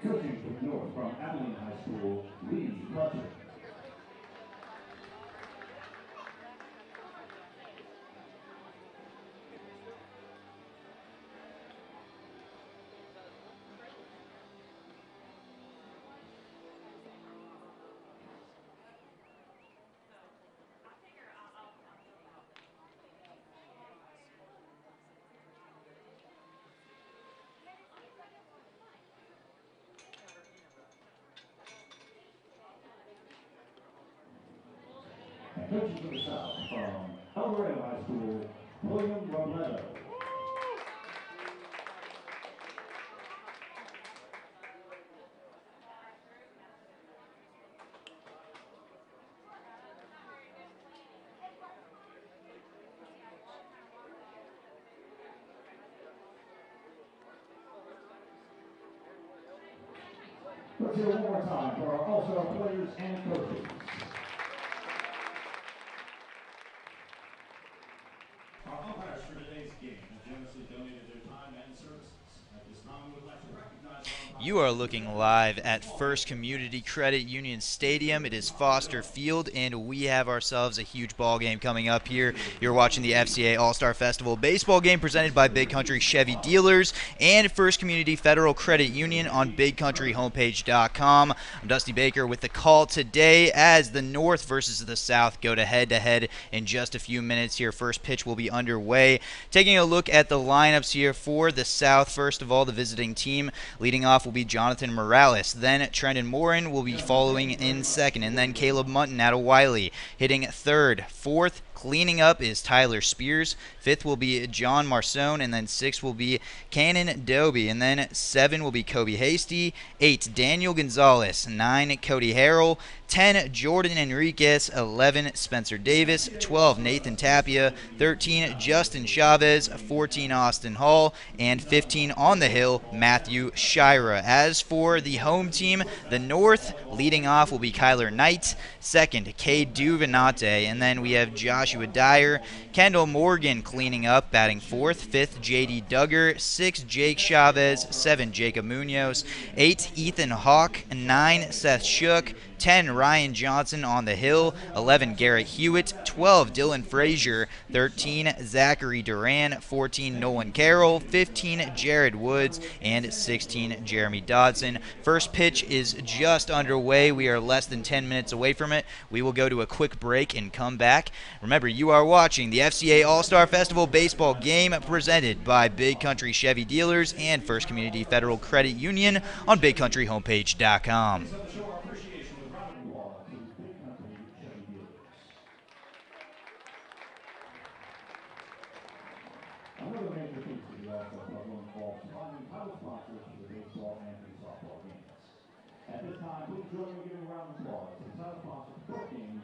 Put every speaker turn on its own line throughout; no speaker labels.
Coaching from North from Abilene High School, Lee Carter. And coaching from the South from El Dorado High School, William Robledo. Let's hear one more time for our All-Star players and coaches.
Our umpires for today's game have generously donated their time and services. At this time, we would like to recognize our umpires.
You are looking live at First Community Credit Union Stadium. It is Foster Field, and we have ourselves a huge ball game coming up here. You're watching the FCA All-Star Festival baseball game presented by Big Country Chevy Dealers and First Community Federal Credit Union on BigCountryHomepage.com. I'm Dusty Baker with the call today as the North versus the South go to head-to-head in just a few minutes here. First pitch will be underway. Taking a look at the lineups here for the South, first of all, the visiting team leading off will be Jonathan Morales. Then Trendon Morin will be following in second. And then Caleb Munton out of Wiley hitting third. Fourth, cleaning up is Tyler Spears. Fifth will be John Marcone. And then sixth will be Cannon Doby. And then seven will be Kobe Hasty. 8, Daniel Gonzalez. 9, Cody Harrell. 10, Jordan Enriquez. 11, Spencer Davis. 12, Nathan Tapia. 13, Justin Chavez. 14, Austin Hall. And 15 on the hill, Matthew Shira. As for the home team, the North leading off will be Kyler Knight. Second, Cade Duvenante. And then we have Joshua Dyer. Kendall Morgan cleaning up, batting fourth. Fifth, J.D. Duggar. 6, Jake Chavez. 7, Jacob Munoz. 8, Ethan Hawk. 9, Seth Shook. 10, Ryan Johnson on the hill. 11, Garrett Hewitt. 12, Dylan Frazier. 13, Zachary Duran. 14, Nolan Carroll. 15, Jared Woods. And 16, Jeremy Dodson. First pitch is just underway. We are less than 10 minutes away from it. We will go to a quick break and come back. Remember, you are watching the FCA All-Star Festival baseball game presented by Big Country Chevy Dealers and First Community Federal Credit Union on BigCountryHomepage.com.
Another major piece of the All-Star Puzzle involves finding title sponsors for the baseball and the softball games. At this time, please join me in giving a round of applause to the title sponsors for both games,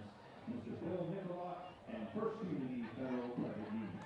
Mr. Bill Nicolot and First Community Federal Credit Union.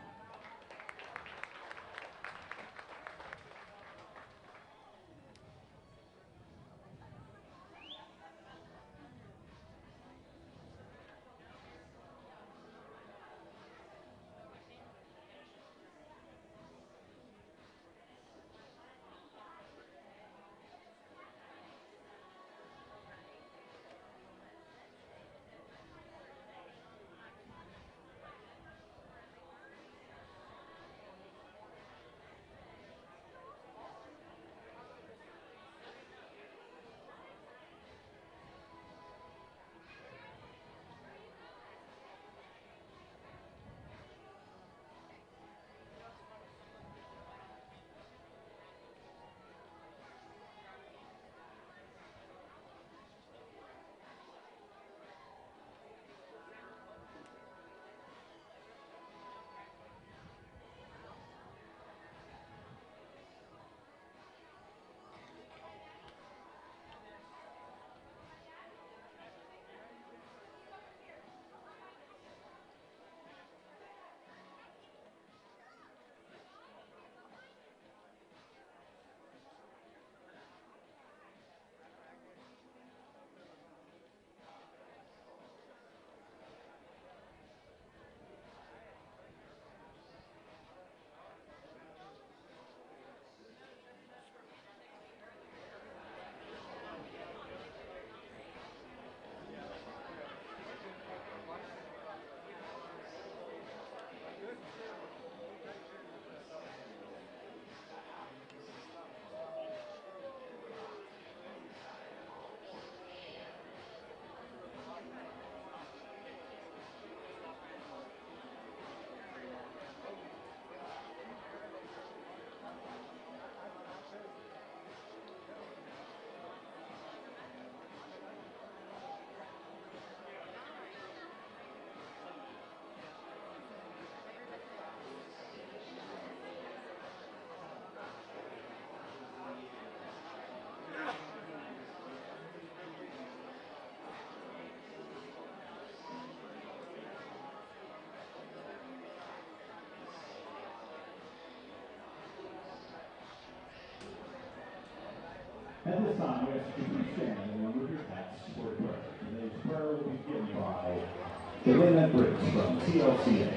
time, we ask you to please stand and remove your hats for a prayer. Today's prayer will be given by Elena Briggs from FCA.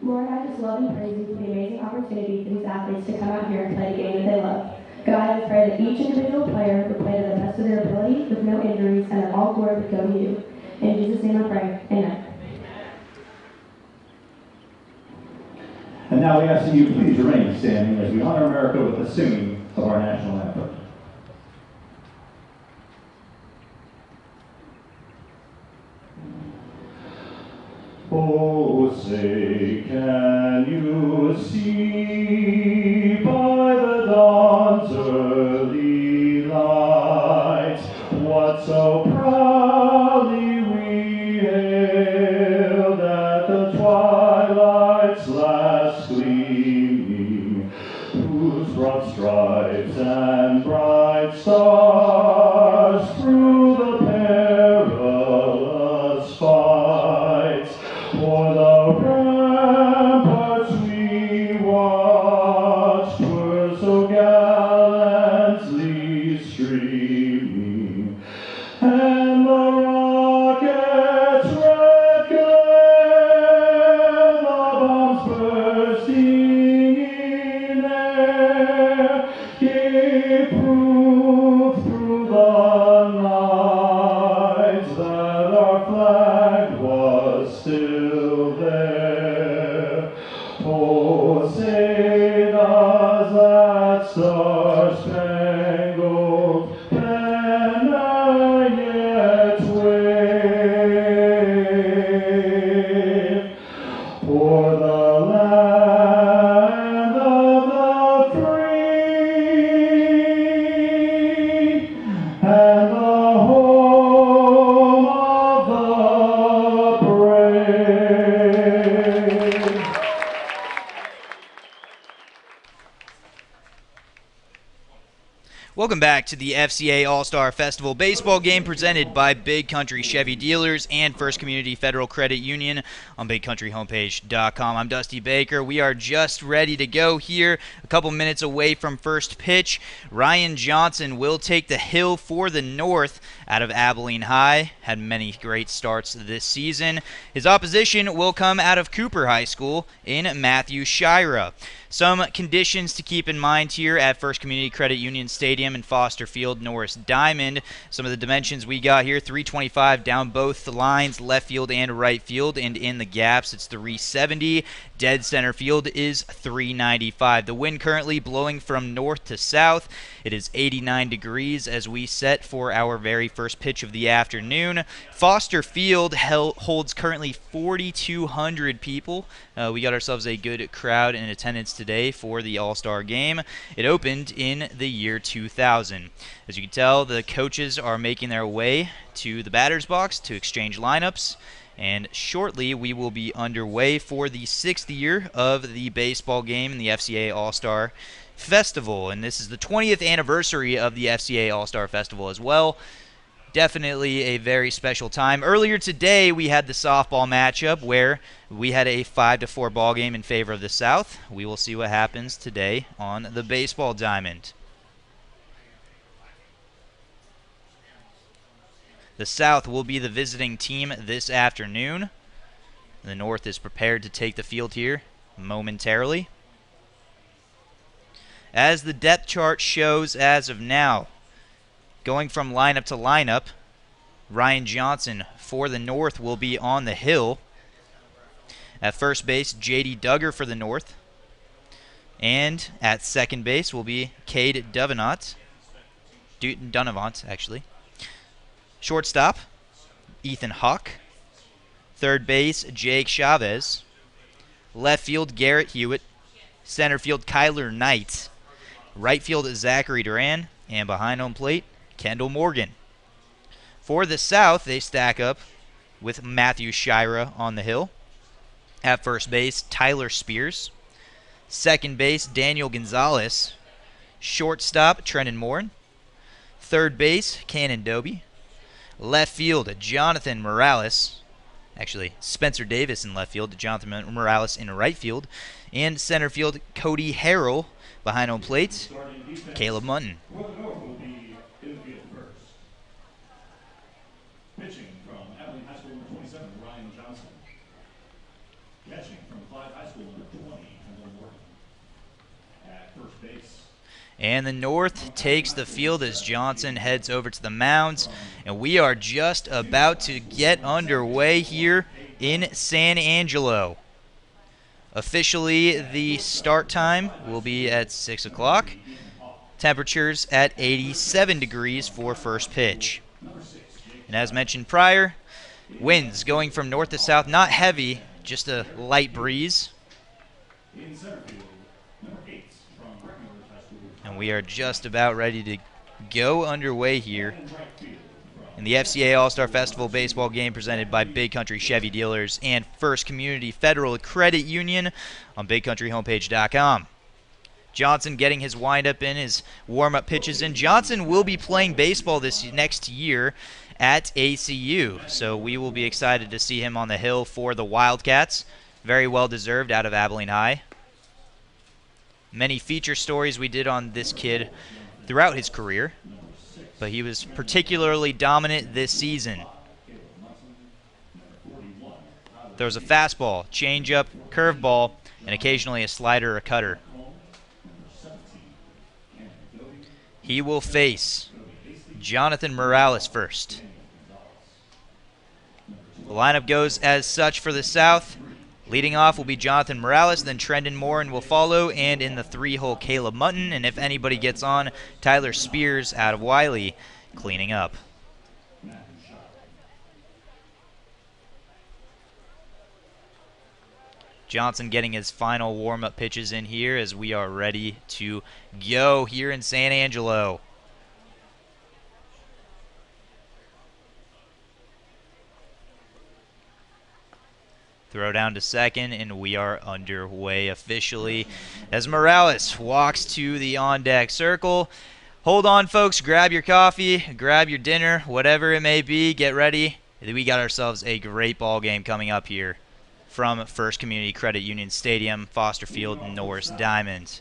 Lord, I just love and praise you for the amazing opportunity for these athletes to come out here and play the game that they love. God, I pray that each individual player would play to the best of their ability with no injuries and that all glory would go to you. In Jesus' name I pray. Amen.
And now we ask that you please remain standing as we honor America with the singing of our national anthem. Oh, say, can you see by the dawn's early light what so proudly we hailed at the twilight's last gleaming, whose broad stripes and bright stars through the perilous fight for the ramparts we watched were so gallantly streaming, and the rockets' red glare, the bombs bursting in air, gave proof through the night that our flag was still there. Oh, say does that star-spangled banner yet wave for the land of the free and the home of the brave?
Welcome back to the FCA All-Star Festival baseball game presented by Big Country Chevy Dealers and First Community Federal Credit Union on BigCountryHomepage.com. I'm Dusty Baker. We are just ready to go here, a couple minutes away from first pitch. Ryan Johnson will take the hill for the North out of Abilene High. Had many great starts this season. His opposition will come out of Cooper High School in Matthew Shira. Some conditions to keep in mind here at First Community Credit Union Stadium in Foster Field, Norris Diamond. Some of the dimensions we got here: 325 down both the lines, left field and right field, and in the gaps it's 370. Dead center field is 395. The wind currently blowing from north to south. It is 89 degrees as we set for our very first pitch of the afternoon. Foster Field holds currently 4,200 people. We got ourselves a good crowd in attendance today for the All-Star game. It opened in the year 2000. As you can tell, the coaches are making their way to the batter's box to exchange lineups. And shortly, we will be underway for the 6th year of the baseball game in the FCA All-Star Festival. And this is the 20th anniversary of the FCA All-Star Festival as well. Definitely a very special time. Earlier today, we had the softball matchup where we had a 5-4 ball game in favor of the South. We will see what happens today on the baseball diamond. The South will be the visiting team this afternoon. The North is prepared to take the field here momentarily. As the depth chart shows as of now, going from lineup to lineup, Ryan Johnson for the North will be on the hill. At first base, J.D. Duggar for the North. And at second base will be Cade Donovan, actually. Shortstop, Ethan Hawk. Third base, Jake Chavez. Left field, Garrett Hewitt. Center field, Kyler Knight. Right field, Zachary Duran. And behind home plate, Kendall Morgan. For the South, they stack up with Matthew Shira on the hill. At first base, Tyler Spears. Second base, Daniel Gonzalez. Shortstop, Trenton Morin. Third base, Cannon Doby. Left field, Jonathan Morales. Actually, Spencer Davis in left field, Jonathan Morales in right field. And center field, Cody Harrell. Behind home plate, Caleb Mutton.
For the North will be infield first. Pitching from Abilene High School number 27, Ryan Johnson. Catching from Clyde High School number 20, Kendall Morgan. At first base.
And the North takes the field as Johnson heads over to the mounds. And we are just about to get underway here in San Angelo. Officially, the start time will be at 6 o'clock. Temperatures at 87 degrees for first pitch. And as mentioned prior, winds going from north to south, not heavy, just a light breeze. And we are just about ready to go underway here in the FCA All-Star Festival baseball game presented by Big Country Chevy Dealers and First Community Federal Credit Union on BigCountryHomepage.com. Johnson getting his windup in, his warm-up pitches in. Johnson will be playing baseball this next year at ACU, so we will be excited to see him on the hill for the Wildcats. Very well deserved out of Abilene High. Many feature stories we did on this kid throughout his career, but he was particularly dominant this season. Throws a fastball, changeup, curveball, and occasionally a slider or cutter. He will face Jonathan Morales first. The lineup goes as such for the South. Leading off will be Jonathan Morales, then Trenton Morin will follow, and in the three-hole, Caleb Mutton. And if anybody gets on, Tyler Spears out of Wiley cleaning up. Johnson getting his final warm-up pitches in here as we are ready to go here in San Angelo. Throw down to second, and we are underway officially as Morales walks to the on-deck circle. Hold on, folks. Grab your coffee, grab your dinner, whatever it may be. Get ready. We got ourselves a great ball game coming up here from First Community Credit Union Stadium, Foster Field, Norris Diamond.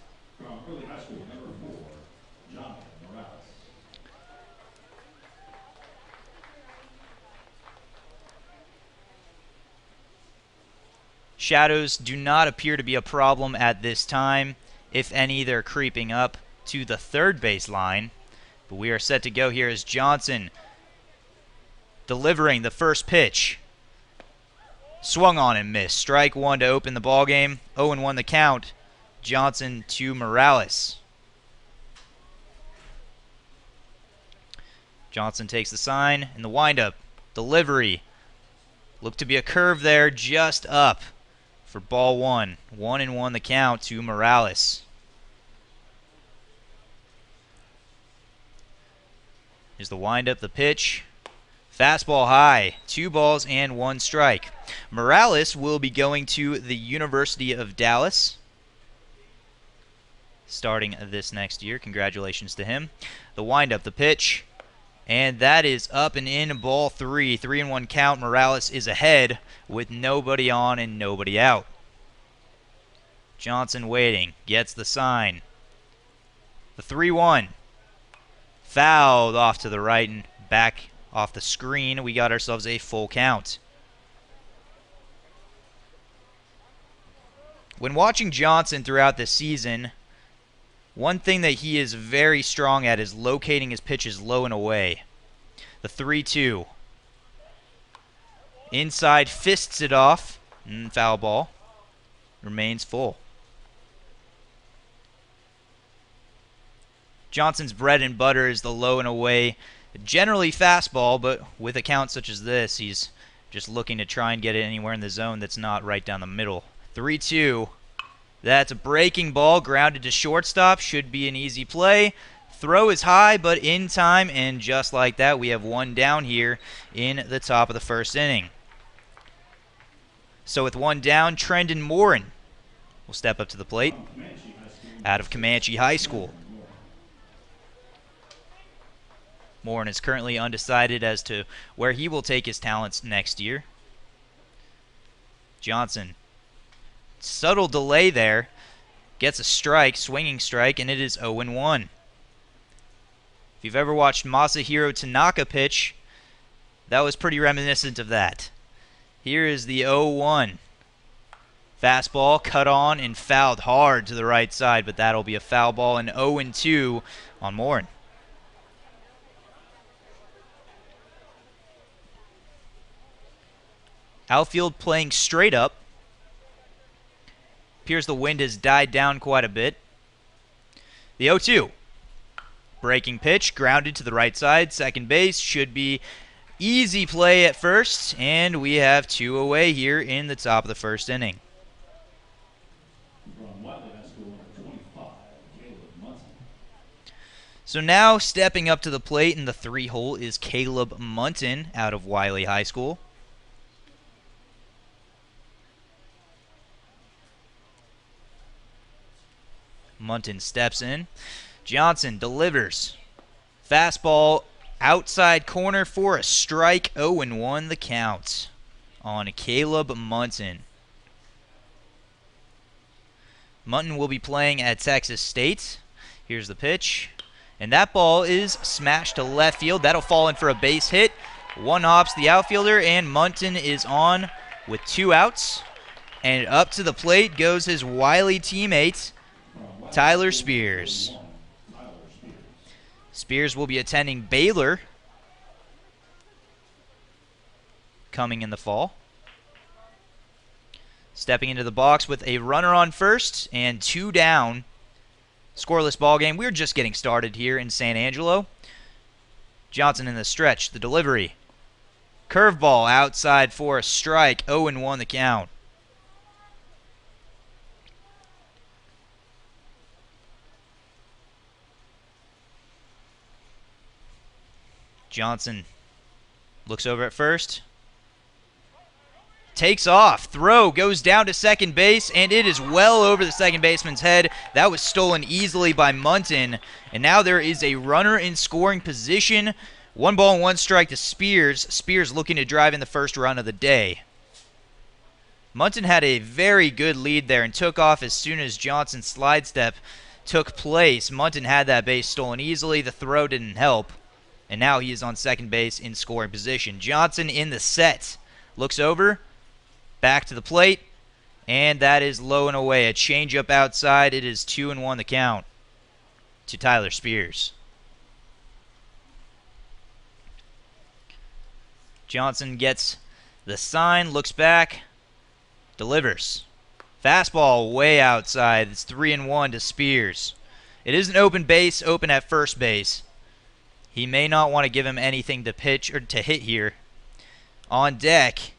Shadows do not appear to be a problem at this time. If any, they're creeping up to the third base line. But we are set to go here as Johnson delivering the first pitch. Swung on and missed. Strike one to open the ball game. 0-1 the count. Johnson to Morales. Johnson takes the sign and the windup. Delivery. Looked to be a curve there, just up for ball one. 1-1 the count to Morales. Here's the windup, the pitch. Fastball high, 2 balls and 1 strike. Morales will be going to the University of Dallas starting this next year. Congratulations to him. The windup, the pitch, and that is up and in, ball 3. 3-1 count. Morales is ahead with nobody on and nobody out. Johnson waiting, gets the sign. The 3-1. Fouled off to the right and back off the screen. We got ourselves a full count. When watching Johnson throughout the season, one thing that he is very strong at is locating his pitches low and away. The 3-2. Inside, fists it off. Foul ball. Remains full. Johnson's bread and butter is the low and away, generally fastball, but with a count such as this, he's just looking to try and get it anywhere in the zone that's not right down the middle. 3-2. That's a breaking ball, grounded to shortstop. Should be an easy play. Throw is high, but in time, and just like that, we have one down here in the top of the first inning. So with one down, Trenton Morin will step up to the plate out of Comanche High School. Morin is currently undecided as to where he will take his talents next year. Johnson, subtle delay there, gets a strike, swinging strike, and it is 0-1. If you've ever watched Masahiro Tanaka pitch, that was pretty reminiscent of that. Here is the 0-1. Fastball cut on and fouled hard to the right side, but that'll be a foul ball, and 0-2 on Morin. Outfield playing straight up. Appears the wind has died down quite a bit. The 0-2. Breaking pitch, grounded to the right side. Second base should be easy play at first, and we have 2 away here in the top of the first inning. So now stepping up to the plate in the 3-hole is Caleb Munton out of Wiley High School. Munton steps in. Johnson delivers. Fastball outside corner for a strike. 0-1 the count on Caleb Munton. Munton will be playing at Texas State. Here's the pitch. And that ball is smashed to left field. That'll fall in for a base hit. One hops the outfielder, and Munton is on with 2 outs. And up to the plate goes his Wiley teammate, Tyler Spears. Spears will be attending Baylor coming in the fall. Stepping into the box with a runner on first and 2 down. Scoreless ball game. We're just getting started here in San Angelo. Johnson in the stretch. The delivery. Curveball outside for a strike. 0-1 the count. Johnson looks over at first. Takes off. Throw goes down to second base, and it is well over the second baseman's head. That was stolen easily by Munton. And now there is a runner in scoring position. 1 ball and 1 strike to Spears. Spears looking to drive in the first run of the day. Munton had a very good lead there and took off as soon as Johnson's slide step took place. Munton had that base stolen easily. The throw didn't help. And now he is on second base in scoring position. Johnson in the set. Looks over. Back to the plate. And that is low and away. A changeup outside. It is 2-1 the count to Tyler Spears. Johnson gets the sign. Looks back. Delivers. Fastball way outside. It's 3-1 to Spears. It is an open base. Open at first base. He may not want to give him anything to pitch or to hit here. On deck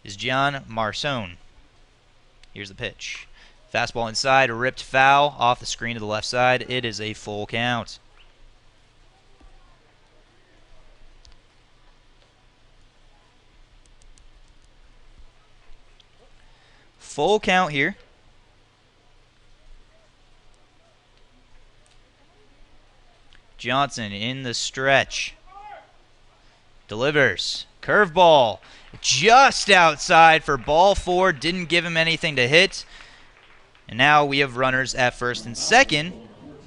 is John Marson. Here's the pitch. Fastball inside, a ripped foul off the screen to the left side. It is a full count. Full count here. Johnson in the stretch. Delivers. Curveball. Just outside for ball 4. Didn't give him anything to hit. And now we have runners at first and second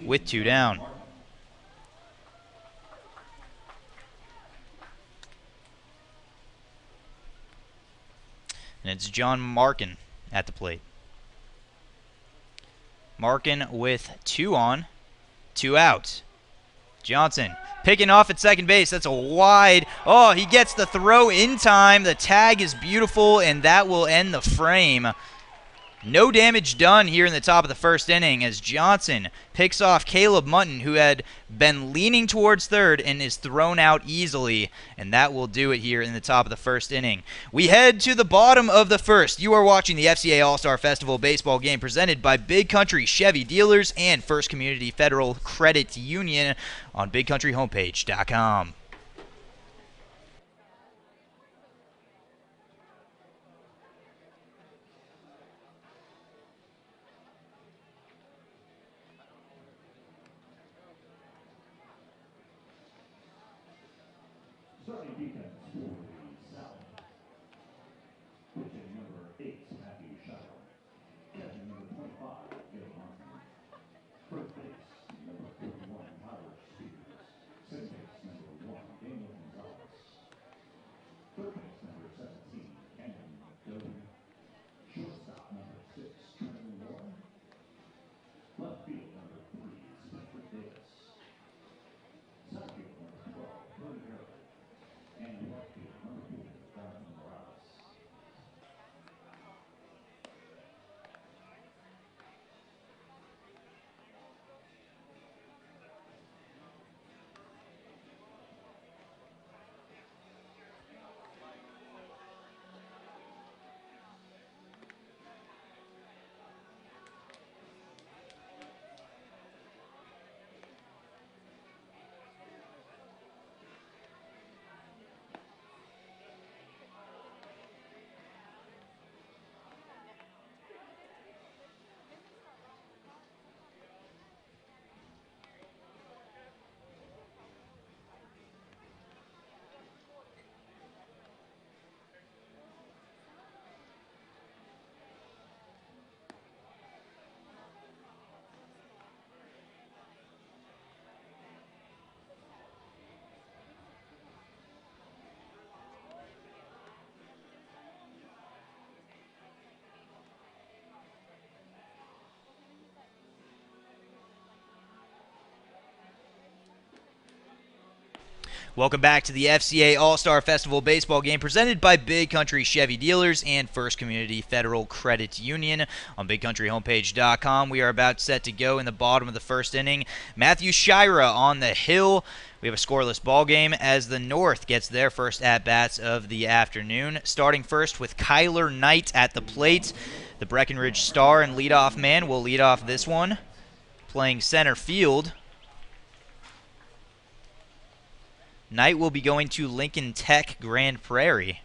with 2 down. And it's John Markin at the plate. Markin with 2 on, 2 out. Johnson picking off at second base. That's a wide. Oh, he gets the throw in time. The tag is beautiful, and that will end the frame. No damage done here in the top of the first inning as Johnson picks off Caleb Munton, who had been leaning towards third and is thrown out easily, and that will do it here in the top of the first inning. We head to the bottom of the first. You are watching the FCA All-Star Festival baseball game presented by Big Country Chevy Dealers and First Community Federal Credit Union on BigCountryHomepage.com.
base, Matthew Shuttle. Catching number 25, Gil Martin. First base, number 41, Tyler Spears. Second base, number 1, Daniel Gonzalez. Third base, number 17, Cameron Godin. Shortstop, number 6, Trenton Moore. Left field, number 3, Spencer Davis. Center field, number 12, Cody Harrell. And left field, number 4, Jonathan Morales.
Welcome back to the FCA All-Star Festival baseball game presented by Big Country Chevy Dealers and First Community Federal Credit Union. On BigCountryHomepage.com, we are about set to go in the bottom of the first inning. Matthew Shira on the hill. We have a scoreless ball game as the North gets their first at-bats of the afternoon. Starting first with Kyler Knight at the plate. The Breckenridge star and leadoff man will lead off this one. Playing center field, Knight will be going to Lincoln Tech Grand Prairie.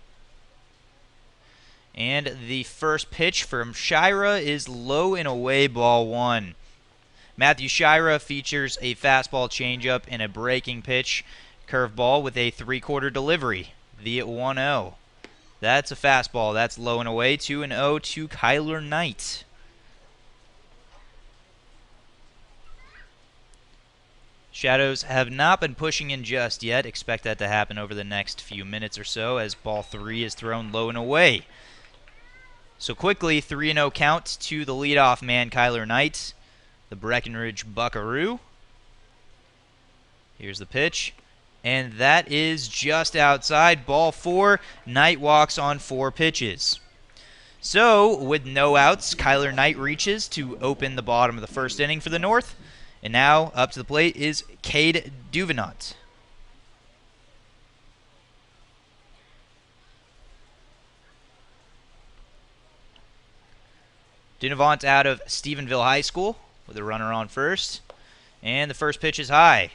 And the first pitch from Shira is low and away, ball one. Matthew Shira features a fastball changeup and a breaking pitch curveball with a three-quarter delivery. The 1-0. That's a fastball. That's low and away. 2-0 to Kyler Knight. Shadows have not been pushing in just yet. Expect that to happen over the next few minutes or so as ball 3 is thrown low and away. So quickly, 3-0 count to the leadoff man, Kyler Knight, the Breckenridge Buckaroo. Here's the pitch, and that is just outside. Ball 4, Knight walks on 4 pitches. So, with no outs, Kyler Knight reaches to open the bottom of the first inning for the North. And now, up to the plate is Cade Duvenant. Duvenant out of Stephenville High School with a runner on first. And the first pitch is high.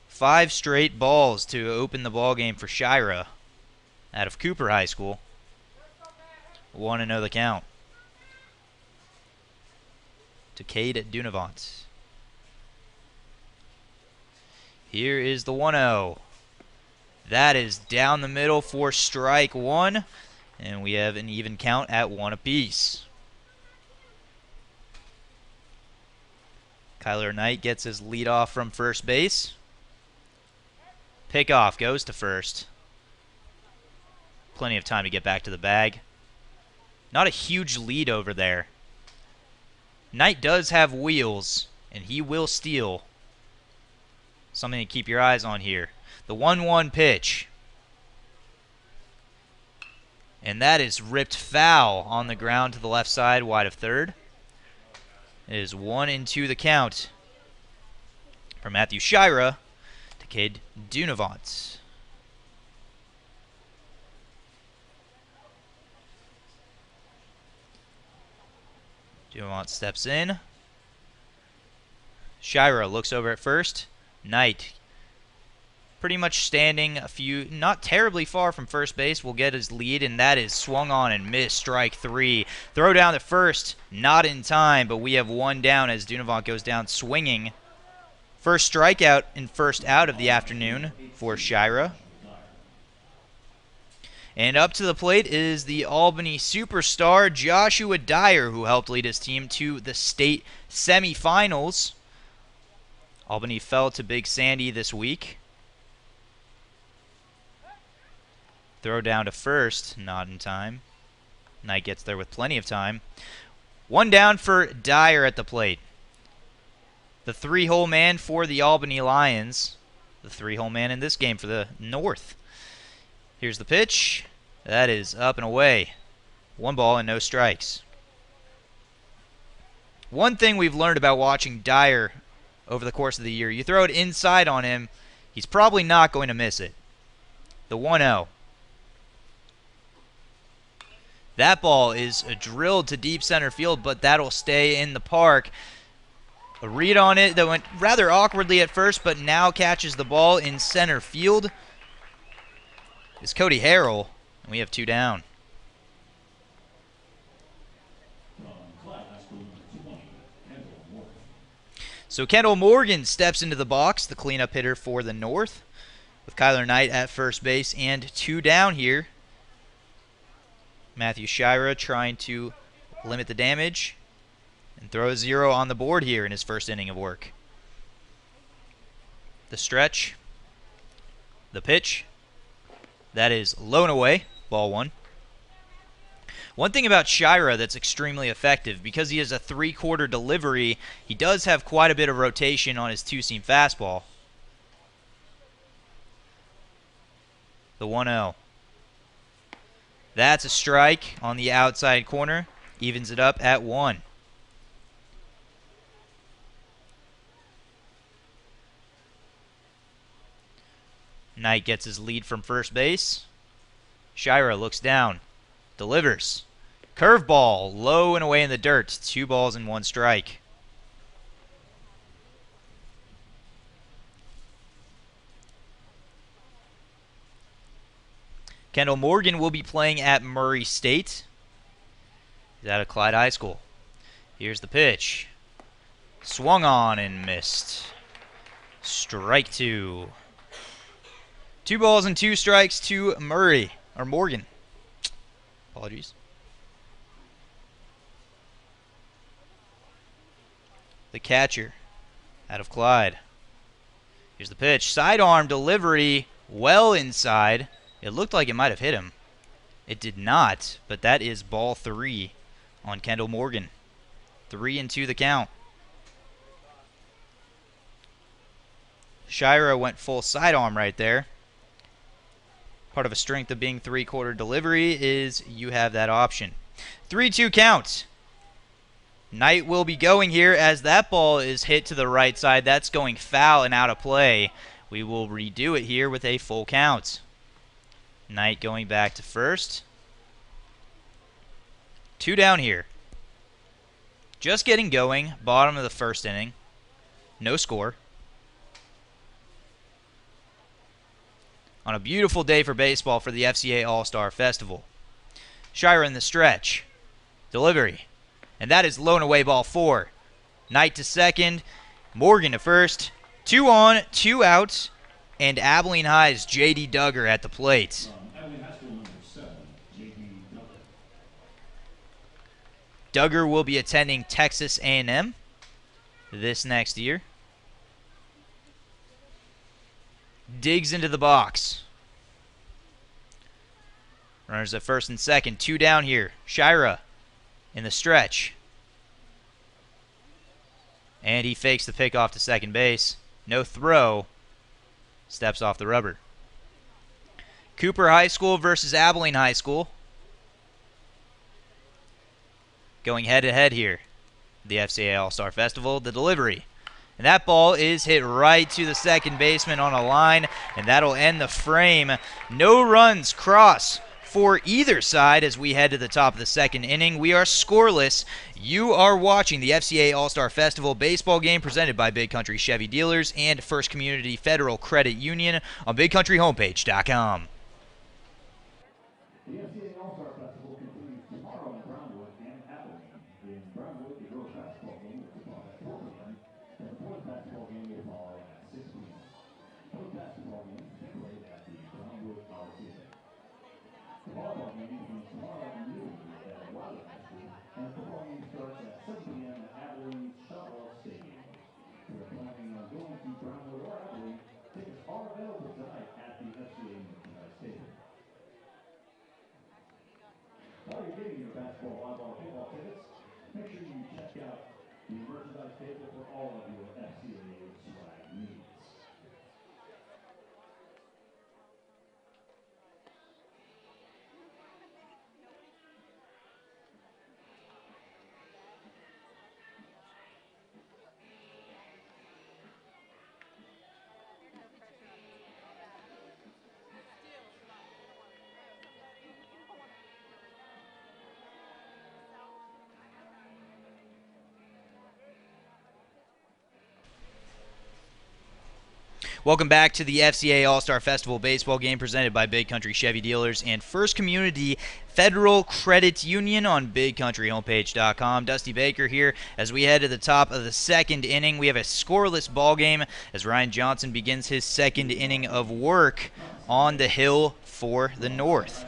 5 straight balls to open the ball game for Shira out of Cooper High School. 1-0 the count to Cade Duvenant. Here is the 1-0. That is down the middle for strike 1. And we have an even count at 1 apiece. Kyler Knight gets his lead off from first base. Pickoff goes to first. Plenty of time to get back to the bag. Not a huge lead over there. Knight does have wheels, and he will steal. Something to keep your eyes on here. The 1-1 pitch. And that is ripped foul on the ground to the left side, wide of third. It is 1-2 the count for Matthew Shira to Cade Duvenant. Duvenant steps in. Shira looks over at first. Knight pretty much standing not terribly far from first base, will get his lead, and that is swung on and missed, strike 3. Throw down to first, not in time, but we have 1 down as Duvenant goes down swinging. First strikeout and first out of the afternoon for Shira. And up to the plate is the Albany superstar Joshua Dyer, who helped lead his team to the state semifinals. Albany fell to Big Sandy this week. Throw down to first, not in time. Knight gets there with plenty of time. One down for Dyer at the plate. The three-hole man for the Albany Lions. The three-hole man in this game for the North. Here's the pitch. That is up and away. 1 ball and no strikes. One thing we've learned about watching Dyer over the course of the year, you throw it inside on him, he's probably not going to miss it. The 1-0. That ball is drilled to deep center field, but that'll stay in the park. A read on it that went rather awkwardly at first, but now catches the ball in center field. It's Cody Harrell, and we have 2 down. So Kendall Morgan steps into the box, the cleanup hitter for the North, with Kyler Knight at first base and 2 down here. Matthew Shira trying to limit the damage and throw a 0 on the board here in his first inning of work. The stretch, the pitch, that is low and away, ball 1. One thing about Shira that's extremely effective, because he has a 3/4 delivery, he does have quite a bit of rotation on his 2-seam fastball. The 1-0. That's a strike on the outside corner. Evens it up at 1. Knight gets his lead from first base. Shira looks down. Delivers. Curveball, low and away in the dirt. 2 balls and 1 strike. Kendall Morgan will be playing at Murray State. He's out of Clyde High School. Here's the pitch. Swung on and missed. Strike 2. 2 balls and 2 strikes to Murray, or Morgan. Apologies. The catcher out of Clyde. Here's the pitch. Sidearm delivery well inside. It looked like it might have hit him. It did not, but that is ball 3 on Kendall Morgan. 3-2 the count. Shira went full sidearm right there. Part of a strength of being 3/4 delivery is you have that option. 3-2 count. Knight will be going here as that ball is hit to the right side. That's going foul and out of play. We will redo it here with a full count. Knight going back to first. 2 down here. Just getting going. Bottom of the first inning. No score. On a beautiful day for baseball for the FCA All-Star Festival. Shira in the stretch. Delivery. And that is low and away, ball 4. Knight to second. Morgan to first. 2 on, 2 out. And Abilene High's J.D. Duggar at the plate. Duggar will be attending Texas A&M this next year. Digs into the box. Runners at first and second. 2 down here. Shira in the stretch. And he fakes the pick off to second base. No throw. Steps off the rubber. Cooper High School versus Abilene High School. Going head-to-head here. The FCA All-Star Festival. The delivery. And that ball is hit right to the second baseman on a line, and that'll end the frame. No runs cross for either side as we head to the top of the second inning. We are scoreless. You are watching the FCA All-Star Festival baseball game presented by Big Country Chevy Dealers and First Community Federal Credit Union on BigCountryHomepage.com.
The FCA All-Star Festival continues tomorrow in Brownwood and Abilene. In Brownwood, the girls' basketball game will kick off at 4 p.m. and the boys' basketball game will follow at 6 p.m. Both basketball games will be played at the Brownwood Coliseum. games tomorrow at noon at Wiley High School, and the football game starts at 7 p.m. at Abilene's Shotwell Stadium. If you're planning on going to Brownwood or Abilene, tickets are available tonight at the FCA merchandise table. While you're getting your basketball, volleyball, football tickets, make sure you check out the merchandise table for all of your FCA swag needs.
Welcome back to the FCA All-Star Festival baseball game presented by Big Country Chevy Dealers and First Community Federal Credit Union on BigCountryHomepage.com. Dusty Baker here as we head to the top of the second inning. We have a scoreless ball game as Ryan Johnson begins his second inning of work on the hill for the North.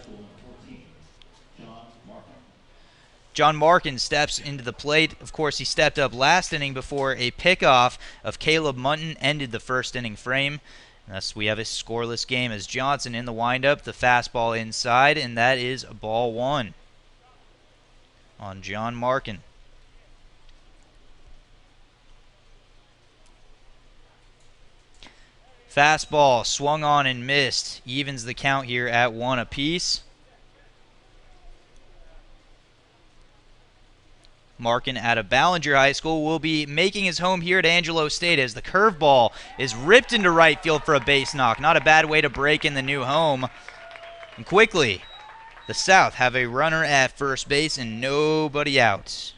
John Markin steps into the plate. Of course, he stepped up last inning before a pickoff of Caleb Munton ended the first inning frame. Thus, we have a scoreless game as Johnson in the windup, the fastball inside, and that is ball one on John Markin. Fastball swung on and missed. Evens the count here at 1 apiece. Markin out of Ballinger High School will be making his home here at Angelo State as the curveball is ripped into right field for a base knock. Not a bad way to break in the new home. And quickly, the South have a runner at first base and nobody out.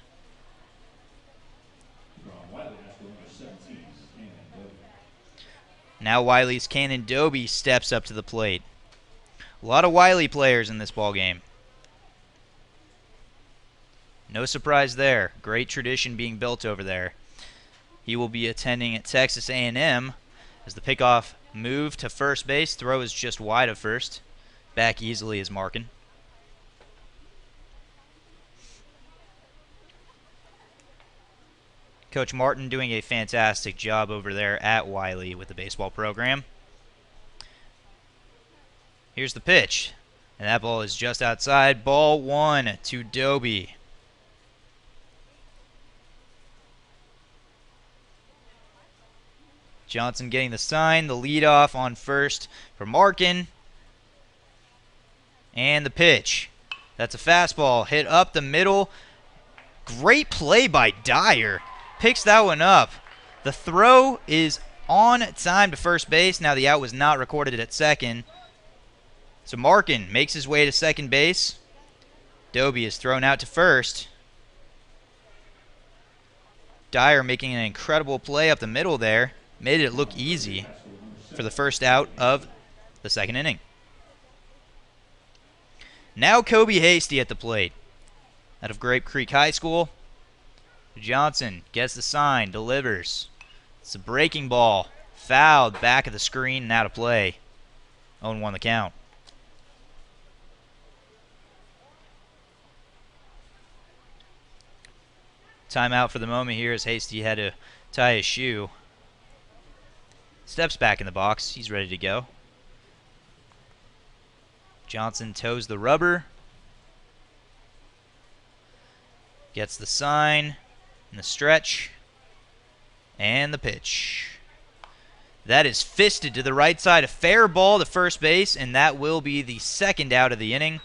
Now Wiley's Cannon Doby steps up to the plate. A lot of Wiley players in this ballgame. No surprise there. Great tradition being built over there. He will be attending at Texas A&M as the pickoff move to first base. Throw is just wide of first. Back easily is Markin. Coach Martin doing a fantastic job over there at Wiley with the baseball program. Here's the pitch. And that ball is just outside. Ball one to Doby. Johnson getting the sign, the leadoff on first for Markin. And the pitch. That's a fastball hit up the middle. Great play by Dyer. Picks that one up. The throw is on time to first base. Now the out was not recorded at second. So Markin makes his way to second base. Doby is thrown out to first. Dyer making an incredible play up the middle there. Made it look easy for the first out of the second inning. Now Kobe Hasty at the plate. Out of Grape Creek High School. Johnson gets the sign, delivers. It's a breaking ball. Fouled back of the screen and out of play. 0-1 the count. Timeout for the moment here as Hasty had to tie his shoe. Steps back in the box. He's ready to go. Johnson toes the rubber. Gets the sign and the stretch. And the pitch. That is fisted to the right side. A fair ball to first base, and that will be the second out of the inning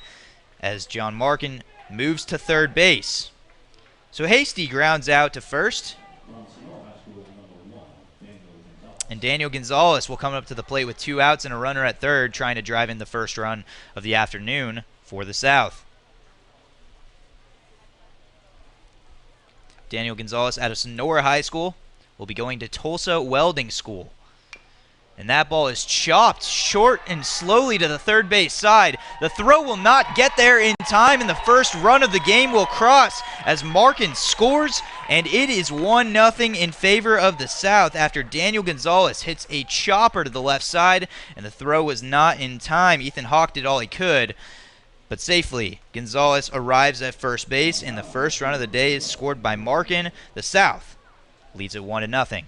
as John Markin moves to third base. So Hasty grounds out to first. And Daniel Gonzalez will come up to the plate with 2 outs and a runner at third, trying to drive in the first run of the afternoon for the South. Daniel Gonzalez out of Sonora High School will be going to Tulsa Welding School. And that ball is chopped short and slowly to the third base side. The throw will not get there in time, and the first run of the game will cross as Markin scores, and it is 1-0 in favor of the South after Daniel Gonzalez hits a chopper to the left side, and the throw was not in time. Ethan Hawk did all he could. but safely. Gonzalez arrives at first base, and the first run of the day is scored by Markin. The South leads it 1-0.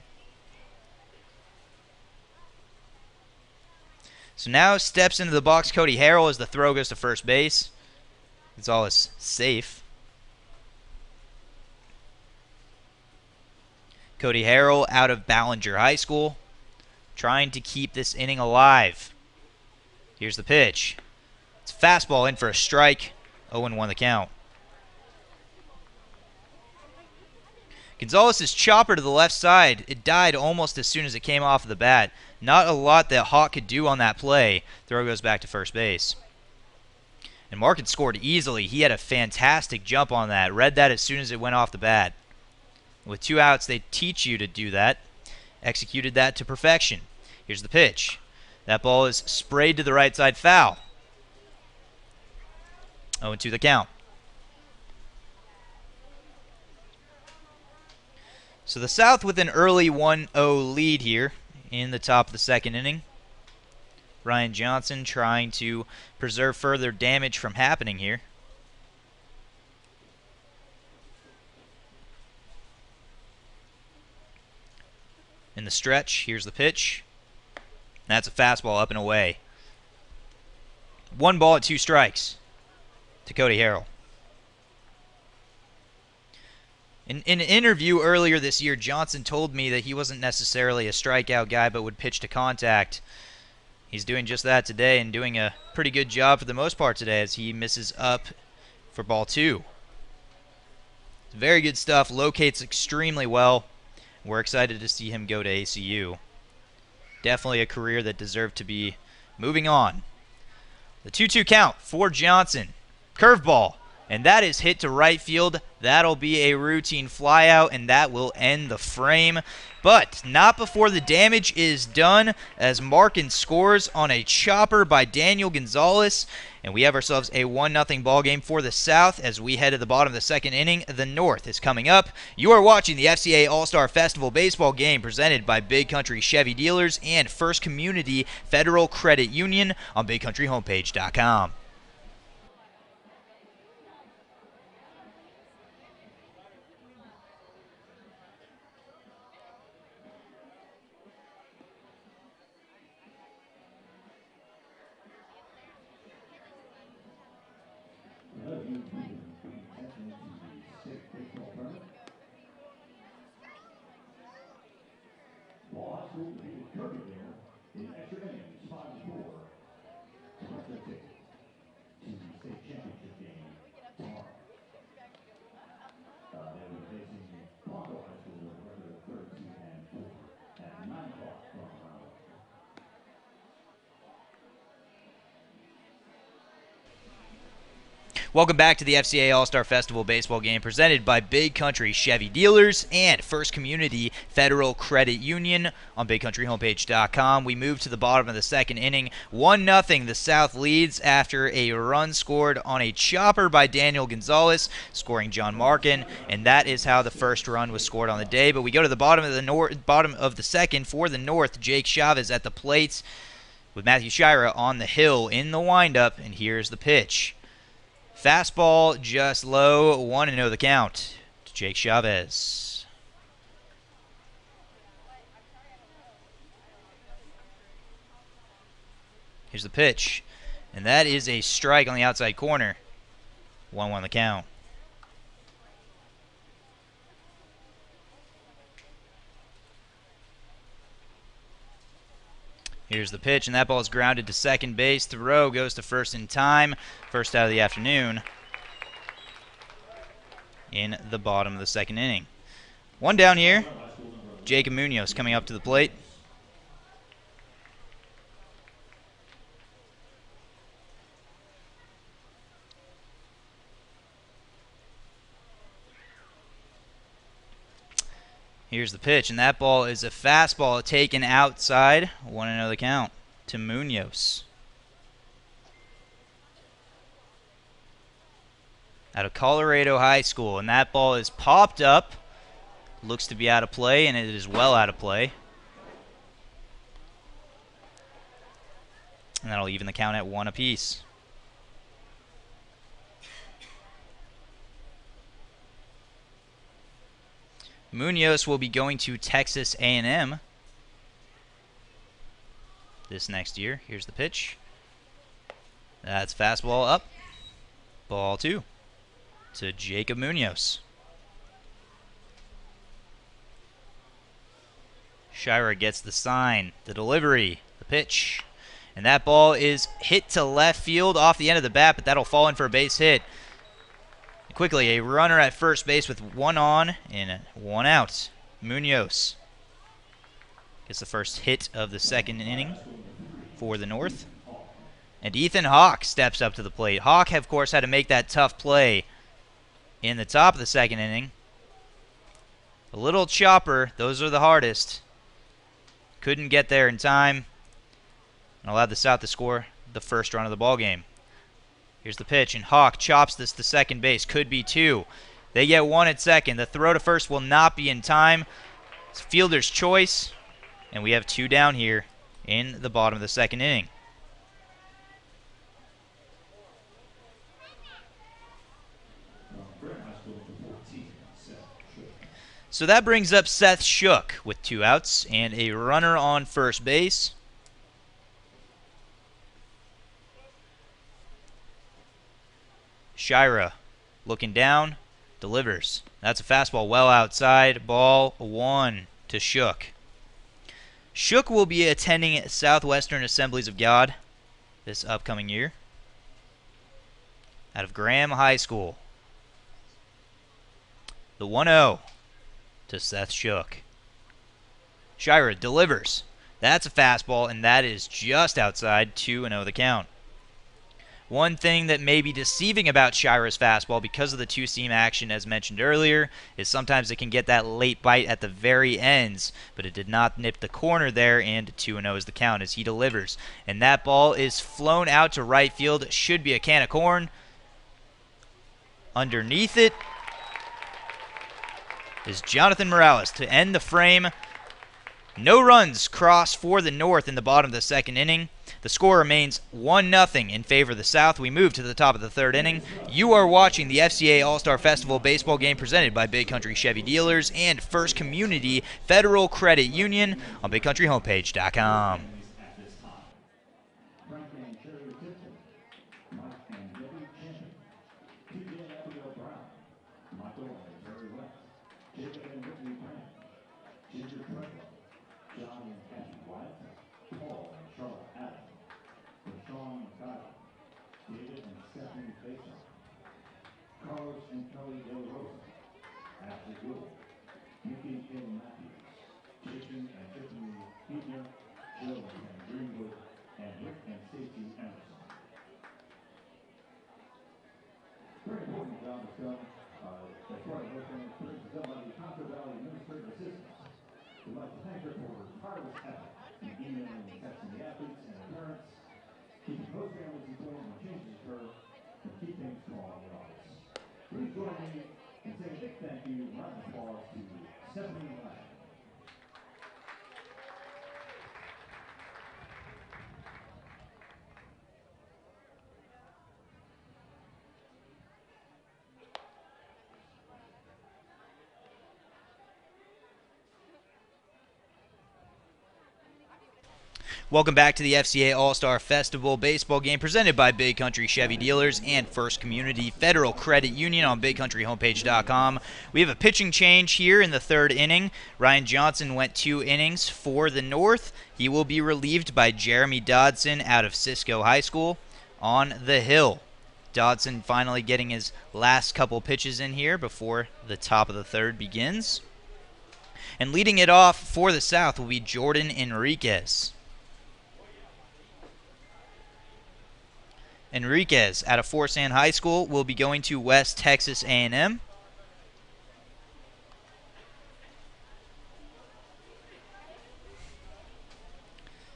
So now steps into the box Cody Harrell as the throw goes to first base. Gonzalez safe. Cody Harrell out of Ballinger High School, trying to keep this inning alive. Here's the pitch. It's a fastball in for a strike. 0-1 the count. Gonzalez's chopper to the left side, it died almost as soon as it came off of the bat. Not a lot that Hawk could do on that play. Throw goes back to first base. And Markin scored easily. He had a fantastic jump on that. Read that as soon as it went off the bat. With 2 outs, they teach you to do that. Executed that to perfection. Here's the pitch. That ball is sprayed to the right side, foul. 0-2 the count. So the South with an early 1-0 lead here in the top of the second inning. Ryan Johnson trying to preserve further damage from happening here. In the stretch, here's the pitch. That's a fastball up and away. 1 ball at 2 strikes to Cody Harrell. In an interview earlier this year, Johnson told me that he wasn't necessarily a strikeout guy but would pitch to contact. He's doing just that today and doing a pretty good job for the most part today as he misses up for ball 2. Very good stuff. Locates extremely well. We're excited to see him go to ACU. Definitely a career that deserved to be moving on. The 2-2 count for Johnson. Curveball. And that is hit to right field. That'll be a routine flyout, and that will end the frame. But not before the damage is done, as Markin scores on a chopper by Daniel Gonzalez. And we have ourselves a 1-0 ball game for the South as we head to the bottom of the second inning. The North is coming up. You are watching the FCA All-Star Festival baseball game presented by Big Country Chevy Dealers and First Community Federal Credit Union on BigCountryHomepage.com. Welcome back to the FCA All-Star Festival baseball game presented by Big Country Chevy Dealers and First Community Federal Credit Union on BigCountryHomepage.com. We move to the bottom of the second inning. 1-0 the South leads after a run scored on a chopper by Daniel Gonzalez, scoring John Markin, and that is how the first run was scored on the day. But we go to the bottom of the second for the North. Jake Chavez at the plate with Matthew Shira on the hill in the windup, and here's the pitch. Fastball just low, 1-0 the count to Jake Chavez. Here's the pitch, and that is a strike on the outside corner. 1-1 the count. Here's the pitch, and that ball is grounded to second base. Throw goes to first in time. First out of the afternoon in the bottom of the second inning. One down here. Jacob Munoz coming up to the plate. Here's the pitch, and that ball is a fastball taken outside. 1-0 the count to Munoz. Out of Colorado High School, and that ball is popped up. Looks to be out of play, and it is well out of play. And that'll even the count at 1 apiece. Munoz will be going to Texas A&M this next year. Here's the pitch. That's fastball up. Ball 2 to Jacob Munoz. Shira gets the sign, the delivery, the pitch. And that ball is hit to left field off the end of the bat, but that'll fall in for a base hit. Quickly, a runner at first base with 1 on and 1 out. Munoz gets the first hit of the second inning for the North. And Ethan Hawk steps up to the plate. Hawk, of course, had to make that tough play in the top of the second inning. A little chopper, those are the hardest. Couldn't get there in time. And allowed the South to score the first run of the ball game. Here's the pitch, and Hawk chops this to second base. Could be 2. They get 1 at second. The throw to first will not be in time. It's fielder's choice, and we have 2 down here in the bottom of the second inning. So that brings up Seth Shook with 2 outs and a runner on first base. Shira looking down, delivers. That's a fastball well outside. Ball 1 to Shook. Shook will be attending Southwestern Assemblies of God this upcoming year out of Graham High School. The 1-0 to Seth Shook. Shira delivers. That's a fastball, and that is just outside. 2-0 the count. One thing that may be deceiving about Shira's fastball, because of the two-seam action as mentioned earlier, is sometimes it can get that late bite at the very ends, but it did not nip the corner there, and 2-0 is the count as he delivers. And that ball is flown out to right field. Should be a can of corn. Underneath it is Jonathan Morales to end the frame. No runs crossed for the North in the bottom of the second inning. The score remains 1-0 in favor of the South. We move to the top of the third inning. You are watching the FCA All-Star Festival baseball game presented by Big Country Chevy Dealers and First Community Federal Credit Union on BigCountryHomepage.com.
Carlos and Kelly Del Rosa, Ashley Wood, Nikki and Matthews, Jason and Tiffany Heaton, Jill and Greenwood, and Rick and Stacey Anderson. Very important job is done as part of those things done by the Contra Valley Administrative Assistants. We'd like to thank her for her tireless effort in emailing and texting the athletes and their parents, keeping both families informed when changes occur, and keep things calm in the office. Please join me in saying a big thank you and round of applause to Stephanie Lang.
Welcome back to the FCA All-Star Festival baseball game presented by Big Country Chevy Dealers and First Community Federal Credit Union on BigCountryHomepage.com. We have a pitching change here in the third inning. Ryan Johnson went 2 innings for the North. He will be relieved by Jeremy Dodson out of Cisco High School on the hill. Dodson finally getting his last couple pitches in here before the top of the third begins. And leading it off for the South will be Jordan Enriquez. Enriquez out of Forsan High School will be going to West Texas A&M.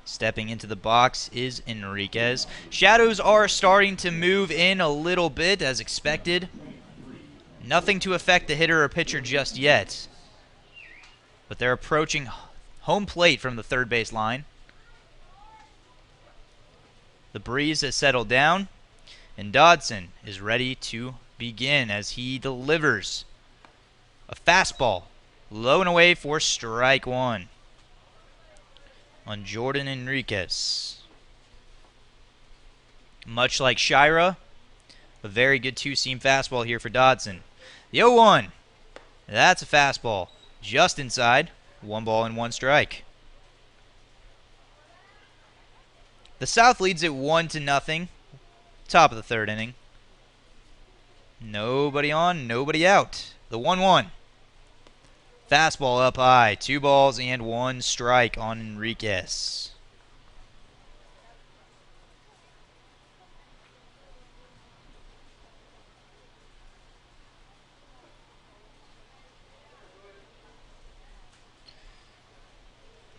Stepping into the box is Enriquez. Shadows are starting to move in a little bit as expected. Nothing to affect the hitter or pitcher just yet. But they're approaching home plate from the third base line. The breeze has settled down, and Dodson is ready to begin as he delivers a fastball Low and away for strike one on Jordan Enriquez. Much like Shira, a very good two-seam fastball here for Dodson. The 0-1. That's a fastball. Just inside. 1 ball and 1 strike. The South leads it 1-0. Top of the 3rd inning. Nobody on, nobody out. The 1-1. Fastball up high. 2 balls and 1 strike on Enriquez.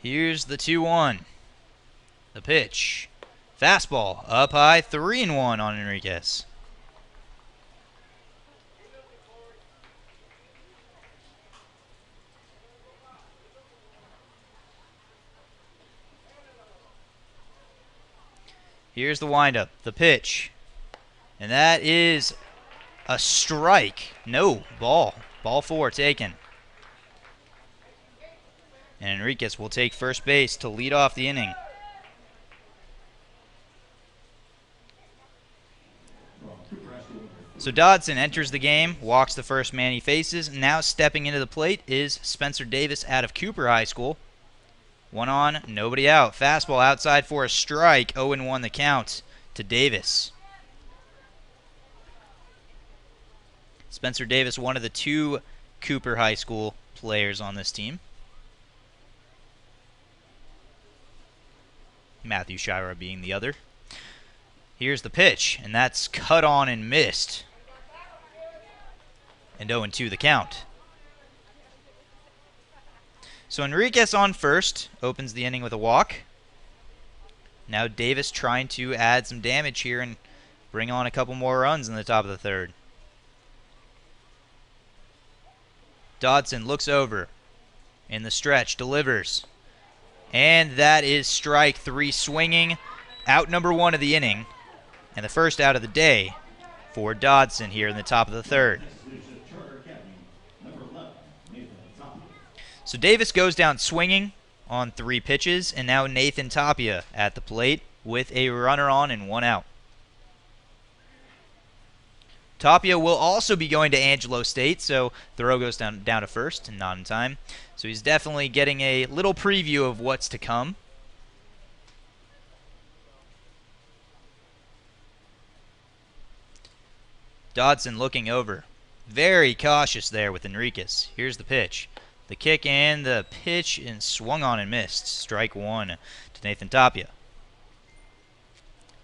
Here's the 2-1. The pitch. Fastball up high. 3-1 on Enriquez. Here's the windup, the pitch. And that is a strike. No, ball. Ball 4 taken. And Enriquez will take first base to lead off the inning. So Dodson enters the game, walks the first man he faces. Now stepping into the plate is Spencer Davis out of Cooper High School. 1 on, nobody out. Fastball outside for a strike. 0-1 the count to Davis. Spencer Davis, one of the 2 Cooper High School players on this team. Matthew Shira being the other. Here's the pitch, and that's cut on and missed. And 0-2 the count. So Enriquez on first, opens the inning with a walk. Now Davis trying to add some damage here and bring on a couple more runs in the top of the 3rd. Dodson looks over in the stretch, delivers. And that is strike 3 swinging. Out number 1 of the inning. And the first out of the day for Dodson here in the top of the 3rd. So Davis goes down swinging on 3 pitches, and now Nathan Tapia at the plate with a runner on and 1 out. Tapia will also be going to Angelo State, so throw goes down to first and not in time. So he's definitely getting a little preview of what's to come. Dodson looking over. Very cautious there with Enriquez. Here's the pitch. The kick and the pitch and swung on and missed. Strike 1 to Nathan Tapia.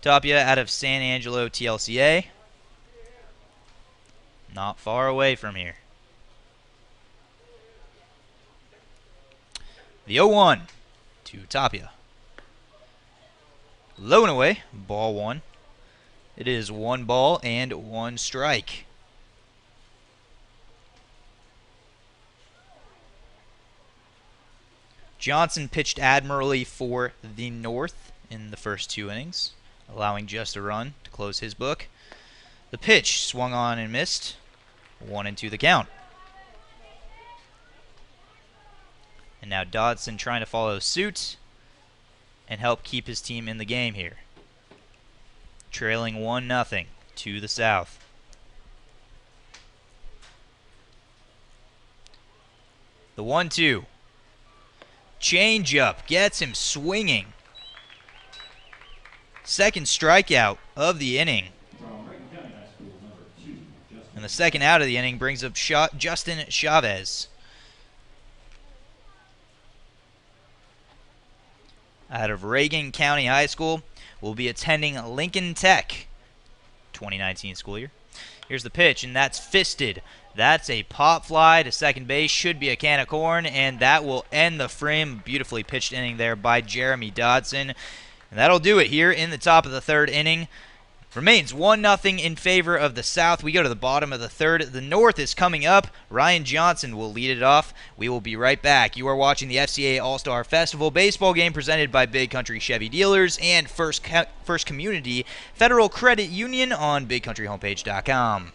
Tapia out of San Angelo TLCA. Not far away from here. The 0-1 to Tapia. Low and away, ball 1. It is 1 ball and 1 strike. Johnson pitched admirably for the North in the first 2 innings, allowing just a run to close his book. The pitch swung on and missed. 1-2 the count. And now Dodson trying to follow suit and help keep his team in the game here. Trailing 1-0 to the South. The 1-2. Changeup gets him swinging. Second strikeout of the inning. And the second out of the inning brings up Justin Chavez. Out of Reagan County High School, will be attending Lincoln Tech 2019 school year. Here's the pitch, and that's fisted. That's a pop fly to second base. Should be a can of corn, and that will end the frame. Beautifully pitched inning there by Jeremy Dodson. And that'll do it here in the top of the 3rd inning. Remains 1-0 in favor of the South. We go to the bottom of the 3rd. The North is coming up. Ryan Johnson will lead it off. We will be right back. You are watching the FCA All-Star Festival baseball game presented by Big Country Chevy Dealers and First Community Federal Credit Union on BigCountryHomepage.com.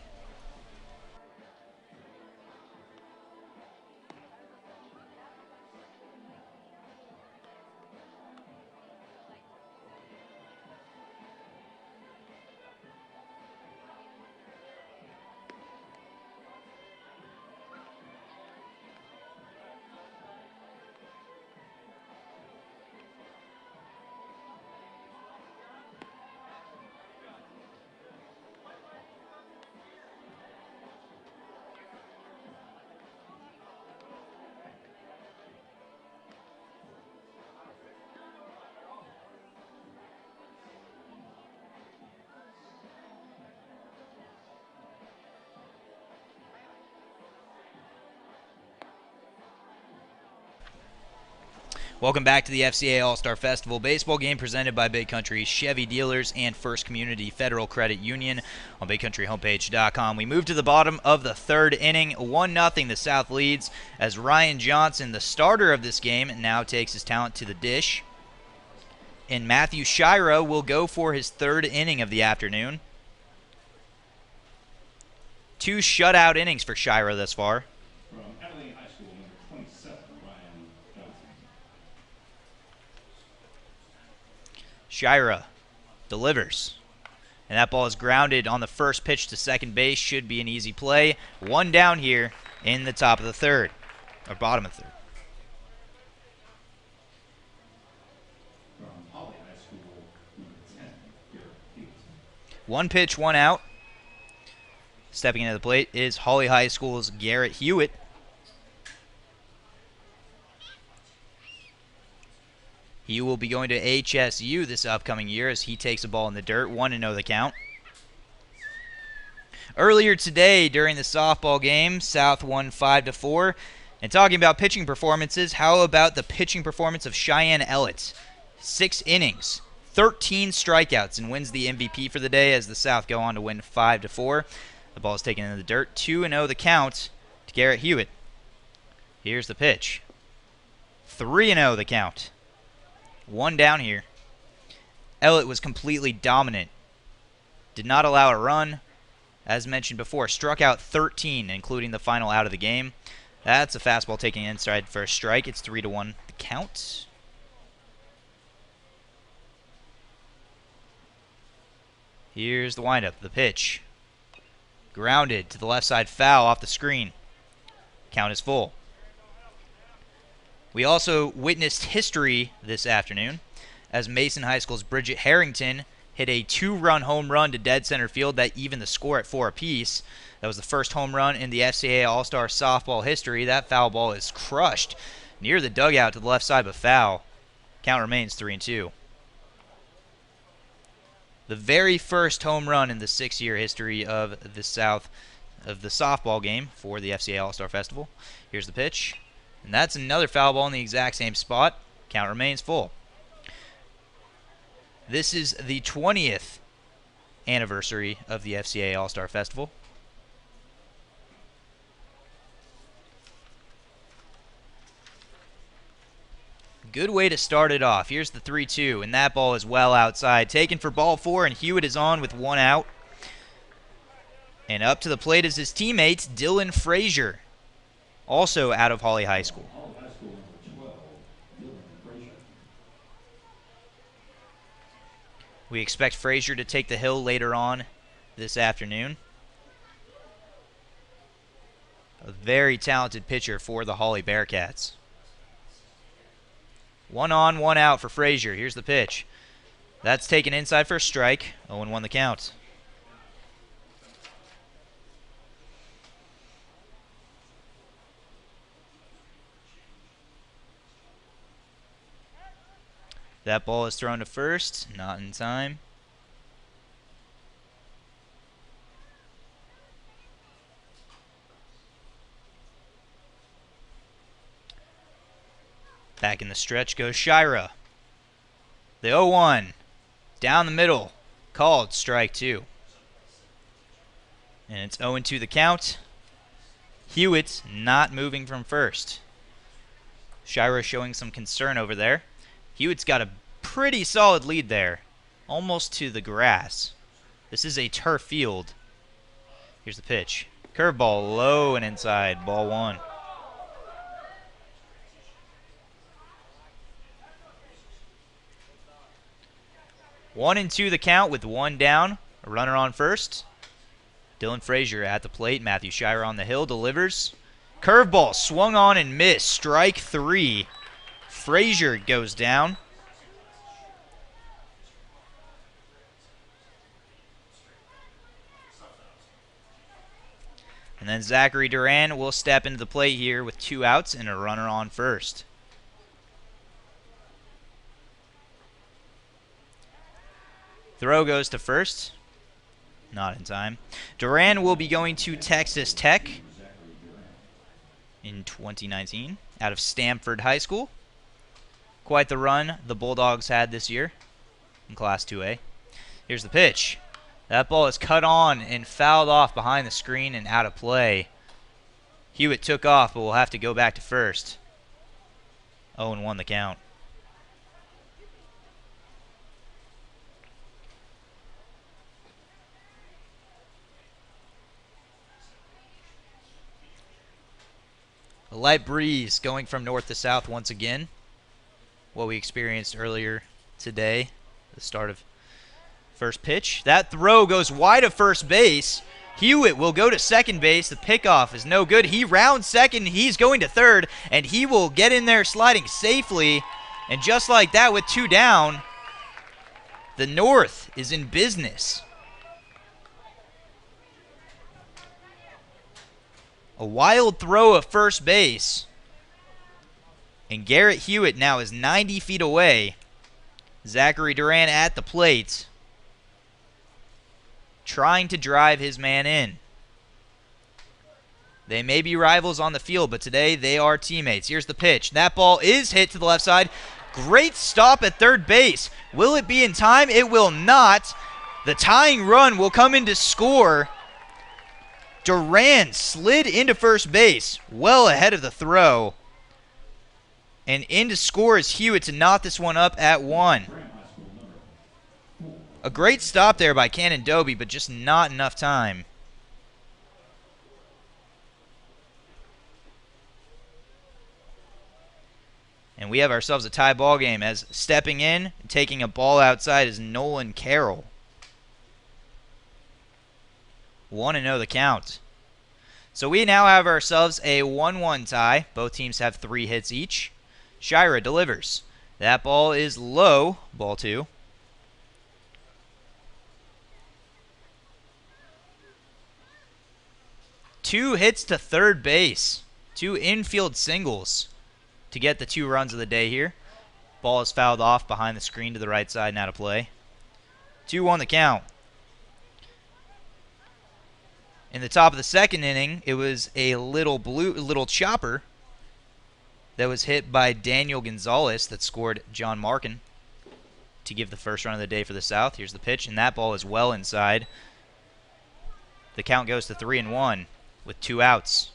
Welcome back to the FCA All-Star Festival baseball game presented by Big Country Chevy Dealers and First Community Federal Credit Union on BigCountryHomepage.com. We move to the bottom of the third inning. 1-0 the South leads as Ryan Johnson, the starter of this game, now takes his talent to the dish. And Matthew Shira will go for his third inning of the afternoon. 2 shutout innings for Shira thus far. Shira delivers. And that ball is grounded on the first pitch to second base. Should be an easy play. 1 down here in the top of the third. Or bottom of the third.
From Holly High School, number 10, Garrett Hewitt.
1 pitch, 1 out. Stepping into the plate is Holly High School's Garrett Hewitt. He will be going to HSU this upcoming year as he takes a ball in the dirt. 1-0 the count. Earlier today during the softball game, South won 5-4. And talking about pitching performances, how about the pitching performance of Cheyenne Ellett? 6 innings, 13 strikeouts, and wins the MVP for the day as the South go on to win 5-4. The ball is taken into the dirt. 2-0 the count to Garrett Hewitt. Here's the pitch. 3-0 the count. 1 down here. Ellett was completely dominant. Did not allow a run. As mentioned before, struck out 13, including the final out of the game. That's a fastball taking inside for a strike. It's 3-1 the count. Here's the windup, the pitch. Grounded to the left side, foul off the screen. Count is full. We also witnessed history this afternoon as Mason High School's Bridget Harrington hit a 2-run home run to dead center field that evened the score at 4 apiece. That was the first home run in the FCA All-Star softball history. That foul ball is crushed near the dugout to the left side, but foul. Count remains 3-2. The very first home run in the 6-year history of the South of the softball game for the FCA All-Star Festival. Here's the pitch. And that's another foul ball in the exact same spot. Count remains full. This is the 20th anniversary of the FCA All-Star Festival. Good way to start it off. Here's the 3-2, and that ball is well outside. Taken for ball 4, and Hewitt is on with 1 out. And up to the plate is his teammate, Dylan Frazier, also out of Holly High School. We expect Frazier to take the hill later on this afternoon. A very talented pitcher for the Holly Bearcats. 1 on, 1 out for Frazier. Here's the pitch. That's taken inside for a strike. 0-1 the count. That ball is thrown to first, not in time. Back in the stretch goes Shira. The 0-1, down the middle, called strike 2. And it's 0-2 the count. Hewitt not moving from first. Shira showing some concern over there. Hewitt's got a pretty solid lead there, almost to the grass. This is a turf field. Here's the pitch. Curveball low and inside, ball 1. One and 2 the count with 1 down. A runner on first. Dylan Frazier at the plate. Matthew Shira on the hill delivers. Curveball swung on and missed. Strike 3. Frazier goes down. And then Zachary Duran will step into the plate here with 2 outs and a runner on first. Throw goes to first. Not in time. Duran will be going to Texas Tech in 2019 out of Stanford High School. Quite the run the Bulldogs had this year in Class 2A. Here's the pitch. That ball is cut on and fouled off behind the screen and out of play. Hewitt took off, but will have to go back to first. 0-1 the count. A light breeze going from north to south once again. What we experienced earlier today, the start of first pitch. That throw goes wide of first base. Hewitt will go to second base. The pickoff is no good. He rounds second. He's going to third, and he will get in there sliding safely. And just like that, with 2 down, the North is in business. A wild throw of first base. And Garrett Hewitt now is 90 feet away. Zachary Duran at the plate, trying to drive his man in. They may be rivals on the field, but today they are teammates. Here's the pitch. That ball is hit to the left side. Great stop at third base. Will it be in time? It will not. The tying run will come in to score. Duran slid into first base, well ahead of the throw. And in to score is Hewitt to knot this one up at 1. A great stop there by Cannon Dobie, but just not enough time. And we have ourselves a tie ball game, as stepping in and taking a ball outside is Nolan Carroll. 1-0 the count. So we now have ourselves a 1-1 tie. Both teams have 3 hits each. Shira delivers. That ball is low, ball 2. Two hits to third base. 2 infield singles to get the 2 runs of the day here. Ball is fouled off behind the screen to the right side and out of play. 2-1 the count. In the top of the second inning, it was a little chopper that was hit by Daniel Gonzalez that scored John Markin to give the first run of the day for the South. Here's the pitch, and that ball is well inside. The count goes to 3-1 with 2 outs.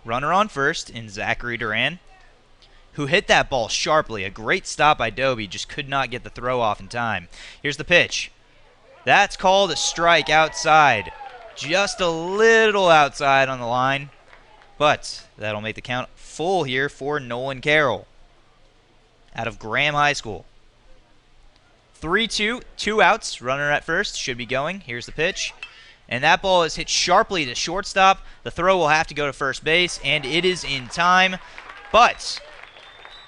Runner on first in Zachary Duran, who hit that ball sharply. A great stop by Dobie, just could not get the throw off in time. Here's the pitch. That's called a strike outside. Just a little outside on the line, but that'll make the count full here for Nolan Carroll out of Graham High School. 3-2, 2 outs. Runner at first should be going. Here's the pitch. And that ball is hit sharply to shortstop. The throw will have to go to first base, and it is in time, but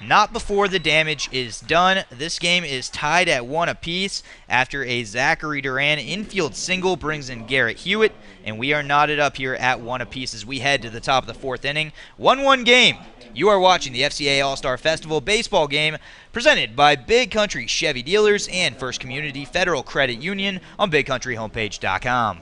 not before the damage is done. This game is tied at 1 apiece after a Zachary Duran infield single brings in Garrett Hewitt, and we are knotted up here at 1 apiece as we head to the top of the 4th inning. 1-1 game. You are watching the FCA All-Star Festival baseball game presented by Big Country Chevy Dealers and First Community Federal Credit Union on BigCountryHomepage.com.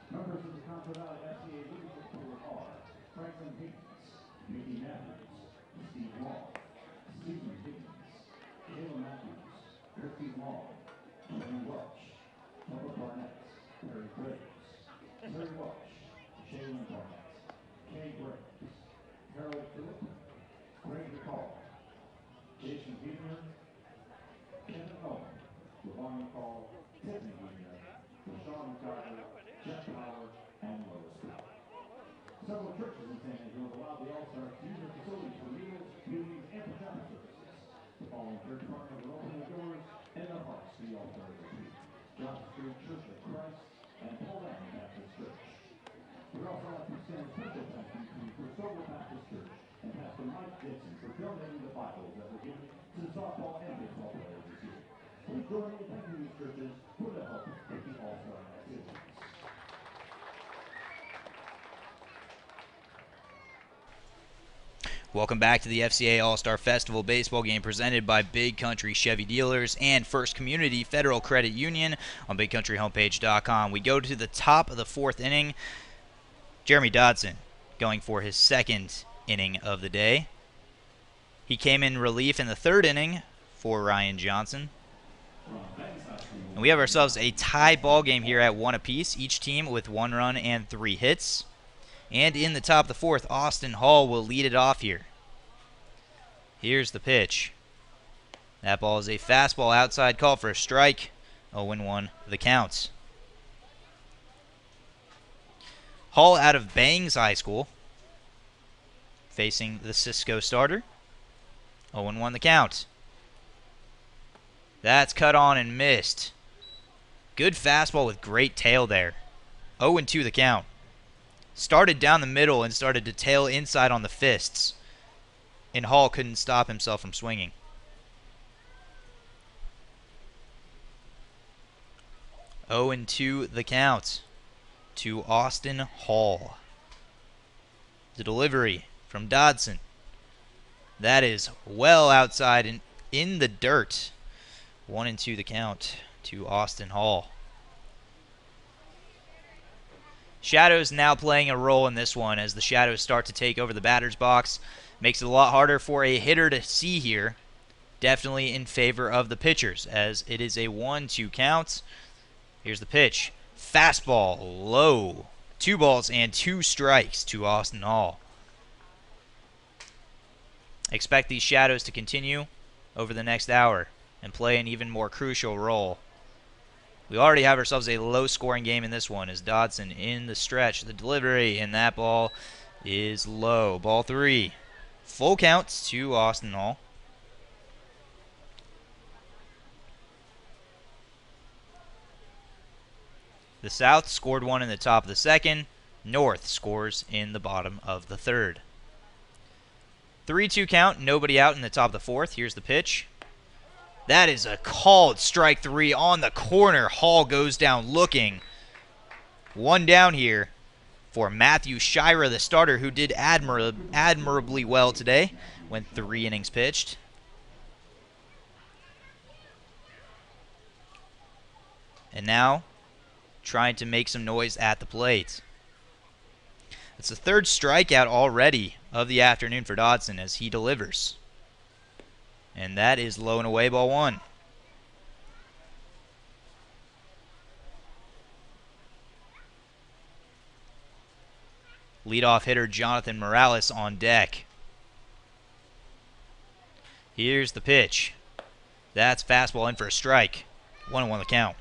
Members of the Contra Valley FCA Leadership Board are Franklin Higgins, Mickey Matthews, Steve Long, Stephen Higgins, Kayla Matthews, Christy Long, Shane Welch, Pepper Barnett, Terry Graves, Terry Welch, Shaylin Barnett, Kay Graves, Harold Phillip, Greg McCall, Jason Huebner, Kevin Owen, Lavon McCall, Tiffany Huebner, Rashawn McCarter, Jeff Power, and Lois Power. Several churches in San Diego have allowed the All-Stars to use their facilities for meals, viewings, and pajama services. The following church partners will open their doors and their hearts to the All-Stars this week: Johnson Street Church of Christ and Paul Allen Baptist Church. We also like to extend a special thank you to Cristobal Baptist Church and Pastor Mike Dixon for donating the Bibles that were given to the softball and baseball players this year. Please join me in thanking these churches for their help with the All-Star activities.
Welcome back to the FCA All-Star Festival baseball game presented by Big Country Chevy Dealers and First Community Federal Credit Union on BigCountryHomepage.com. We go to the top of the 4th inning. Jeremy Dodson going for his 2nd inning of the day. He came in relief in the 3rd inning for Ryan Johnson. And we have ourselves a tie ball game here at 1 apiece, each team with 1 run and 3 hits. And in the top of the 4th, Austin Hall will lead it off here. Here's the pitch. That ball is a fastball outside, call for a strike. 0-1 the count. Hall out of Bangs High School, facing the Cisco starter. 0-1 the count. That's cut on and missed. Good fastball with great tail there. 0-2 the count. Started down the middle and started to tail inside on the fists. And Hall couldn't stop himself from swinging. Oh and 2 the count to Austin Hall. The delivery from Dodson. That is well outside and in the dirt. 1-2 the count to Austin Hall. Shadows now playing a role in this one as the shadows start to take over the batter's box. Makes it a lot harder for a hitter to see here. Definitely in favor of the pitchers as it is a 1-2 count. Here's the pitch. Fastball low. 2 balls and 2 strikes to Austin Hall. Expect these shadows to continue over the next hour and play an even more crucial role. We already have ourselves a low-scoring game in this one as Dodson in the stretch. The delivery, and that ball is low. Ball 3. Full count to Austin Hall. The South scored 1 in the top of the 2nd. North scores in the bottom of the 3rd. 3-2 count, nobody out in the top of the 4th. Here's the pitch. That is a called strike 3 on the corner. Hall goes down looking. 1 down here for Matthew Shira, the starter, who did admirably well today. Went 3 innings pitched. And now trying to make some noise at the plate. It's the 3rd strikeout already of the afternoon for Dodson as he delivers. And that is low and away, ball 1. Leadoff hitter Jonathan Morales on deck. Here's the pitch. That's fastball in for a strike. 1-1 the count.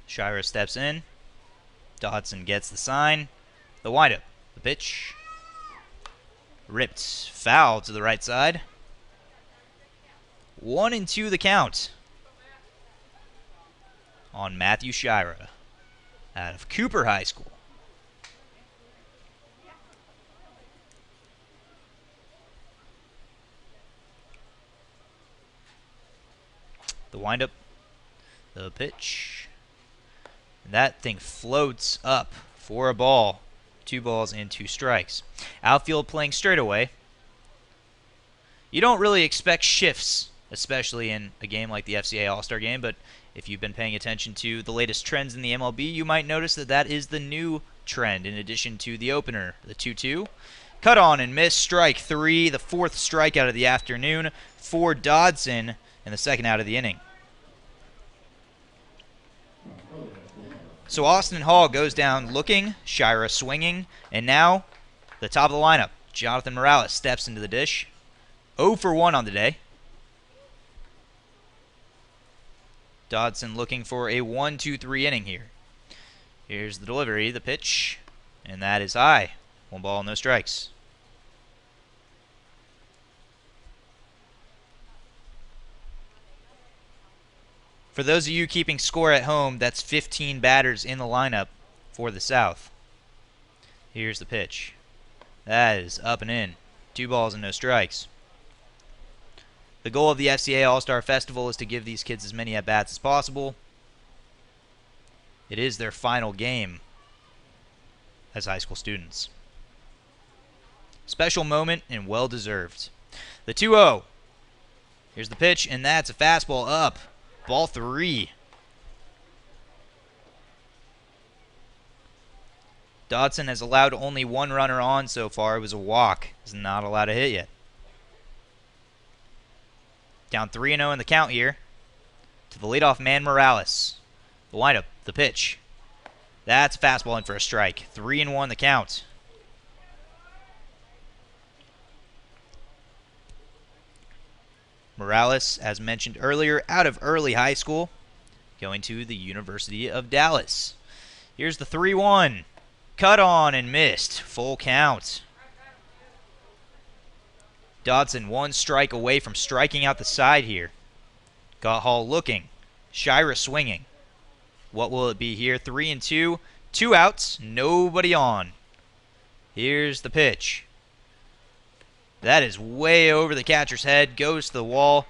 Shira steps in. Dodson gets the sign. The windup. The pitch. Ripped. Foul to the right side. 1-2 the count on Matthew Shira out of Cooper High School. The windup. The pitch. And that thing floats up for a ball. 2 balls and 2 strikes. Outfield playing straight away. You don't really expect shifts, especially in a game like the FCA All-Star Game, but if you've been paying attention to the latest trends in the MLB, you might notice that that is the new trend in addition to the opener, the 2-2. Cut on and miss, strike 3, the 4th strikeout of the afternoon for Dodson in the 2nd out of the inning. So Austin Hall goes down looking, Shira swinging, and now the top of the lineup. Jonathan Morales steps into the dish. 0 for 1 on the day. Dodson looking for a 1-2-3 inning here. Here's the delivery, the pitch, and that is high. 1 ball, no strikes. For those of you keeping score at home, that's 15 batters in the lineup for the South. Here's the pitch. That is up and in. 2 balls and no strikes. The goal of the FCA All-Star Festival is to give these kids as many at-bats as possible. It is their final game as high school students. Special moment and well-deserved. The 2-0. Here's the pitch, and that's a fastball up. Ball 3. Dodson has allowed only one runner on so far. It was a walk. He's not allowed to hit yet. Down 3-0 in the count here to the leadoff man, Morales. The windup, the pitch. That's a fastball in for a strike. 3-1 the count. Morales, as mentioned earlier, out of early high school, going to the University of Dallas. Here's the 3-1. Cut on and missed. Full count. Dodson 1 strike away from striking out the side here. Got Hall looking. Shira swinging. What will it be here? 3-2. 2 outs. Nobody on. Here's the pitch. That is way over the catcher's head. Goes to the wall.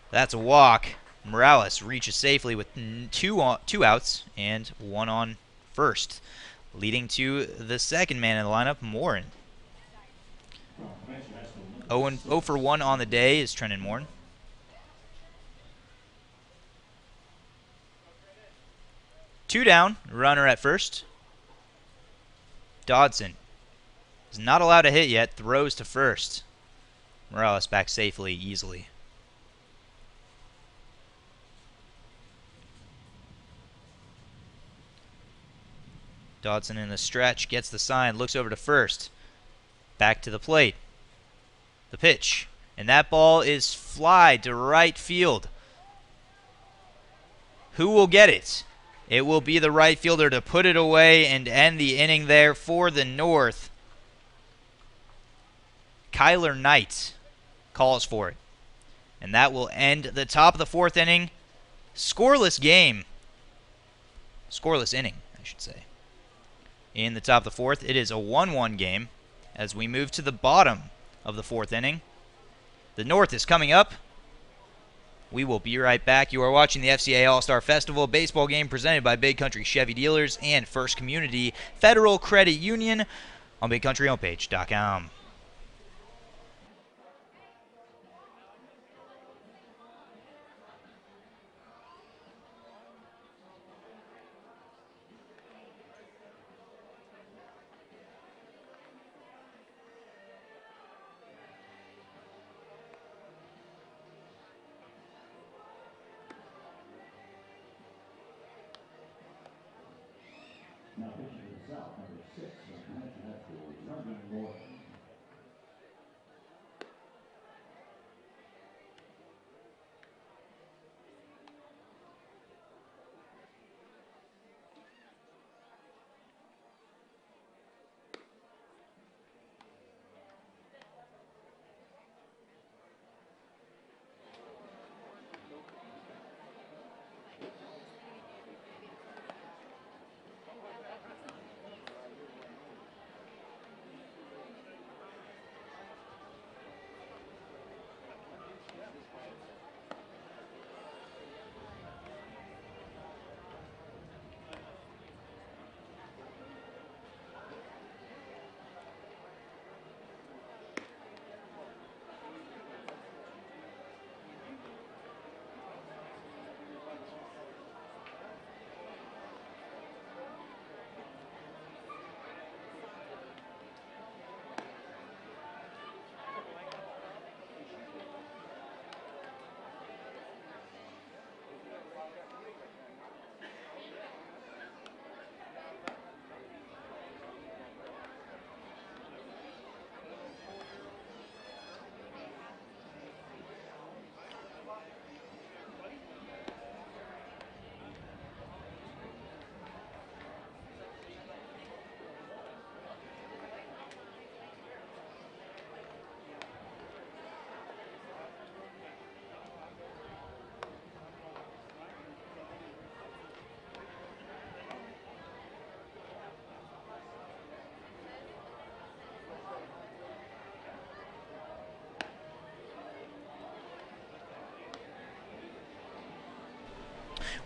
That's a walk. Morales reaches safely with 2 outs and 1 on first. Leading to the second man in the lineup, Morin. 0 for 1 on the day is Trenton Morin. Two down, runner at first. Dodson is not allowed to hit yet, throws to first. Morales back safely, easily. Dodson in the stretch, gets the sign, looks over to first. Back to the plate. The pitch. And that ball is fly to right field. Who will get it? It will be the right fielder to put it away and end the inning there for the North. Kyler Knight calls for it. And that will end the top of the 4th inning. Scoreless game. Scoreless inning, I should say. In the top of the 4th, it is a 1-1 game as we move to the bottom of the 4th inning. The North is coming up. We will be right back. You are watching the FCA All-Star Festival baseball game presented by Big Country Chevy Dealers and First Community Federal Credit Union on BigCountryHomepage.com.
Now pitching to the south, number 6, the Comanche High School, Trenton Morin.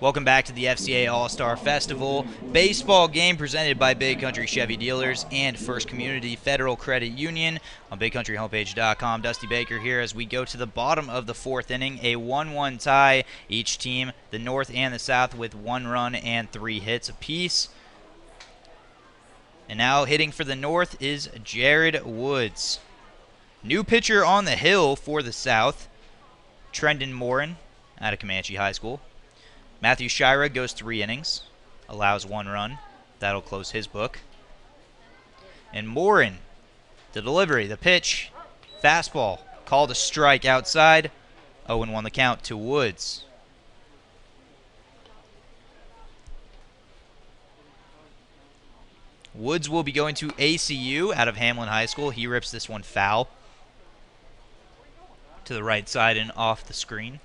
Welcome back to the FCA All-Star Festival baseball game presented by Big Country Chevy Dealers and First Community Federal Credit Union on BigCountryHomepage.com. Dusty Baker here as we go to the bottom of the fourth inning, a 1-1 tie. Each team, the North and the South, with 1 run and 3 hits apiece. And now hitting for the North is Jared Woods. New pitcher on the hill for the South, Trendon Morin out of Comanche High School. Matthew Shira goes 3 innings, allows 1 run. That'll close his book. And Morin, the delivery, the pitch, fastball, called a strike outside. 0-1 the count to Woods. Woods will be going to ACU out of Hamlin High School. He rips this one foul to the right side and off the screen.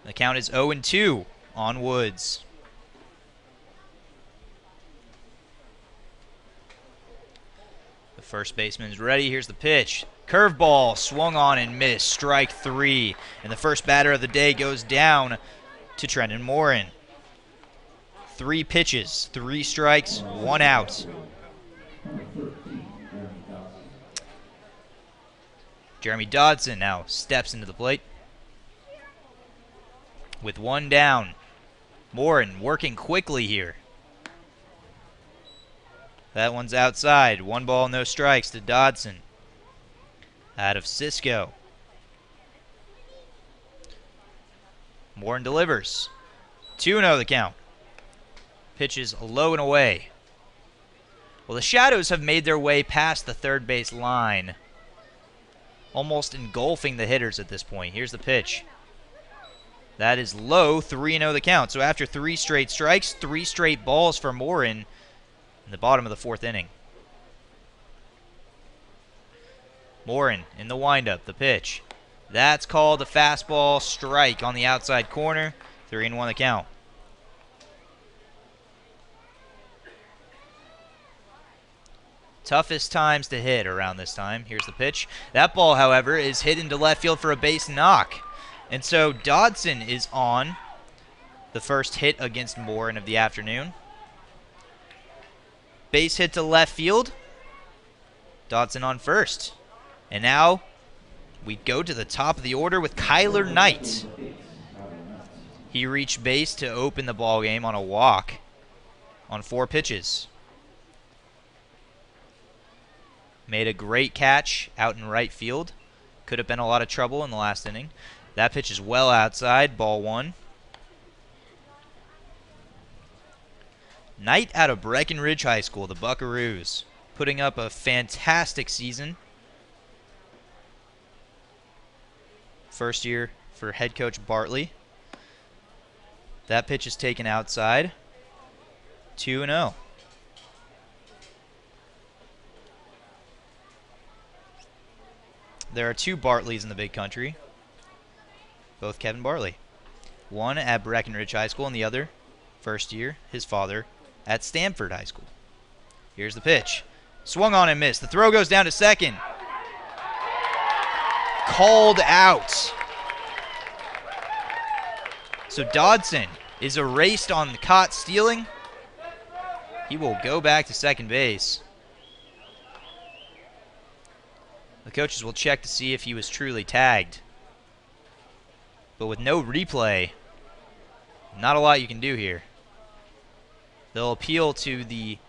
The count is 0-2 on Woods. The first baseman is ready. Here's the pitch. Curveball swung on and missed. Strike 3. And the first batter of the day goes down to Trendon Morin. 3 pitches, 3 strikes, 1 out. Jeremy Dodson now steps into the plate. With 1 down, Morin working quickly here. That one's outside. 1 ball, no strikes to Dodson. Out of Cisco. Morin delivers. 2-0 the count. Pitches low and away. Well, the Shadows have made their way past the third base line, almost engulfing the hitters at this point. Here's the pitch. That is low, 3-0 the count. So after 3 straight strikes, 3 straight balls for Morin in the bottom of the 4th inning. Morin in the windup, the pitch. That's called a fastball strike on the outside corner. 3-1 the count. Toughest times to hit around this time. Here's the pitch. That ball, however, is hit into left field for a base knock. And so Dodson is on the first hit against Morin of the afternoon. Base hit to left field. Dodson on first. And now we go to the top of the order with Kyler Knight. He reached base to open the ball game on a walk on 4 pitches. Made a great catch out in right field. Could have been a lot of trouble in the last inning. That pitch is well outside, ball 1. Knight out of Breckenridge High School, the Buckaroos, putting up a fantastic season. First year for head coach Bartley. That pitch is taken outside, 2-0. There are 2 Bartleys in the Big Country. Both Kevin Bartley. One at Breckenridge High School and the other, first year, his father, at Stamford High School. Here's the pitch. Swung on and missed. The throw goes down to second. Called out. So Dodson is erased on the caught stealing. He will go back to second base. The coaches will check to see if he was truly tagged. But with no replay, not a lot you can do here. They'll appeal to the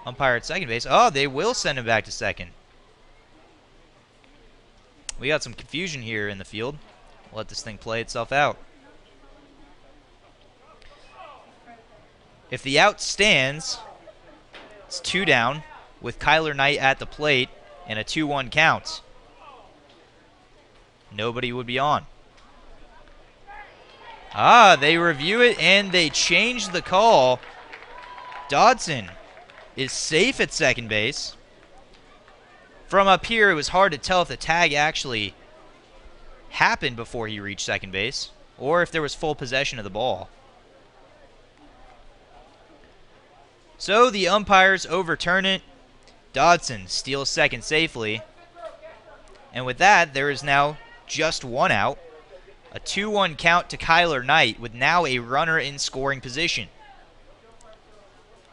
umpire at second base. Oh, they will send him back to second. We got some confusion here in the field. We'll let this thing play itself out. If the out stands, it's 2 down with Kyler Knight at the plate and a 2-1 count. Nobody would be on. They review it and they change the call. Dodson is safe at second base. From up here, it was hard to tell if the tag actually happened before he reached second base or if there was full possession of the ball. So the umpires overturn it. Dodson steals second safely. And with that, there is now just 1 out. A 2-1 count to Kyler Knight with now a runner in scoring position.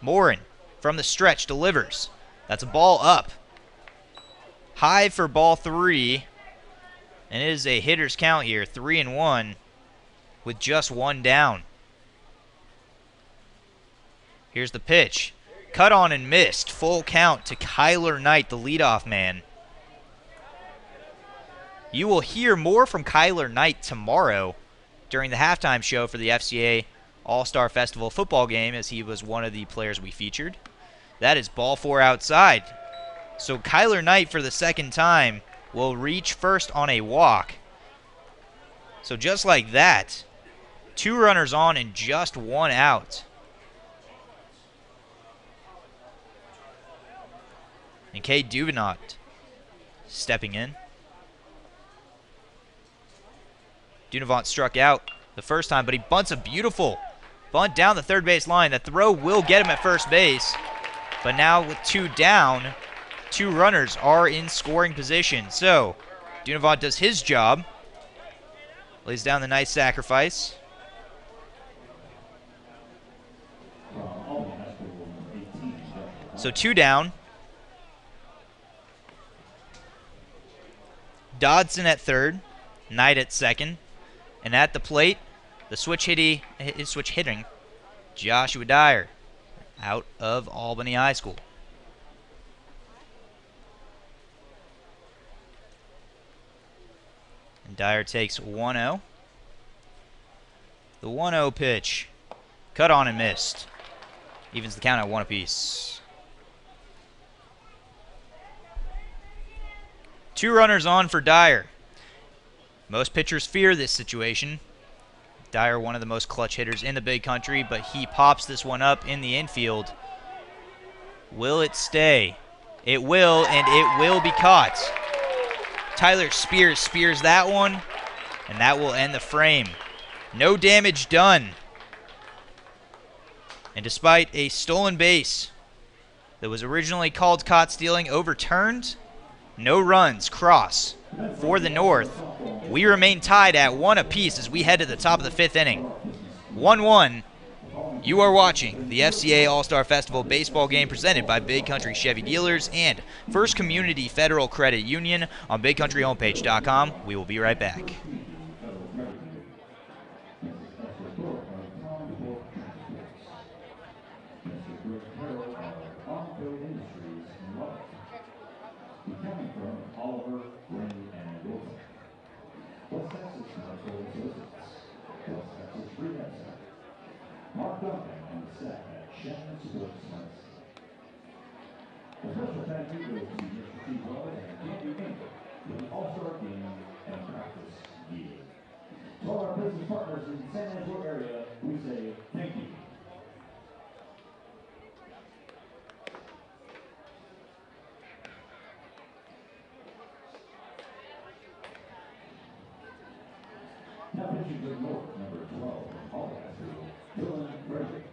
Morin from the stretch delivers. That's a ball up. High for ball 3. And it is a hitter's count here, 3-1 with just one down. Here's the pitch. Cut on and missed. Full count to Kyler Knight, the leadoff man. You will hear more from Kyler Knight tomorrow during the halftime show for the FCA All-Star Festival football game, as he was one of the players we featured. That is ball 4 outside. So Kyler Knight, for the second time, will reach first on a walk. So just like that, 2 runners on and just 1 out. And Cade Duvenot stepping in. Duvenot struck out the first time, but he bunts a beautiful bunt down the third base line. That throw will get him at first base. But now with 2 down, 2 runners are in scoring position. So Duvenot does his job. Lays down the nice sacrifice. So 2 down. Dodson at third, Knight at second, and at the plate, the switch hitting, Joshua Dyer, out of Albany High School. And Dyer takes 1-0. The 1-0 pitch, cut on and missed. Evens the count at 1 apiece. 2 runners on for Dyer. Most pitchers fear this situation. Dyer, one of the most clutch hitters in the big country, but he pops this one up in the infield. Will it stay? It will, and it will be caught. Tyler spears that one, and that will end the frame. No damage done. And despite a stolen base that was originally called caught stealing overturned, no runs cross for the North. We remain tied at 1 apiece as we head to the top of the 5th inning. 1-1. You are watching the FCA All-Star Festival baseball game presented by Big Country Chevy Dealers and First Community Federal Credit Union on BigCountryHomepage.com. We will be right back.
Mark Duncan on the set at Shannon Sports Medicine. A special thank you goes to Mr. Steve Lloyd and Candy Inc. for the All-Star Game and Practice Meeting. To all our business partners in the San Angelo area, we say thank you. Now pitching to the North, number 12, all after Dylan Frederick.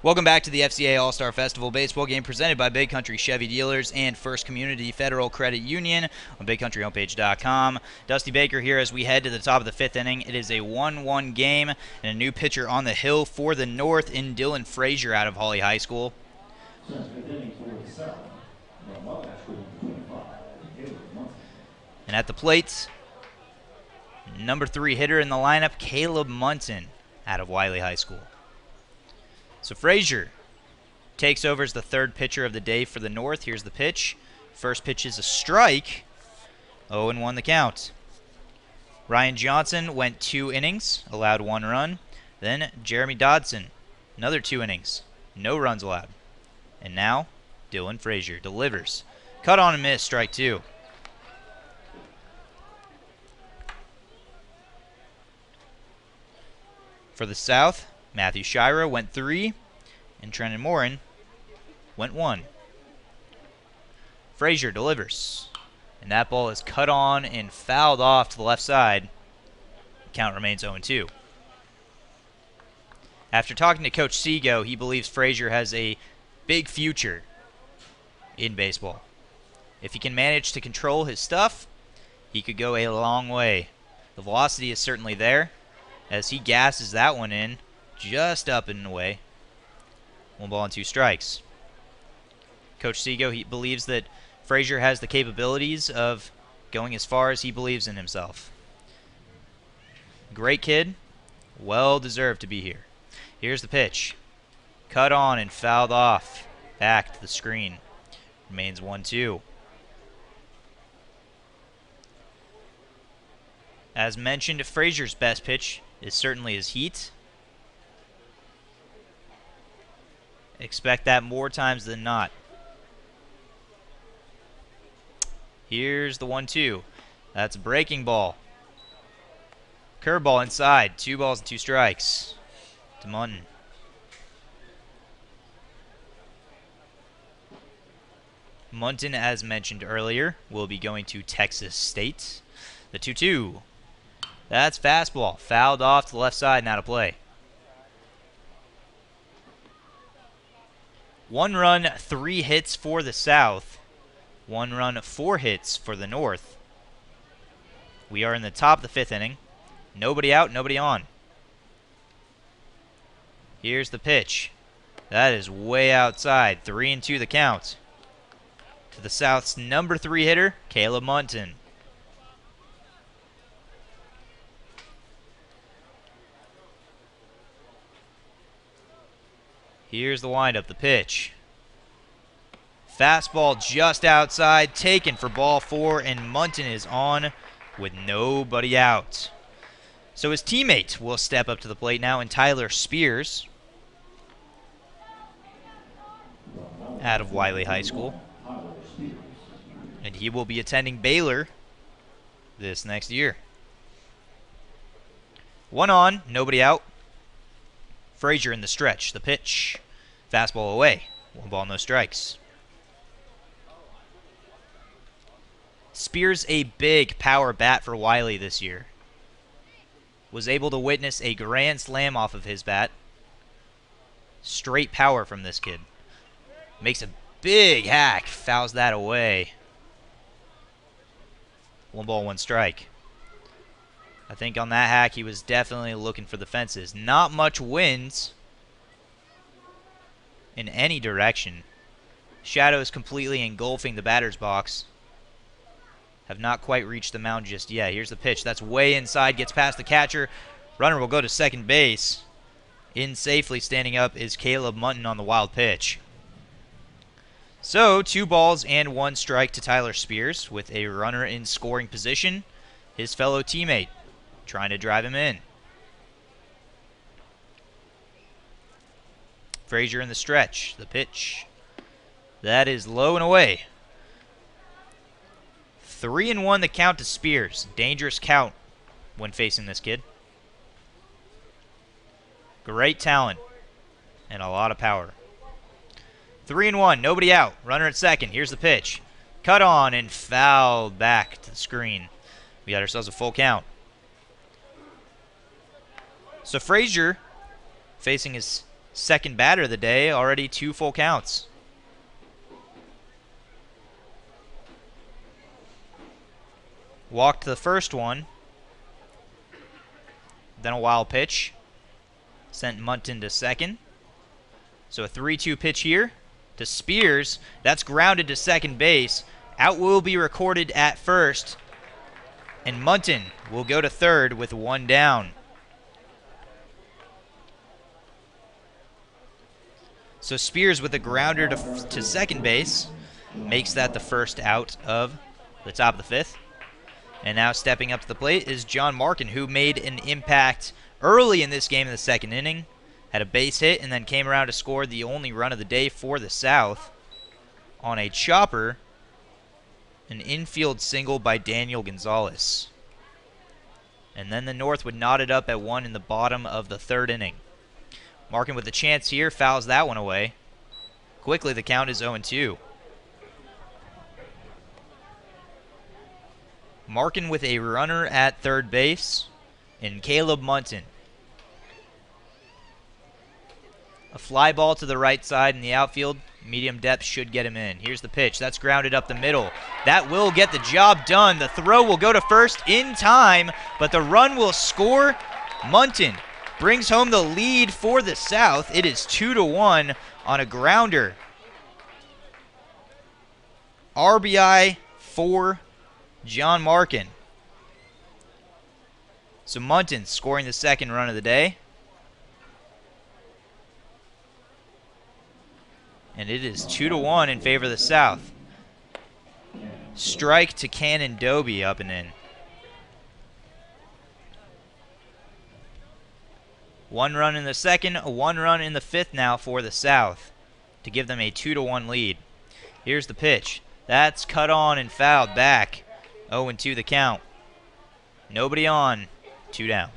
Welcome back to the FCA All-Star Festival baseball game presented by Big Country Chevy Dealers and First Community Federal Credit Union on BigCountryHomepage.com. Dusty Baker here as we head to the top of the 5th inning. It is a 1-1 game and a new pitcher on the hill for the North in Dylan Frazier out of Hawley High School. And at the plate, number 3 hitter in the lineup, Caleb Munton out of Wiley High School. So Frazier takes over as the 3rd pitcher of the day for the North. Here's the pitch. First pitch is a strike. 0-1 the count. Ryan Johnson went 2 innings, allowed 1 run. Then Jeremy Dodson, another 2 innings, no runs allowed. And now Dylan Frazier delivers. Cut on and miss, strike 2. For the South, Matthew Shira went 3, and Trenton Morin went 1. Frazier delivers, and that ball is cut on and fouled off to the left side. Count remains 0-2. After talking to Coach Seago, he believes Frazier has a big future in baseball. If he can manage to control his stuff, he could go a long way. The velocity is certainly there, as he gasses that one in, just up and away. 1 ball and 2 strikes. Coach Seago, he believes that Frazier has the capabilities of going as far as he believes in himself. Great kid, well deserved to be here. Here's the pitch. Cut on and fouled off. Back to the screen. Remains 1-2. As mentioned, Frazier's best pitch is certainly his heat. Expect that more times than not. Here's the 1-2. That's a breaking ball. Curveball inside. 2 balls and 2 strikes to Munton. Munton, as mentioned earlier, will be going to Texas State. The 2-2. That's fastball. Fouled off to the left side, now to play. 1 run, 3 hits for the South. 1 run, 4 hits for the North. We are in the top of the 5th inning. Nobody out, nobody on. Here's the pitch. That is way outside. 3-2 the count. To the South's number 3 hitter, Caleb Munton. Here's the windup, the pitch. Fastball just outside, taken for ball 4, and Munton is on with nobody out. So his teammate will step up to the plate now, and Tyler Spears out of Wiley High School. And he will be attending Baylor this next year. 1 on, nobody out. Frazier in the stretch, the pitch. Fastball away. 1 ball, no strikes. Spears a big power bat for Wiley this year. Was able to witness a grand slam off of his bat. Straight power from this kid. Makes a big hack. Fouls that away. 1 ball, 1 strike. I think on that hack he was definitely looking for the fences. Not much wind in any direction. Shadows completely engulfing the batter's box. Have not quite reached the mound just yet. Here's the pitch. That's way inside. Gets past the catcher. Runner will go to second base. In safely standing up is Caleb Munton on the wild pitch. So 2 balls and 1 strike to Tyler Spears with a runner in scoring position. His fellow teammate trying to drive him in. Frazier in the stretch. The pitch. That is low and away. 3-1 the count to Spears. Dangerous count when facing this kid. Great talent and a lot of power. 3-1, nobody out. Runner at second. Here's the pitch. Cut on and fouled back to the screen. We got ourselves a full count. So Frazier, facing his second batter of the day, already 2 full counts. Walked the first one. Then a wild pitch. Sent Munton to second. So a 3-2 pitch here to Spears. That's grounded to second base. Out will be recorded at first. And Munton will go to third with 1 down. So Spears with a grounder to second base makes that the first out of the top of the 5th. And now stepping up to the plate is John Markin, who made an impact early in this game in the 2nd inning. Had a base hit and then came around to score the only run of the day for the South on a chopper. An infield single by Daniel Gonzalez. And then the North would knot it up at 1 in the bottom of the 3rd inning. Markin with a chance here, fouls that one away. Quickly, the count is 0-2. Markin with a runner at third base, and Caleb Munton. A fly ball to the right side in the outfield. Medium depth should get him in. Here's the pitch. That's grounded up the middle. That will get the job done. The throw will go to first in time, but the run will score. Munton brings home the lead for the South. It is 2-1 on a grounder. RBI for John Markin. So Munton scoring the 2nd run of the day. And it is 2-1 in favor of the South. Strike to Cannon Doby up and in. 1 run in the 2nd, 1 run in the 5th now for the South to give them a 2-1 lead. Here's the pitch. That's cut on and fouled back. 0-2 the count. Nobody on. 2 down.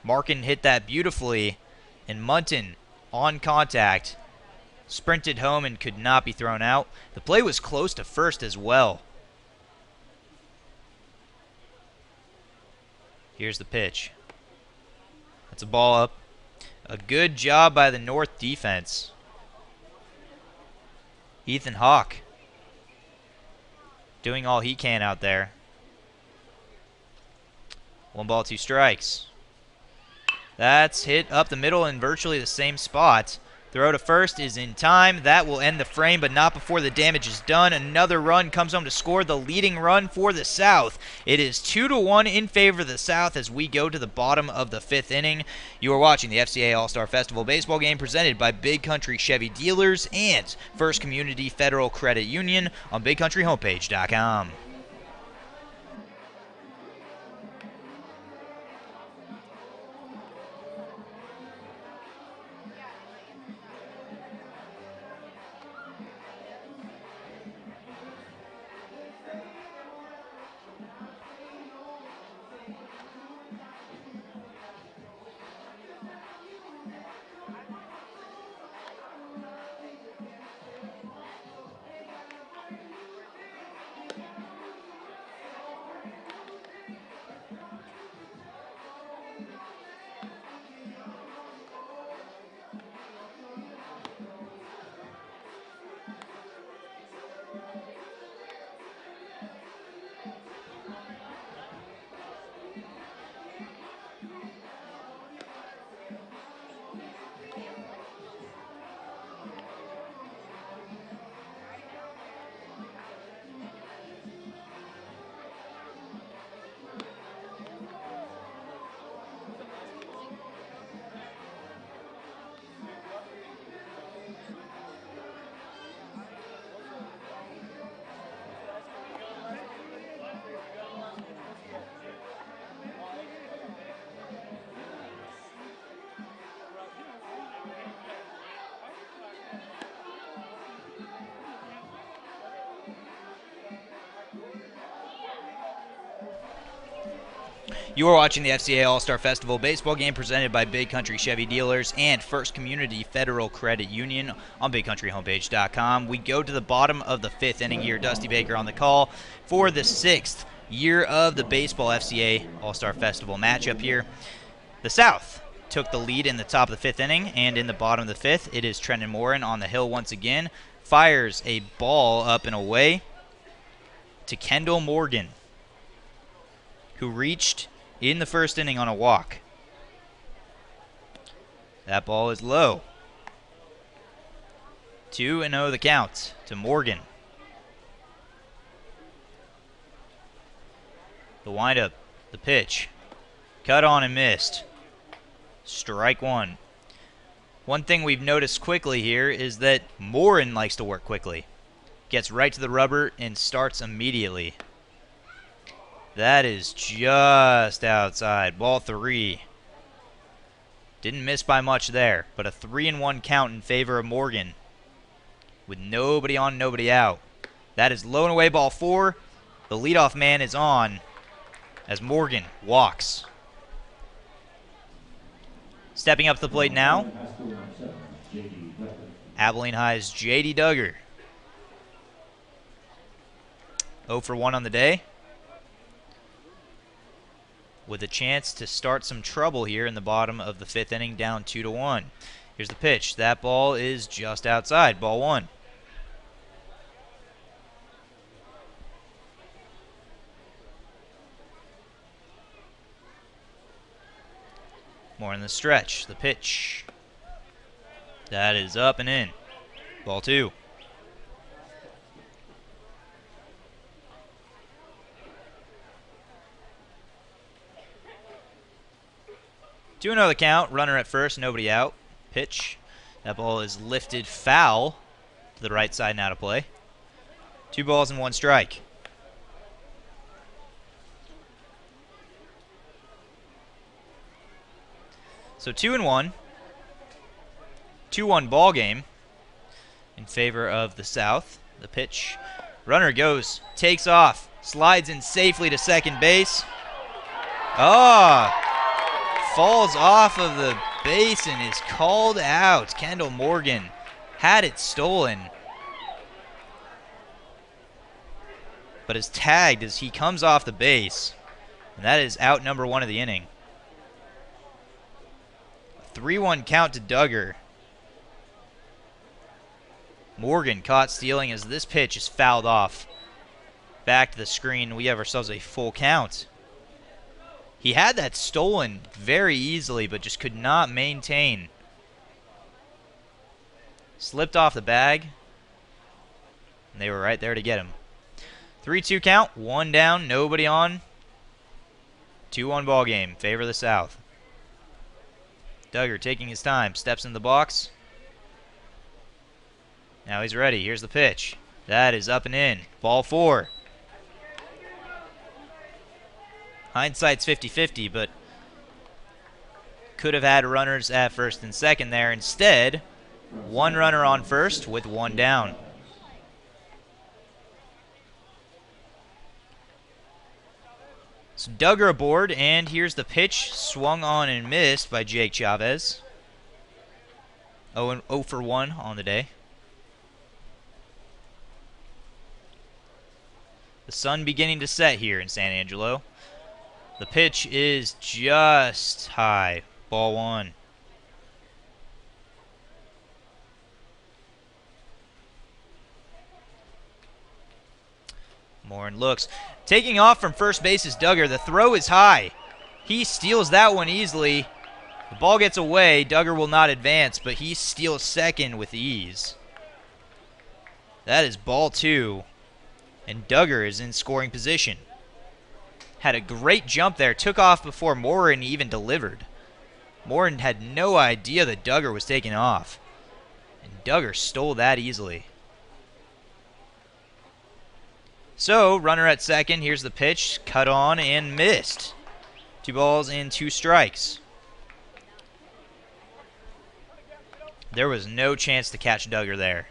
Markin hit that beautifully, and Munton on contact sprinted home and could not be thrown out. The play was close to first as well. Here's the pitch. That's a ball up. A good job by the North defense. Ethan Hawk doing all he can out there. 1 ball, 2 strikes. That's hit up the middle in virtually the same spot. Throw to first is in time. That will end the frame, but not before the damage is done. Another run comes home to score the leading run for the South. It is 2-1 in favor of the South as we go to the bottom of the 5th inning. You are watching the FCA All-Star Festival baseball game presented by Big Country Chevy Dealers and First Community Federal Credit Union on BigCountryHomepage.com. You are watching the FCA All-Star Festival baseball game presented by Big Country Chevy Dealers and First Community Federal Credit Union on BigCountryHomepage.com. We go to the bottom of the 5th inning here. Dusty Baker on the call for the 6th year of the Baseball FCA All-Star Festival matchup here. The South took the lead in the top of the 5th inning, and in the bottom of the 5th, it is Trenton Morin on the hill once again. Fires a ball up and away to Kendall Morgan, who reached in the 1st inning on a walk. That ball is low. 2-0 the count to Morgan. The windup, the pitch. Cut on and missed. Strike one. One thing we've noticed quickly here is that Morin likes to work quickly. Gets right to the rubber and starts immediately. That is just outside. Ball 3. Didn't miss by much there, but a 3-1 count in favor of Morgan. With nobody on, nobody out. That is low and away, ball 4. The leadoff man is on as Morgan walks. Stepping up to the plate now, Abilene High's J.D. Duggar. 0 for 1 on the day, with a chance to start some trouble here in the bottom of the 5th inning, down 2-1. Here's the pitch. That ball is just outside. Ball 1. More in the stretch. The pitch. That is up and in. Ball 2. 2-0 the count. Runner at first, nobody out. Pitch. That ball is lifted foul to the right side, now to play. 2 balls and 1 strike. So 2-1. 2-1 ball game in favor of the South. The pitch. Runner goes, takes off, slides in safely to second base. Falls off of the base and is called out. Kendall Morgan had it stolen, but is tagged as he comes off the base. And that is out number 1 of the inning. 3-1 count to Duggar. Morgan caught stealing as this pitch is fouled off. Back to the screen, we have ourselves a full count. He had that stolen very easily, but just could not maintain. Slipped off the bag, and they were right there to get him. 3-2 count, 1 down, nobody on. 2-1 ball game, favor of the South. Duggar taking his time, steps in the box. Now he's ready. Here's the pitch. That is up and in. Ball 4. Hindsight's 50-50, but could have had runners at first and second there. Instead, 1 runner on first with 1 down. So Duggar aboard, and here's the pitch. Swung on and missed by Jake Chavez. 0 for 1 on the day. The sun beginning to set here in San Angelo. The pitch is just high. Ball 1. Morin looks. Taking off from first base is Duggar. The throw is high. He steals that one easily. The ball gets away. Duggar will not advance, but he steals second with ease. That is ball 2. And Duggar is in scoring position. Had a great jump there. Took off before Morin even delivered. Morin had no idea that Duggar was taking off. And Duggar stole that easily. So, runner at second. Here's the pitch. Cut on and missed. 2 balls and 2 strikes. There was no chance to catch Duggar there.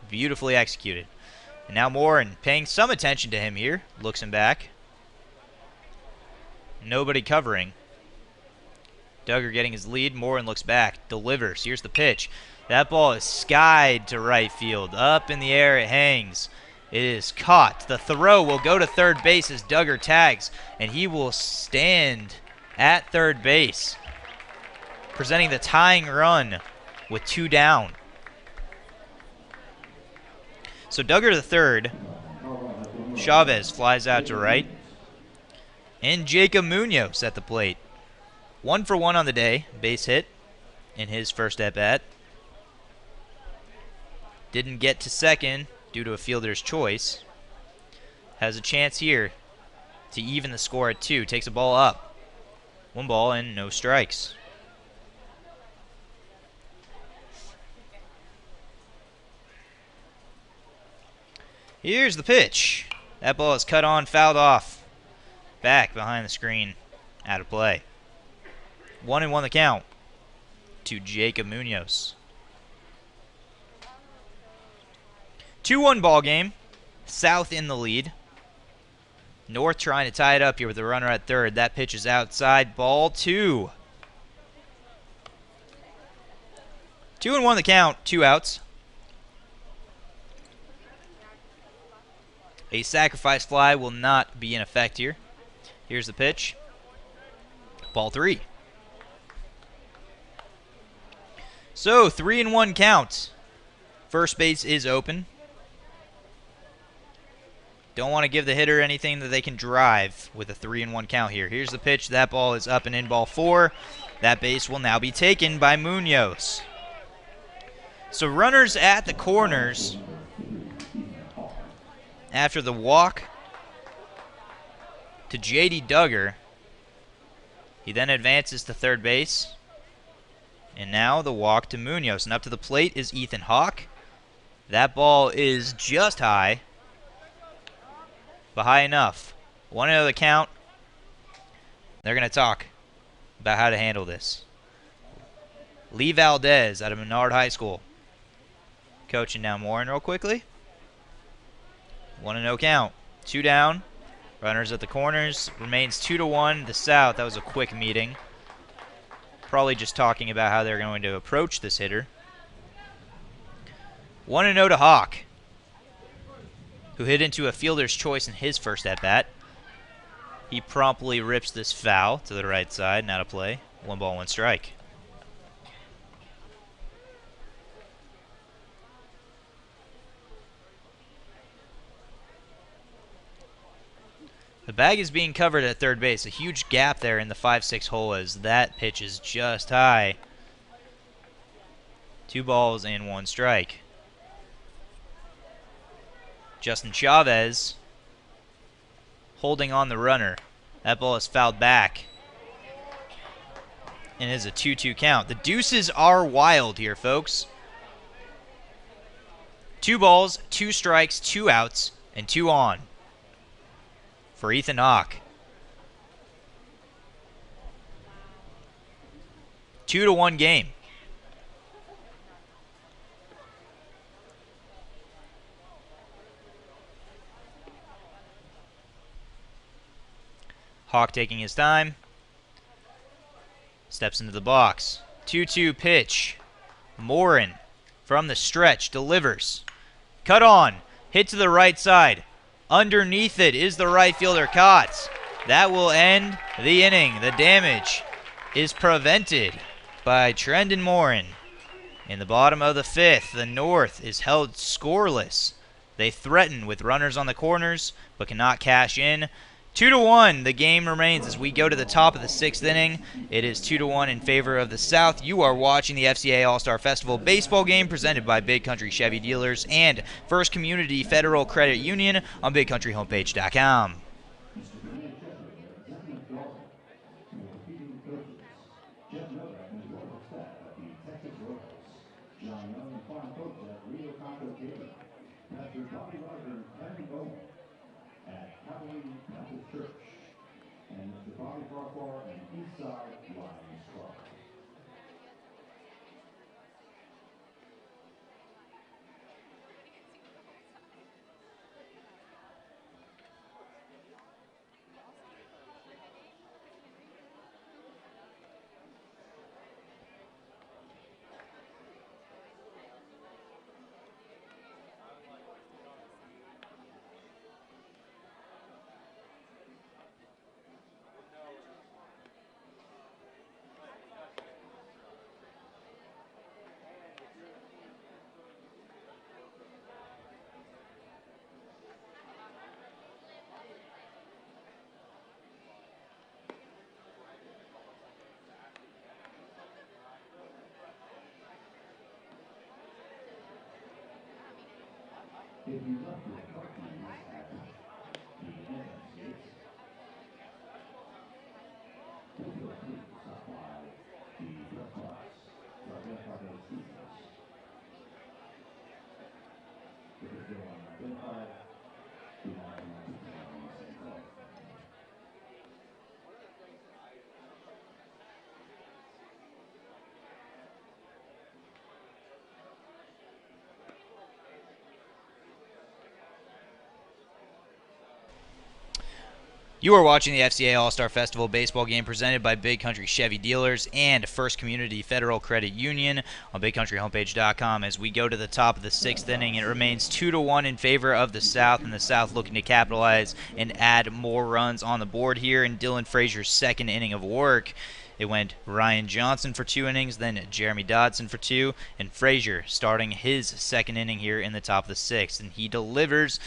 Beautifully executed. And now Morin paying some attention to him here. Looks him back. Nobody covering. Duggar getting his lead. Morin looks back. Delivers. Here's the pitch. That ball is skied to right field. Up in the air it hangs. It is caught. The throw will go to third base as Duggar tags. And he will stand at third base, presenting the tying run with 2 down. So Duggar to third. Chavez flies out to right. And Jacob Munoz at the plate. 1 for 1 on the day. Base hit in his first at-bat. Didn't get to second due to a fielder's choice. Has a chance here to even the score at 2. Takes a ball up. 1 ball and no strikes. Here's the pitch. That ball is cut on, fouled off. Back behind the screen. Out of play. 1-1 the count to Jacob Munoz. 2-1 ball game. South in the lead. North trying to tie it up here with the runner at third. That pitch is outside. Ball 2. 2-1 the count. 2 outs. A sacrifice fly will not be in effect here. Here's the pitch. Ball 3. So 3-1 count. First base is open. Don't want to give the hitter anything that they can drive with a 3-1 count here. Here's the pitch. That ball is up and in, ball 4. That base will now be taken by Munoz. So runners at the corners after the walk to J.D. Duggar. He then advances to third base. And now the walk to Munoz. And up to the plate is Ethan Hawk. That ball is just high. But high enough. 1-0 the count. They're going to talk about how to handle this. Lee Valdez out of Menard High School. Coaching down Warren real quickly. 1-0 count. 2 down. Runners at the corners. Remains 2-1. The South. That was a quick meeting. Probably just talking about how they're going to approach this hitter. 1-0 to Hawk, who hit into a fielder's choice in his first at-bat. He promptly rips this foul to the right side, and out of play. 1 ball, 1 strike. The bag is being covered at third base. A huge gap there in the 5-6 hole as that pitch is just high. 2 balls and 1 strike. Justin Chavez holding on the runner. That ball is fouled back. And it is a 2-2 count. The deuces are wild here, folks. 2 balls, 2 strikes, 2 outs, and 2 on for Ethan Hawk. 2-1 game. Hawk taking his time. Steps into the box. 2-2 pitch. Morin from the stretch delivers. Cut on. Hit to the right side. Underneath it is the right fielder, Kotz. That will end the inning. The damage is prevented by Trendon Morin. In the bottom of the 5th, the North is held scoreless. They threaten with runners on the corners, but cannot cash in. 2-1, the game remains as we go to the top of the 6th inning. It is 2-1 in favor of the South. You are watching the FCA All-Star Festival baseball game presented by Big Country Chevy Dealers and First Community Federal Credit Union on BigCountryHomepage.com.
If you left your car keys at the entrance gates,
You are watching the FCA All-Star Festival baseball game presented by Big Country Chevy Dealers and First Community Federal Credit Union on BigCountryHomepage.com. As we go to the top of the sixth inning, it remains 2-1 in favor of the South, and the South looking to capitalize and add more runs on the board here in Dylan Frazier's second inning of work. It went Ryan Johnson for 2 innings, then Jeremy Dodson for 2, and Frazier starting his second inning here in the top of the sixth, and he delivers.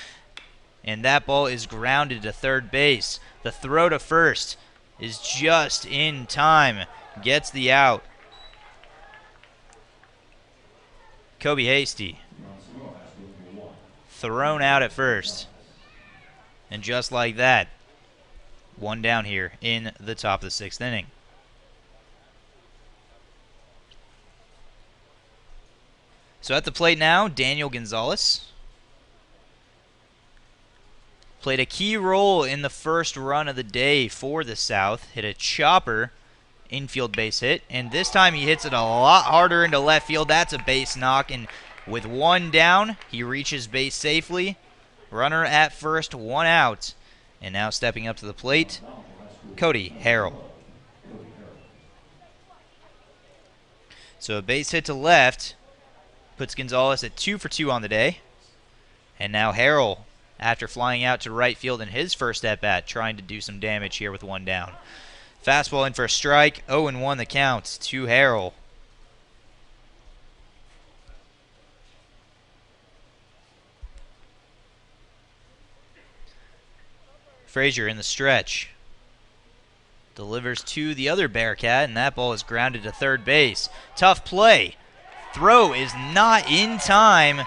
And that ball is grounded to third base. The throw to first is just in time. Gets the out. Kobe Hasty thrown out at first. And just like that, 1 down here in the top of the sixth inning. So at the plate now, Daniel Gonzalez. Played a key role in the first run of the day for the South. Hit a chopper, infield base hit, and this time he hits it a lot harder into left field. That's a base knock, and with 1 down, he reaches base safely. Runner at first, 1 out. And now stepping up to the plate, Cody Harrell. So a base hit to left puts Gonzalez at 2 for 2 on the day. And now Harrell, after flying out to right field in his first at-bat, trying to do some damage here with 1 down. Fastball in for a strike, 0-1 the count to Harrell. Frazier in the stretch. Delivers to the other Bearcat, and that ball is grounded to third base. Tough play. Throw is not in time.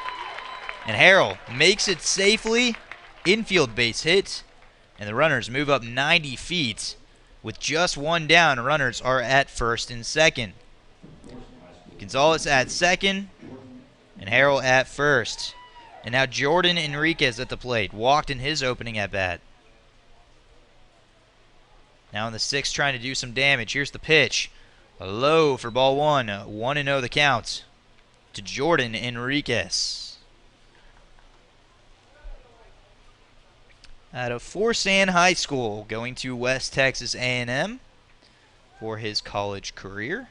And Harrell makes it safely, infield base hit, and the runners move up 90 feet. With just 1 down, runners are at first and second. Gonzalez at second, and Harrell at first. And now Jordan Enriquez at the plate, walked in his opening at bat. Now in the sixth, trying to do some damage. Here's the pitch. Low for ball 1, 1-0 the count to Jordan Enriquez. Out of Forsan High School, going to West Texas A&M for his college career.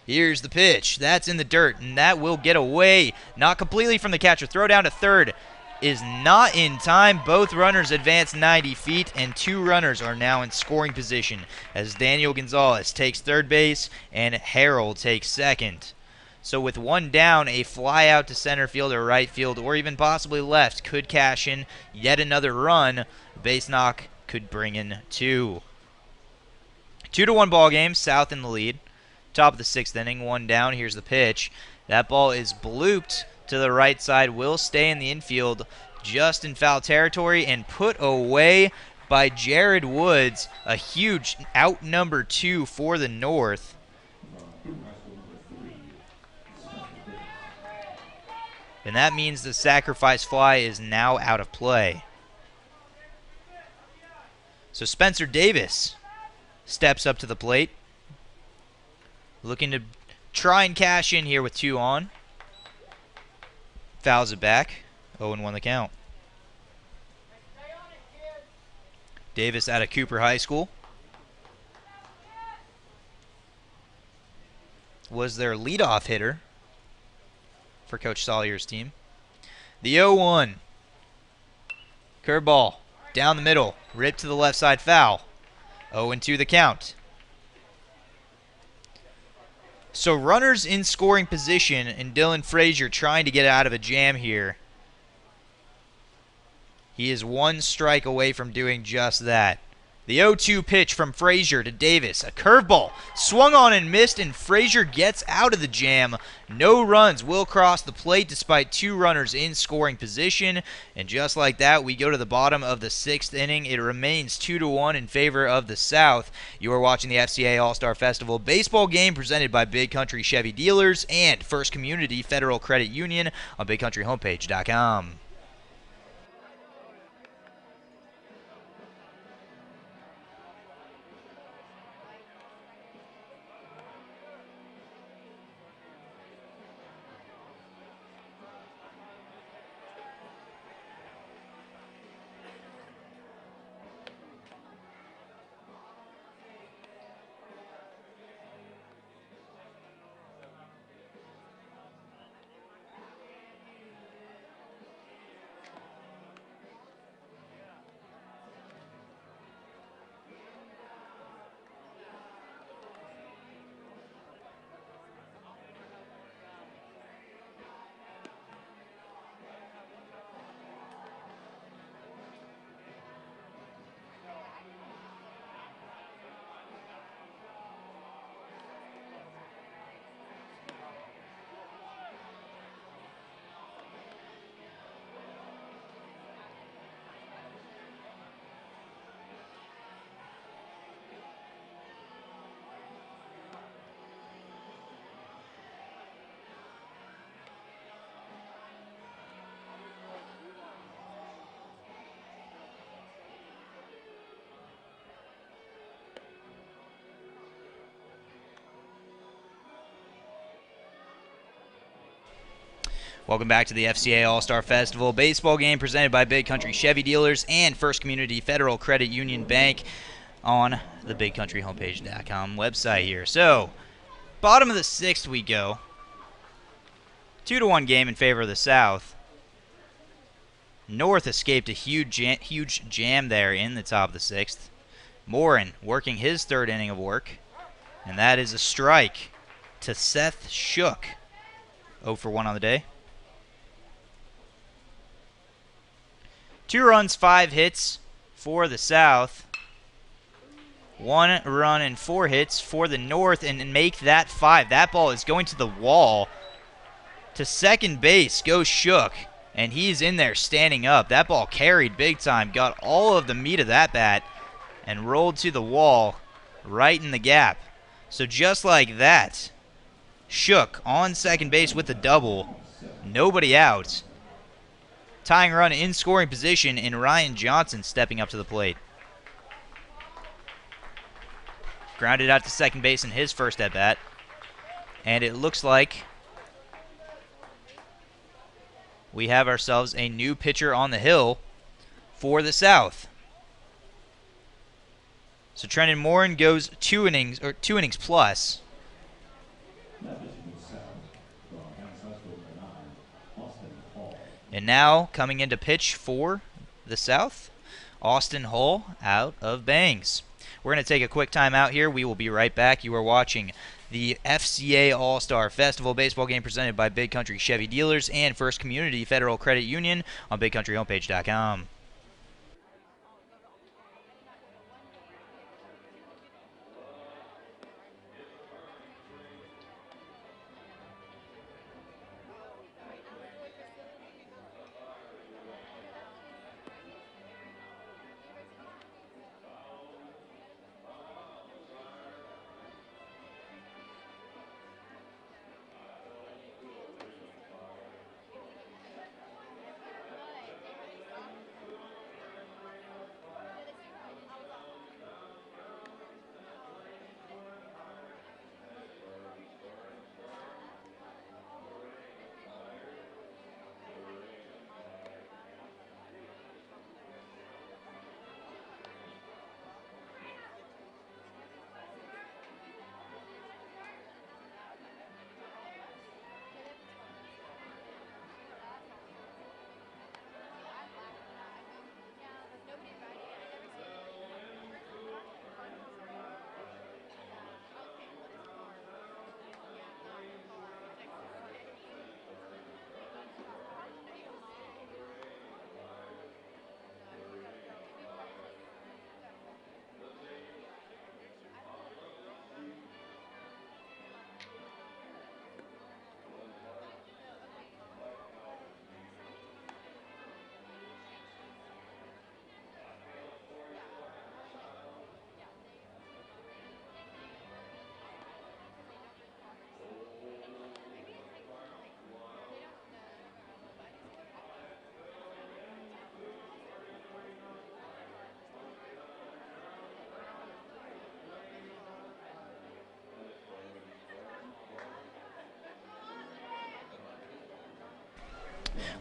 Here's the pitch. That's in the dirt, and that will get away. Not completely from the catcher. Throw down to third is not in time. Both runners advance 90 feet, and 2 runners are now in scoring position as Daniel Gonzalez takes third base and Harrell takes second. So with 1 down, a fly out to center field or right field or even possibly left could cash in yet another run. Base knock could bring in 2. 2-1 ball game, South in the lead. Top of the sixth inning, 1 down. Here's the pitch. That ball is blooped to the right side, will stay in the infield just in foul territory and put away by Jared Woods. A huge out number 2 for the North. And that means the sacrifice fly is now out of play. So Spencer Davis steps up to the plate, looking to try and cash in here with 2 on. Fouls it back, 0-1 the count. Davis out of Cooper High School. Was their leadoff hitter for Coach Salyer's team. The 0-1. Curveball down the middle. Ripped to the left side, foul. 0-2 the count. So runners in scoring position, and Dylan Frazier trying to get out of a jam here. He is 1 strike away from doing just that. The 0-2 pitch from Frazier to Davis. A curveball swung on and missed, and Frazier gets out of the jam. No runs will cross the plate despite 2 runners in scoring position. And just like that, we go to the bottom of the sixth inning. It remains 2-1 in favor of the South. You are watching the FCA All-Star Festival baseball game presented by Big Country Chevy Dealers and First Community Federal Credit Union on BigCountryHomepage.com. Welcome back to the FCA All-Star Festival baseball game presented by Big Country Chevy Dealers and First Community Federal Credit Union Bank on the BigCountryHomepage.com website here. So, bottom of the sixth we go. 2-1 game in favor of the South. North escaped a huge jam there in the top of the sixth. Morin working his third inning of work, and that is a strike to Seth Shook. 0 for 1 on the day. 2 runs, 5 hits for the South. 1 run and 4 hits for the North, and make that 5. That ball is going to the wall. To second base goes Shook, and he's in there standing up. That ball carried big time, got all of the meat of that bat, and rolled to the wall right in the gap. So just like that, Shook on second base with the double, nobody out. Tying run in scoring position, and Ryan Johnson stepping up to the plate. Grounded out to second base in his first at-bat. And it looks like we have ourselves a new pitcher on the hill for the South. So Trenton Morin goes 2 innings plus. And now coming in to pitch for the South, Austin Hull out of Bangs. We're going to take a quick time out here. We will be right back. You are watching the FCA All-Star Festival baseball game presented by Big Country Chevy Dealers and First Community Federal Credit Union on BigCountryHomepage.com.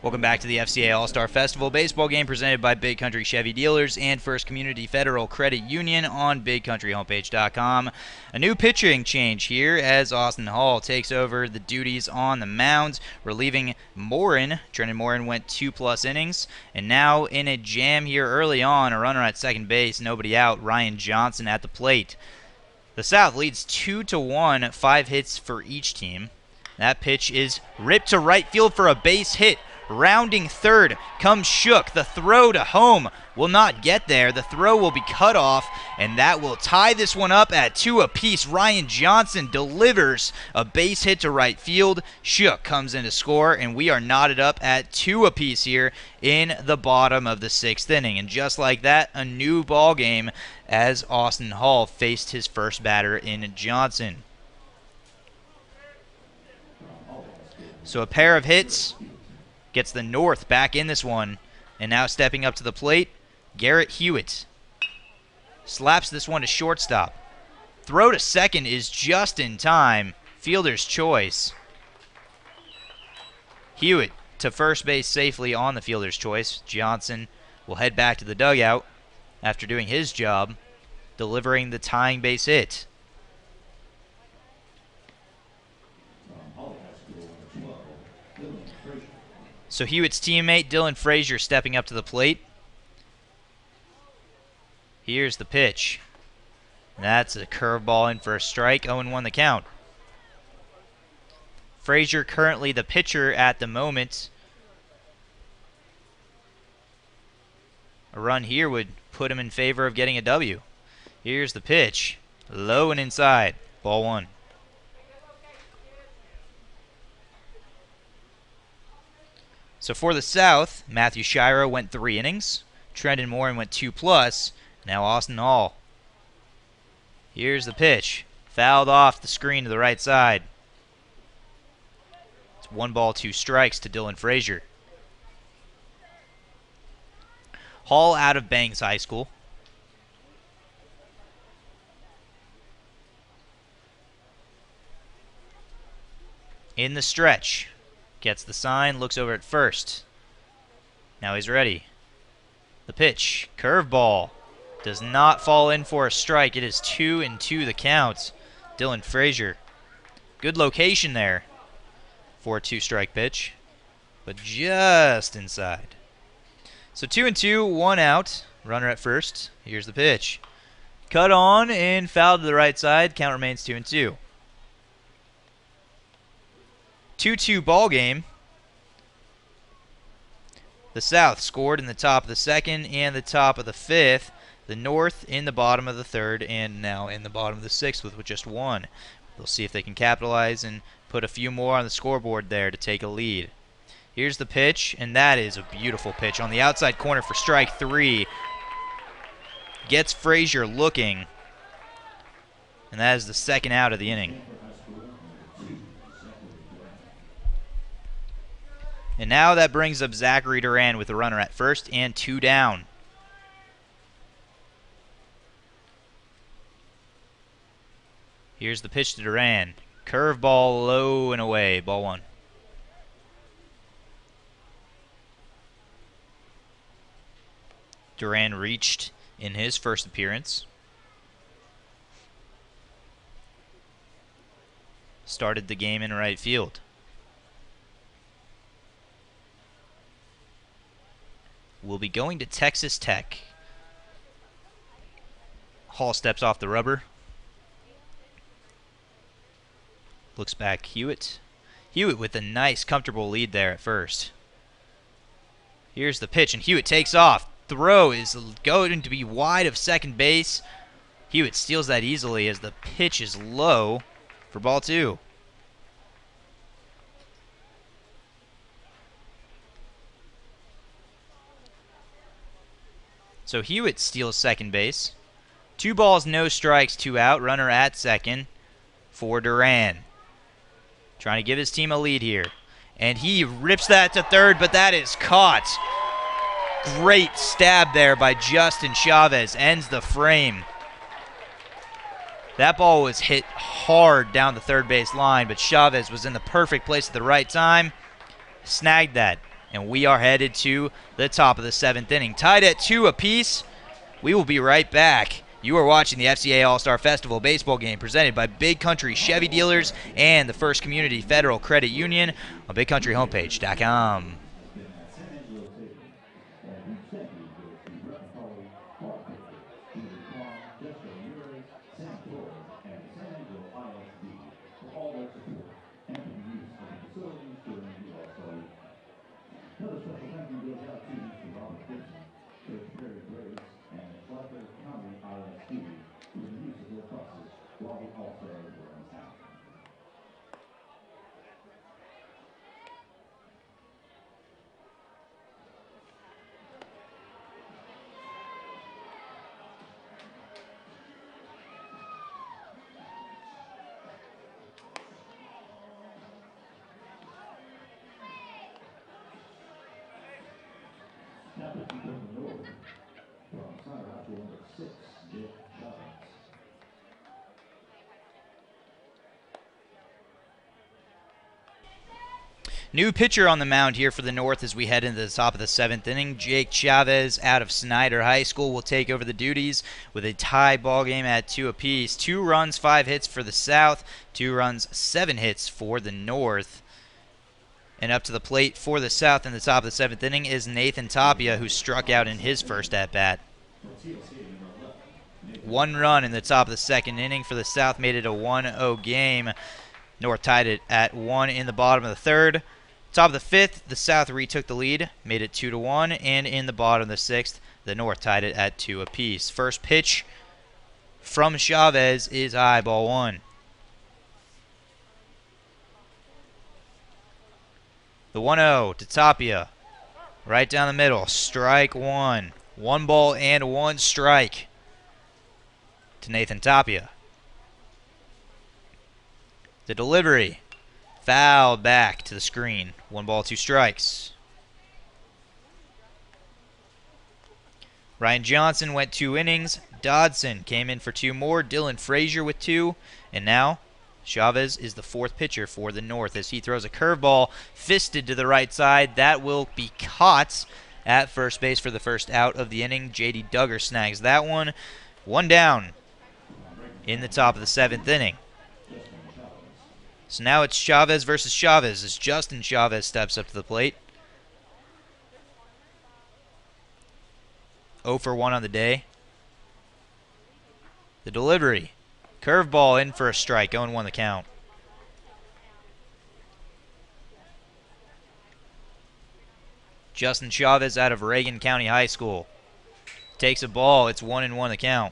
Welcome back to the FCA All-Star Festival baseball game presented by Big Country Chevy Dealers and First Community Federal Credit Union on BigCountryHomepage.com. A new pitching change here as Austin Hull takes over the duties on the mound, relieving Morin. Trenton Morin went 2+ innings, and now in a jam here early on, a runner at second base, nobody out, Ryan Johnson at the plate. The South leads 2-1, 5 hits for each team. That pitch is ripped to right field for a base hit. Rounding third comes Shook. The throw to home will not get there. The throw will be cut off, and that will tie this one up at 2 apiece. Ryan Johnson delivers a base hit to right field. Shook comes in to score, and we are knotted up at 2 apiece here in the bottom of the 6th inning. And just like that, a new ball game as Austin Hull faced his first batter in Johnson. So a pair of hits gets the North back in this one, and now stepping up to the plate, Garrett Hewitt slaps this one to shortstop. Throw to second is just in time. Fielder's choice. Hewitt to first base safely on the fielder's choice. Johnson will head back to the dugout after doing his job, delivering the tying base hit. So Hewitt's teammate Dylan Frazier stepping up to the plate. Here's the pitch. That's a curveball in for a strike. 0-1 the count. Frazier currently the pitcher at the moment. A run here would put him in favor of getting a W. Here's the pitch. Low and inside. Ball 1. So for the South, Matthew Shiro went 3 innings. Trendon Morin went 2+. Now Austin Hall. Here's the pitch. Fouled off the screen to the right side. It's 1 ball, 2 strikes to Dylan Frazier. Hall out of Bangs High School. In the stretch. Gets the sign, looks over at first. Now he's ready. The pitch. Curveball. Does not fall in for a strike. It is 2-2 the count. Dylan Frazier. Good location there for a 2-strike pitch, but just inside. So 2-2, 1 out. Runner at first. Here's the pitch. Cut on and foul to the right side. Count remains 2-2. 2-2 ball game. The South scored in the top of the 2nd and the top of the 5th. The North in the bottom of the 3rd and now in the bottom of the 6th with just 1. They'll see if they can capitalize and put a few more on the scoreboard there to take a lead. Here's the pitch, and that is a beautiful pitch on the outside corner for strike 3. Gets Frazier looking, and that is the 2nd out of the inning. And now that brings up Zachary Duran with a runner at first and 2 down. Here's the pitch to Duran. Curveball low and away. Ball 1. Duran reached in his first appearance. Started the game in right field. We'll be going to Texas Tech. Hall steps off the rubber. Looks back, Hewitt. Hewitt with a nice, comfortable lead there at first. Here's the pitch, and Hewitt takes off. Throw is going to be wide of second base. Hewitt steals that easily as the pitch is low for ball 2. So Hewitt steals second base. 2 balls, no strikes, 2 out. Runner at second for Duran. Trying to give his team a lead here. And he rips that to third, but that is caught. Great stab there by Justin Chavez. Ends the frame. That ball was hit hard down the third base line, but Chavez was in the perfect place at the right time. Snagged that. And we are headed to the top of the 7th inning. Tied at 2 apiece. We will be right back. You are watching the FCA All-Star Festival baseball game presented by Big Country Chevy Dealers and the First Community Federal Credit Union on BigCountryHomepage.com.
Another special thank you goes out to Mr. Robert Gibson, Coach Perry Graves, and Fletcher County ISD for the use of their buses while the All-Stars were in town. Now pitching from the north, from center out to number 6, Dick Chavez.
New pitcher on the mound here for the North as we head into the top of the 7th inning. Jake Chavez out of Snyder High School will take over the duties with a tie ball game at 2 apiece. 2 runs, 5 hits for the South. 2 runs, 7 hits for the North. And up to the plate for the South in the top of the 7th inning is Nathan Tapia, who struck out in his first at-bat. 1 run in the top of the 2nd inning for the South made it a 1-0 game. North tied it at 1 in the bottom of the 3rd. Top of the 5th, the South retook the lead, made it 2-1, and in the bottom of the 6th, the North tied it at 2 apiece. First pitch from Chavez is high, ball 1. The 1-0 to Tapia, right down the middle, strike 1. 1 ball and 1 strike to Nathan Tapia. The delivery, foul back to the screen. 1 ball, 2 strikes. Ryan Johnson went 2 innings. Dodson came in for 2 more. Dylan Frazier with 2. And now Chavez is the 4th pitcher for the North as he throws a curveball fisted to the right side. That will be caught at first base for the first out of the inning. J.D. Duggar snags that one. 1 down in the top of the 7th inning. So now it's Chavez versus Chavez as Justin Chavez steps up to the plate. 0 for 1 on the day. The delivery. Curveball in for a strike. 0-1 the count. Justin Chavez out of Reagan County High School. Takes a ball. It's 1-1 the count.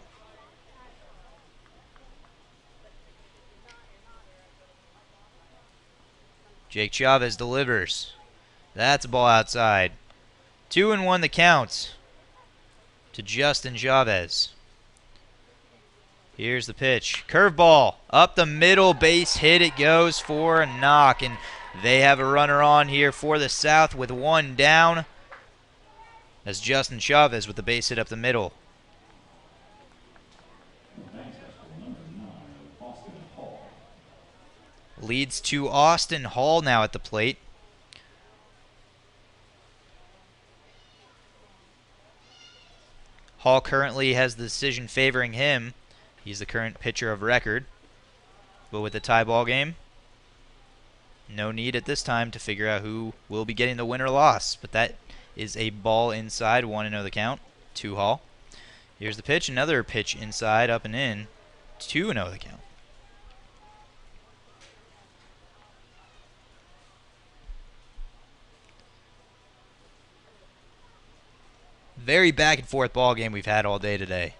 Jake Chavez delivers. That's a ball outside. 2-1 the count to Justin Chavez. Here's the pitch. Curveball up the middle, base hit. It goes for a knock, and they have a runner on here for the South with 1 down. As Justin Chavez with the base hit up the middle. Leads to Austin Hall now at the plate. Hall currently has the decision favoring him. He's the current pitcher of record. But with the tie ball game, no need at this time to figure out who will be getting the win or loss. But that is a ball inside, 1-0 the count, to Hall. Here's the pitch, another pitch inside, up and in, 2-0 the count. Very back and forth ball game we've had all day today.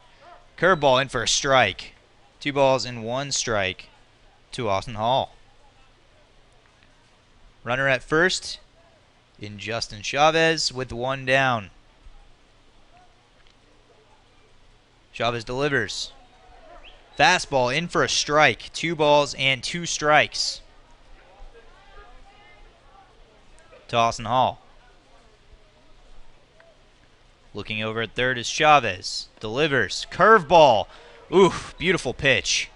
Curveball in for a strike. 2 balls and 1 strike to Austin Hall. Runner at first in Justin Chavez with 1 down. Chavez delivers. Fastball in for a strike. 2 balls and 2 strikes to Austin Hall. Looking over at third is Chavez. Delivers. Curveball. Oof, beautiful pitch.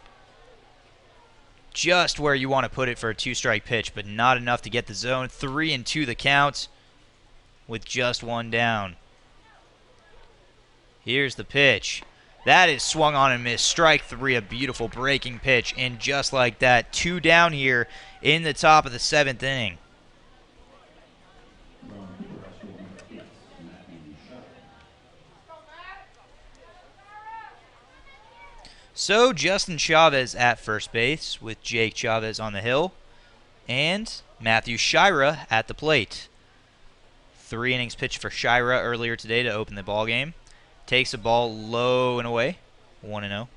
Just where you want to put it for a 2-strike pitch, but not enough to get the zone. 3-2 the count with just 1 down. Here's the pitch. That is swung on and missed. Strike 3, a beautiful breaking pitch. And just like that, 2 down here in the top of the 7th inning. So Justin Chavez at first base with Jake Chavez on the hill and Matthew Shira at the plate. 3 innings pitched for Shira earlier today to open the ball game. Takes a ball low and away, 1-0.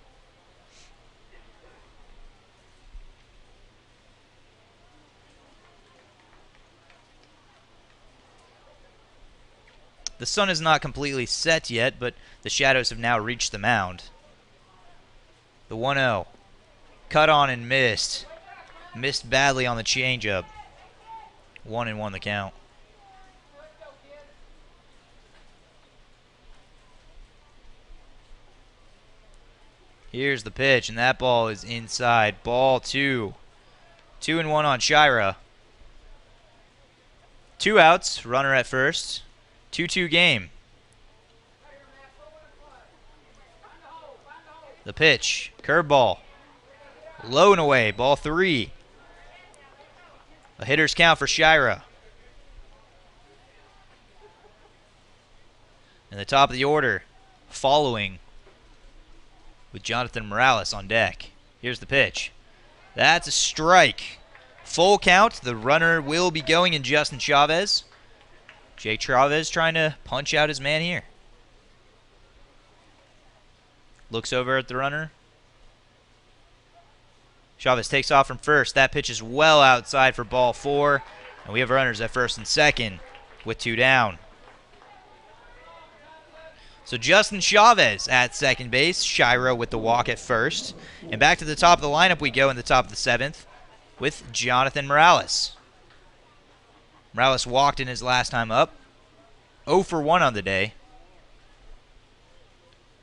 The sun is not completely set yet, but the shadows have now reached the mound. The 1-0. Cut on and missed. Missed badly on the changeup. 1-1 the count. Here's the pitch, and that ball is inside. Ball 2. 2-1 on Shira. 2 outs, runner at first. 2-2 game. The pitch, curveball. Low and away, ball 3. A hitter's count for Shira. In the top of the order, following with Jonathan Morales on deck. Here's the pitch. That's a strike. Full count. The runner will be going in Justin Chavez. Jake Chavez trying to punch out his man here. Looks over at the runner. Chavez takes off from first. That pitch is well outside for ball 4. And we have runners at first and second with 2 down. So Justin Chavez at second base. Shira with the walk at first. And back to the top of the lineup we go in the top of the 7th with Jonathan Morales. Morales walked in his last time up. 0 for 1 on the day.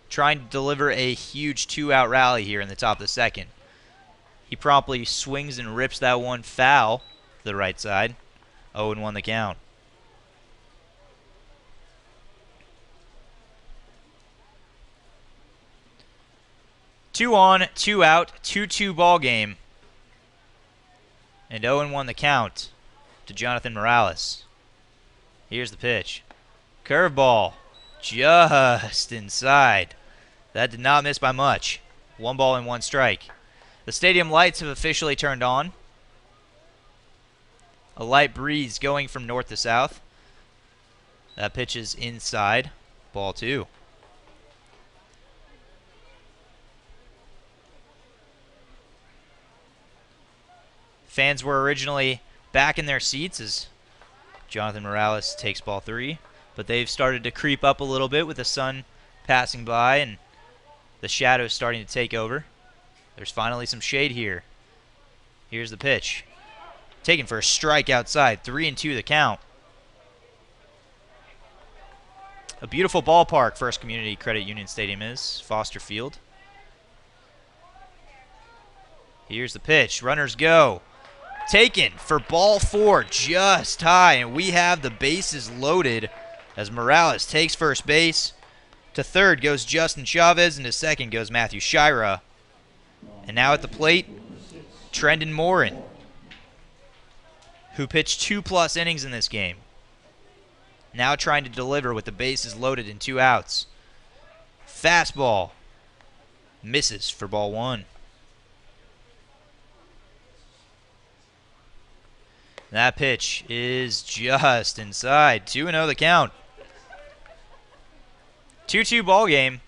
Trying to deliver a huge 2-out rally here in the top of the 2nd. He promptly swings and rips that one foul to the right side. 0-1 the count. Two on, 2 out, 2-2 ball game. And 0-1 the count to Jonathan Morales. Here's the pitch. Curveball. Just inside. That did not miss by much. 1 ball and 1 strike. The stadium lights have officially turned on. A light breeze going from north to south. That pitch is inside. Ball 2. Fans were originally back in their seats as Jonathan Morales takes ball 3, but they've started to creep up a little bit with the sun passing by and the shadows starting to take over. There's finally some shade here. Here's the pitch. Taken for a strike outside. 3-2 the count. A beautiful ballpark First Community Credit Union Stadium is. Foster Field. Here's the pitch. Runners go. Taken for ball 4, just high, and we have the bases loaded as Morales takes first base. To third goes Justin Chavez, and to second goes Matthew Shira. And now at the plate, Trendon Morin, who pitched 2+ innings in this game. Now trying to deliver with the bases loaded and 2 outs. Fastball misses for ball 1. That pitch is just inside. 2-0 the count. 2-2 ball game.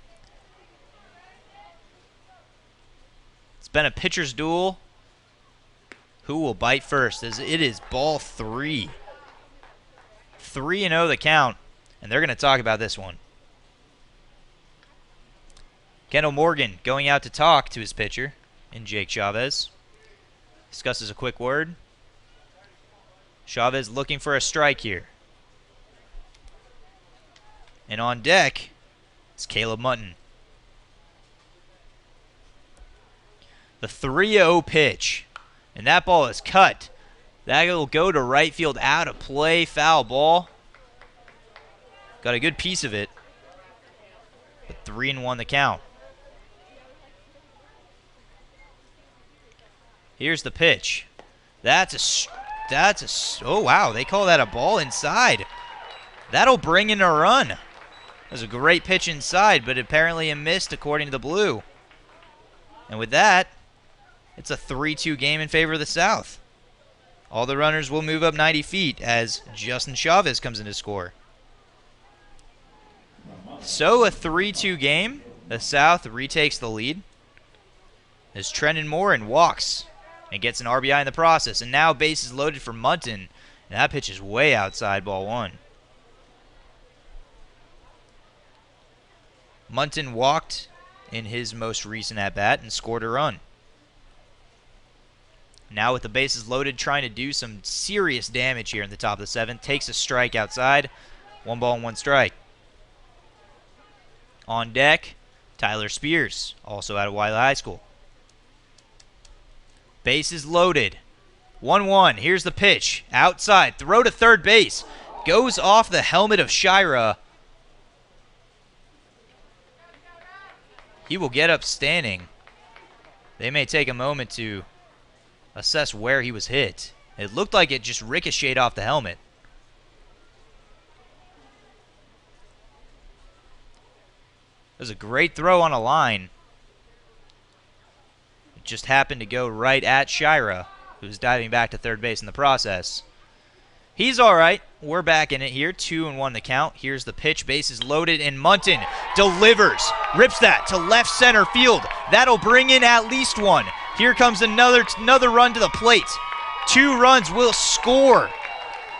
It's been a pitcher's duel. Who will bite first? As it is ball 3. 3-0 the count. And they're going to talk about this one. Kendall Morgan going out to talk to his pitcher in Jake Chavez. Discusses a quick word. Chavez looking for a strike here. And on deck is Caleb Mutton. The 3-0 pitch. And that ball is cut. That will go to right field, out of play, foul ball. Got a good piece of it. But 3-1 the count. Here's the pitch. Oh wow, they call that a ball inside. That'll bring in a run. That was a great pitch inside, but apparently a missed according to the blue. And with that, it's a 3-2 game in favor of the South. All the runners will move up 90 feet as Justin Chavez comes in to score. So a 3-2 game. The South retakes the lead as Trendon Morin walks and gets an RBI in the process. And now bases loaded for Munton. And that pitch is way outside, ball 1. Munton walked in his most recent at-bat and scored a run. Now with the bases loaded, trying to do some serious damage here in the top of the 7th. Takes a strike outside. 1 ball and 1 strike. On deck, Tyler Spears, also out of Wiley High School. Bases loaded. 1-1. Here's the pitch. Outside. Throw to third base. Goes off the helmet of Shira. He will get up standing. They may take a moment to assess where he was hit. It looked like it just ricocheted off the helmet. It was a great throw on a line. It just happened to go right at Shira, who's diving back to third base in the process. He's all right. We're back in it here. 2-1 the count. Here's the pitch. Bases loaded, and Munton delivers. Rips that to left center field. That'll bring in at least one. Here comes another run to the plate. 2 runs will score.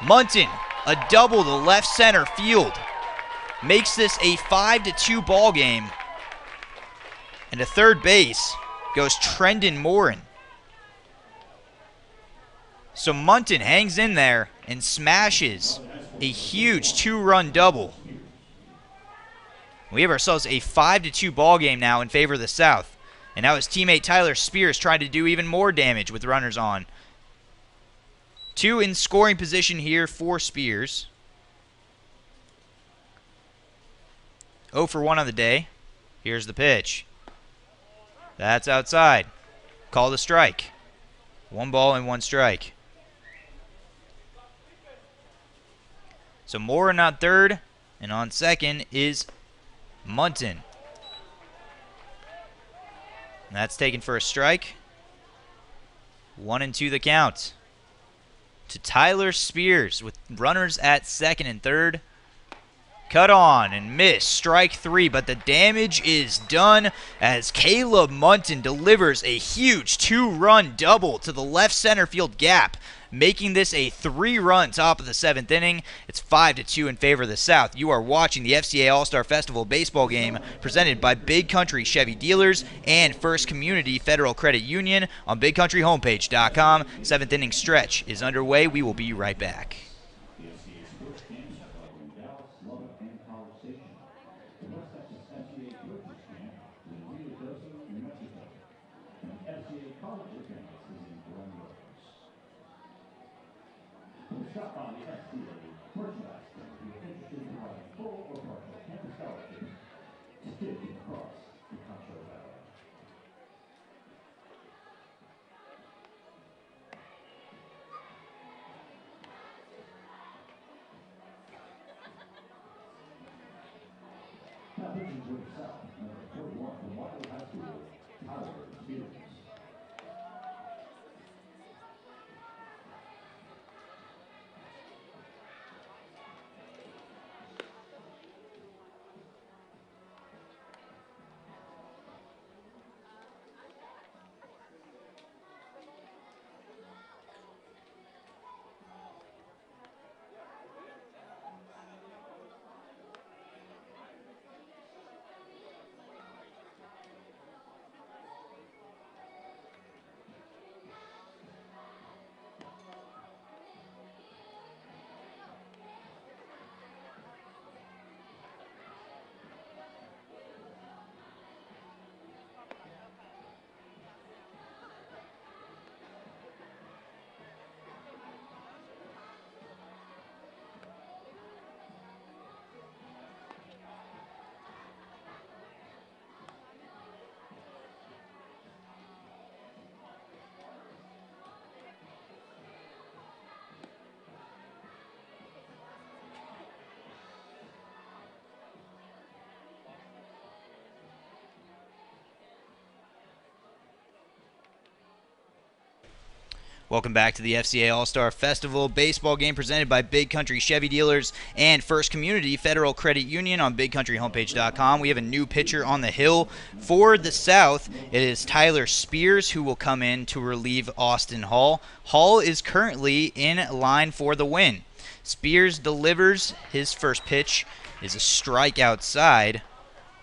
Munton, a double to left center field. Makes this a 5-2 ball game. And to third base goes Trendon Morin. So Munton hangs in there and smashes a huge 2-run double. We have ourselves a 5-2 ball game now in favor of the South. And now his teammate Tyler Spears trying to do even more damage with runners on. 2 in scoring position here for Spears. 0 for 1 on the day. Here's the pitch. That's outside. Called a strike. 1 ball and 1 strike. So Morin on third, and on second is Munton. And that's taken for a strike. 1-2 the count. To Tyler Spears with runners at second and third. Cut on and miss. Strike 3, but the damage is done as Caleb Munton delivers a huge 2-run double to the left center field gap, making this a 3-run top of the 7th inning. It's 5-2 in favor of the South. You are watching the FCA All-Star Festival baseball game presented by Big Country Chevy Dealers and First Community Federal Credit Union on BigCountryHomepage.com. 7th inning stretch is underway. We will be right back.
The FCA's first camps are held in Dallas, Lubbock, and College Station. The West Texas FCA Coaches Camp is in Rio Doce, New Mexico. And the FCA College Camp is in Glen Rose. Shop on the FCA merchandise stand if you're interested in providing full or partial campus scholarships to kids across the Concho Valley. Now pitching to the South, number 41 from Waterloo High School, Tyler Spears.
Welcome back to the FCA All-Star Festival baseball game presented by Big Country Chevy Dealers and First Community Federal Credit Union on BigCountryHomepage.com. We have a new pitcher on the hill for the South. It is Tyler Spears who will come in to relieve Austin Hall. Hall is currently in line for the win. Spears delivers. His first pitch is a strike outside,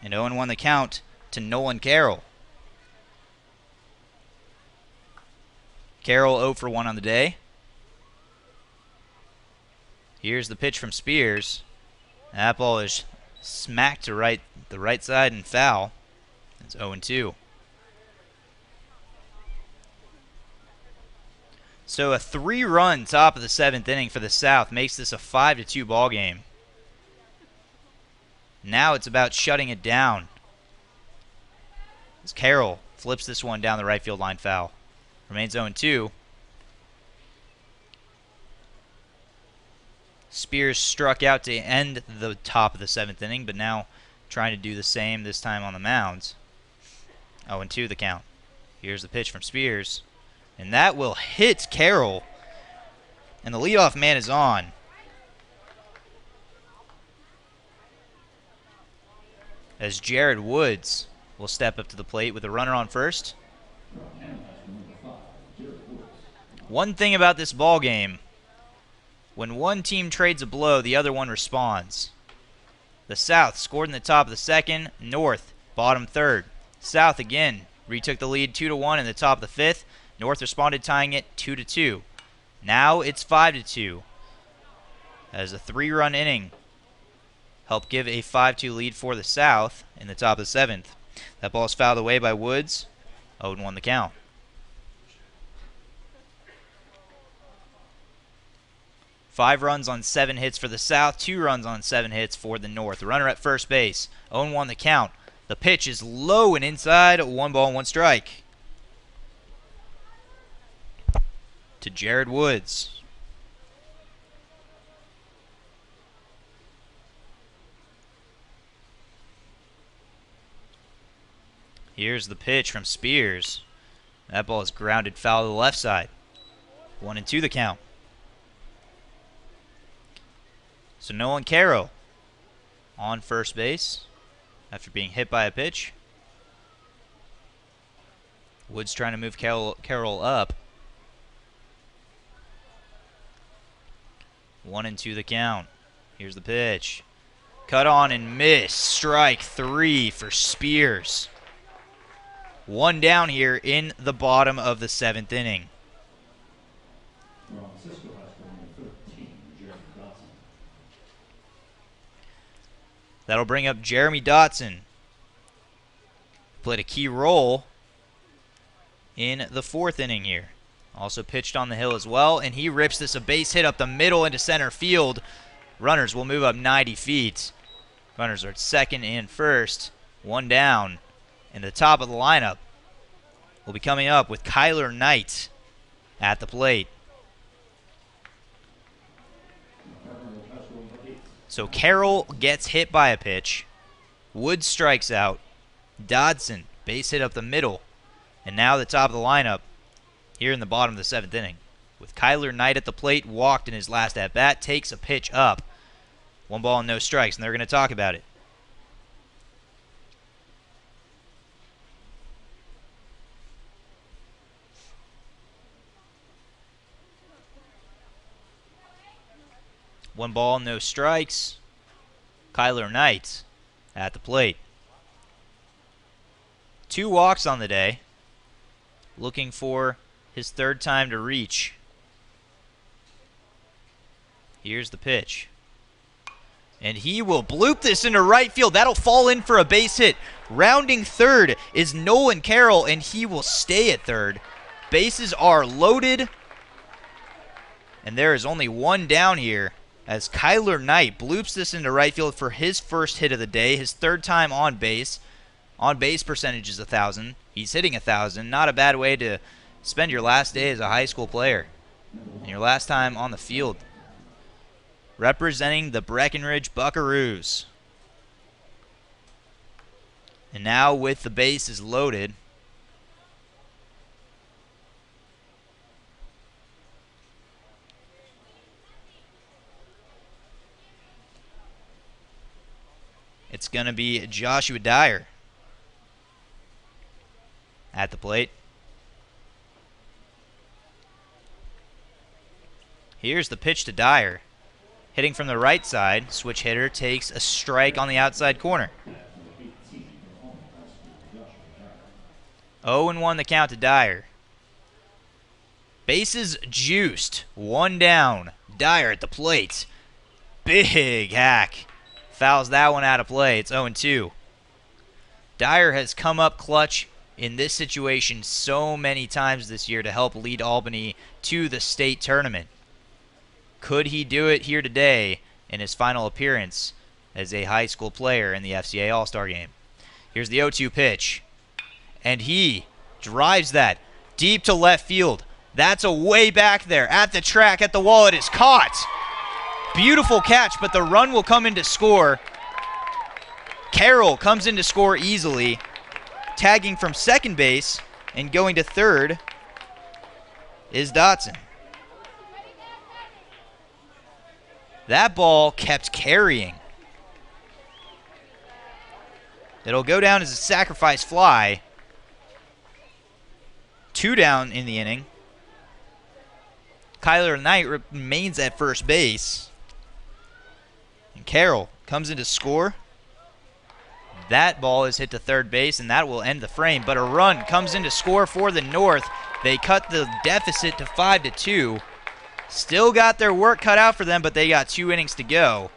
and 0-1 the count to Nolan Carroll. Carroll 0 for 1 on the day. Here's the pitch from Spears. That ball is smacked to the right side and foul. It's 0-2. So a 3-run top of the 7th inning for the South makes this a 5-2 ball game. Now it's about shutting it down. As Carroll flips this one down the right field line foul. Remains 0-2. Spears struck out to end the top of the 7th inning, but now trying to do the same, this time on the mound. 0-2 the count. Here's the pitch from Spears. And that will hit Carroll. And the leadoff man is on. As Jared Woods will step up to the plate with a runner on first. One thing about this ball game, when one team trades a blow, the other one responds. The South scored in the top of the 2nd, North bottom 3rd. South again retook the lead 2-1 in the top of the 5th. North responded, tying it 2-2. Now it's 5-2. As a 3-run inning helped give a 5-2 lead for the South in the top of the 7th. That ball is fouled away by Woods. 0-1 the count. Five runs on 7 hits for the South, 2 runs on 7 hits for the North. Runner at first base. 0-1 the count. The pitch is low and inside. 1 ball, 1 strike. To Jared Woods. Here's the pitch from Spears. That ball is grounded foul to the left side. 1-2 the count. So Nolan Carroll on first base after being hit by a pitch. Woods trying to move Carroll up. 1-2 the count. Here's the pitch. Cut on and miss. Strike 3 for Spears. 1 down here in the bottom of the 7th inning. That'll bring up Jeremy Dotson. Played a key role in the 4th inning here. Also pitched on the hill as well, and he rips this a base hit up the middle into center field. Runners will move up 90 feet. Runners are at 2nd and 1st. 1 down. And the top of the lineup will be coming up with Kyler Knight at the plate. So Carroll gets hit by a pitch. Woods strikes out. Dodson, base hit up the middle. And now the top of the lineup here in the bottom of the 7th inning. With Kyler Knight at the plate, walked in his last at-bat, takes a pitch up. 1 ball and no strikes, and they're going to talk about it. One ball, no strikes. Kyler Knight at the plate. 2 walks on the day. Looking for his 3rd time to reach. Here's the pitch. And he will bloop this into right field. That'll fall in for a base hit. Rounding 3rd is Nolan Carroll, and he will stay at 3rd. Bases are loaded. And there is only 1 down here as Kyler Knight bloops this into right field for his 1st hit of the day, his 3rd time on base. On base percentage is 1,000. He's hitting 1,000. Not a bad way to spend your last day as a high school player. And your last time on the field. Representing the Breckenridge Buckaroos. And now with the bases loaded, it's going to be Joshua Dyer at the plate. Here's the pitch to Dyer. Hitting from the right side, switch hitter takes a strike on the outside corner. 0-1 the count to Dyer. Bases juiced. 1 down. Dyer at the plate. Big hack. Fouls that one out of play. It's 0-2. Dyer has come up clutch in this situation so many times this year to help lead Albany to the state tournament. Could he do it here today in his final appearance as a high school player in the FCA All-Star Game? Here's the 0-2 pitch, and he drives that deep to left field. That's a way back there at the track, at the wall. It is caught. Beautiful catch, but the run will come in to score. Carroll comes in to score easily, tagging from second base, and going to third is Dotson. That ball kept carrying. It'll go down as a sacrifice fly. 2 down in the inning. Kyler Knight remains at first base. And Carroll comes in to score. That ball is hit to third base, and that will end the frame. But a run comes in to score for the North. They cut the deficit to 5-2. Still got their work cut out for them, but they got 2 innings to go.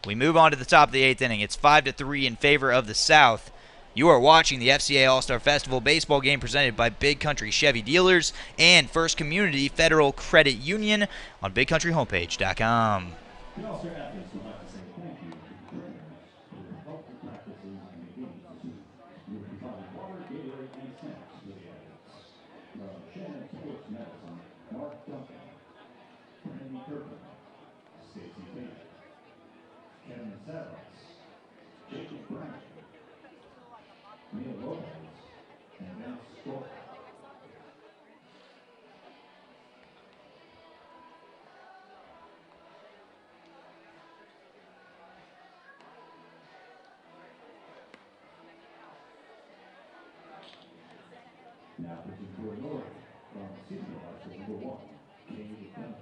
We move on to the top of the 8th inning. It's 5-3 in favor of the South. You are watching the FCA All-Star Festival baseball game presented by Big Country Chevy Dealers and First Community Federal Credit Union on BigCountryHomepage.com.
The All-Star athletes would like to say thank you to the trainers for their helpful practices and the games this week. We will be providing water, Gatorade, and snacks for the athletes. From Shannon Sports Medicine, Mark Duncan, Randy Kirkland, Stacey Baker, Kevin Saddles, Jacob Brown, Neil Lopez, and Vance Stork. Now pitching for North from City High School number 1, Cade Duncan.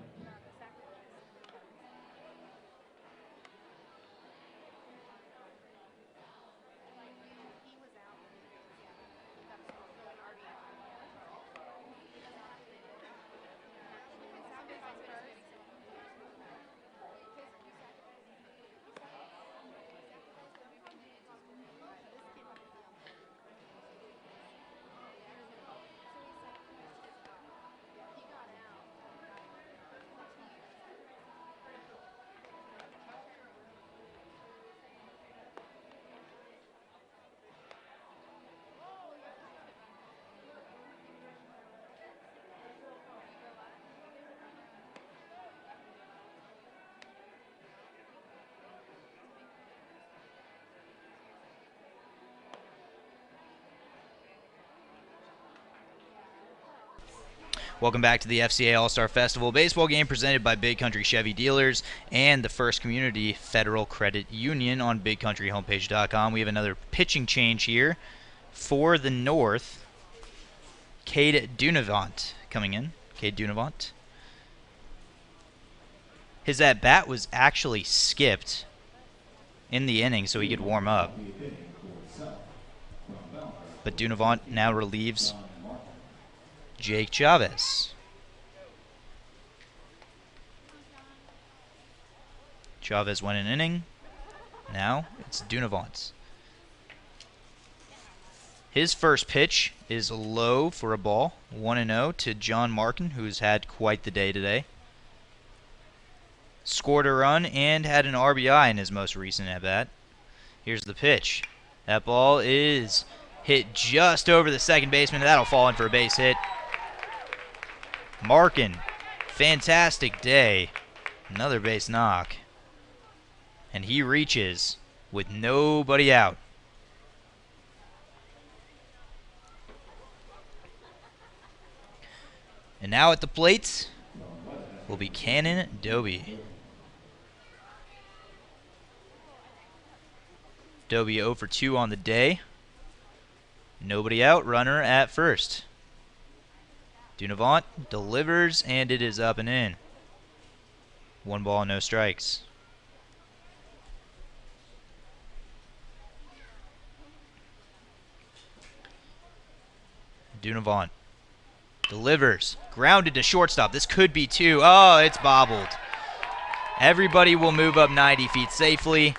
Welcome back to the FCA All-Star Festival baseball game presented by Big Country Chevy Dealers and the First Community Federal Credit Union on BigCountryHomepage.com. We have another pitching change here for the North. Cade Dunavant coming in. Cade Dunavant. His at-bat was actually skipped in the inning so he could warm up. But Dunavant now relieves Jake Chavez. Chavez went an inning. Now it's Dunavant. His first pitch is low for a ball. 1-0 to John Markin, who's had quite the day today. Scored a run and had an RBI in his most recent at-bat. Here's the pitch. That ball is hit just over the second baseman. That'll fall in for a base hit. Markin, fantastic day. Another base knock. And he reaches with nobody out. And now at the plate will be Cannon Doby. Doby 0 for 2 on the day. Nobody out, runner at first. Dunavant delivers, and it is up and in. 1 ball, no strikes. Dunavant delivers, grounded to shortstop. This could be 2. Oh, it's bobbled. Everybody will move up 90 feet safely.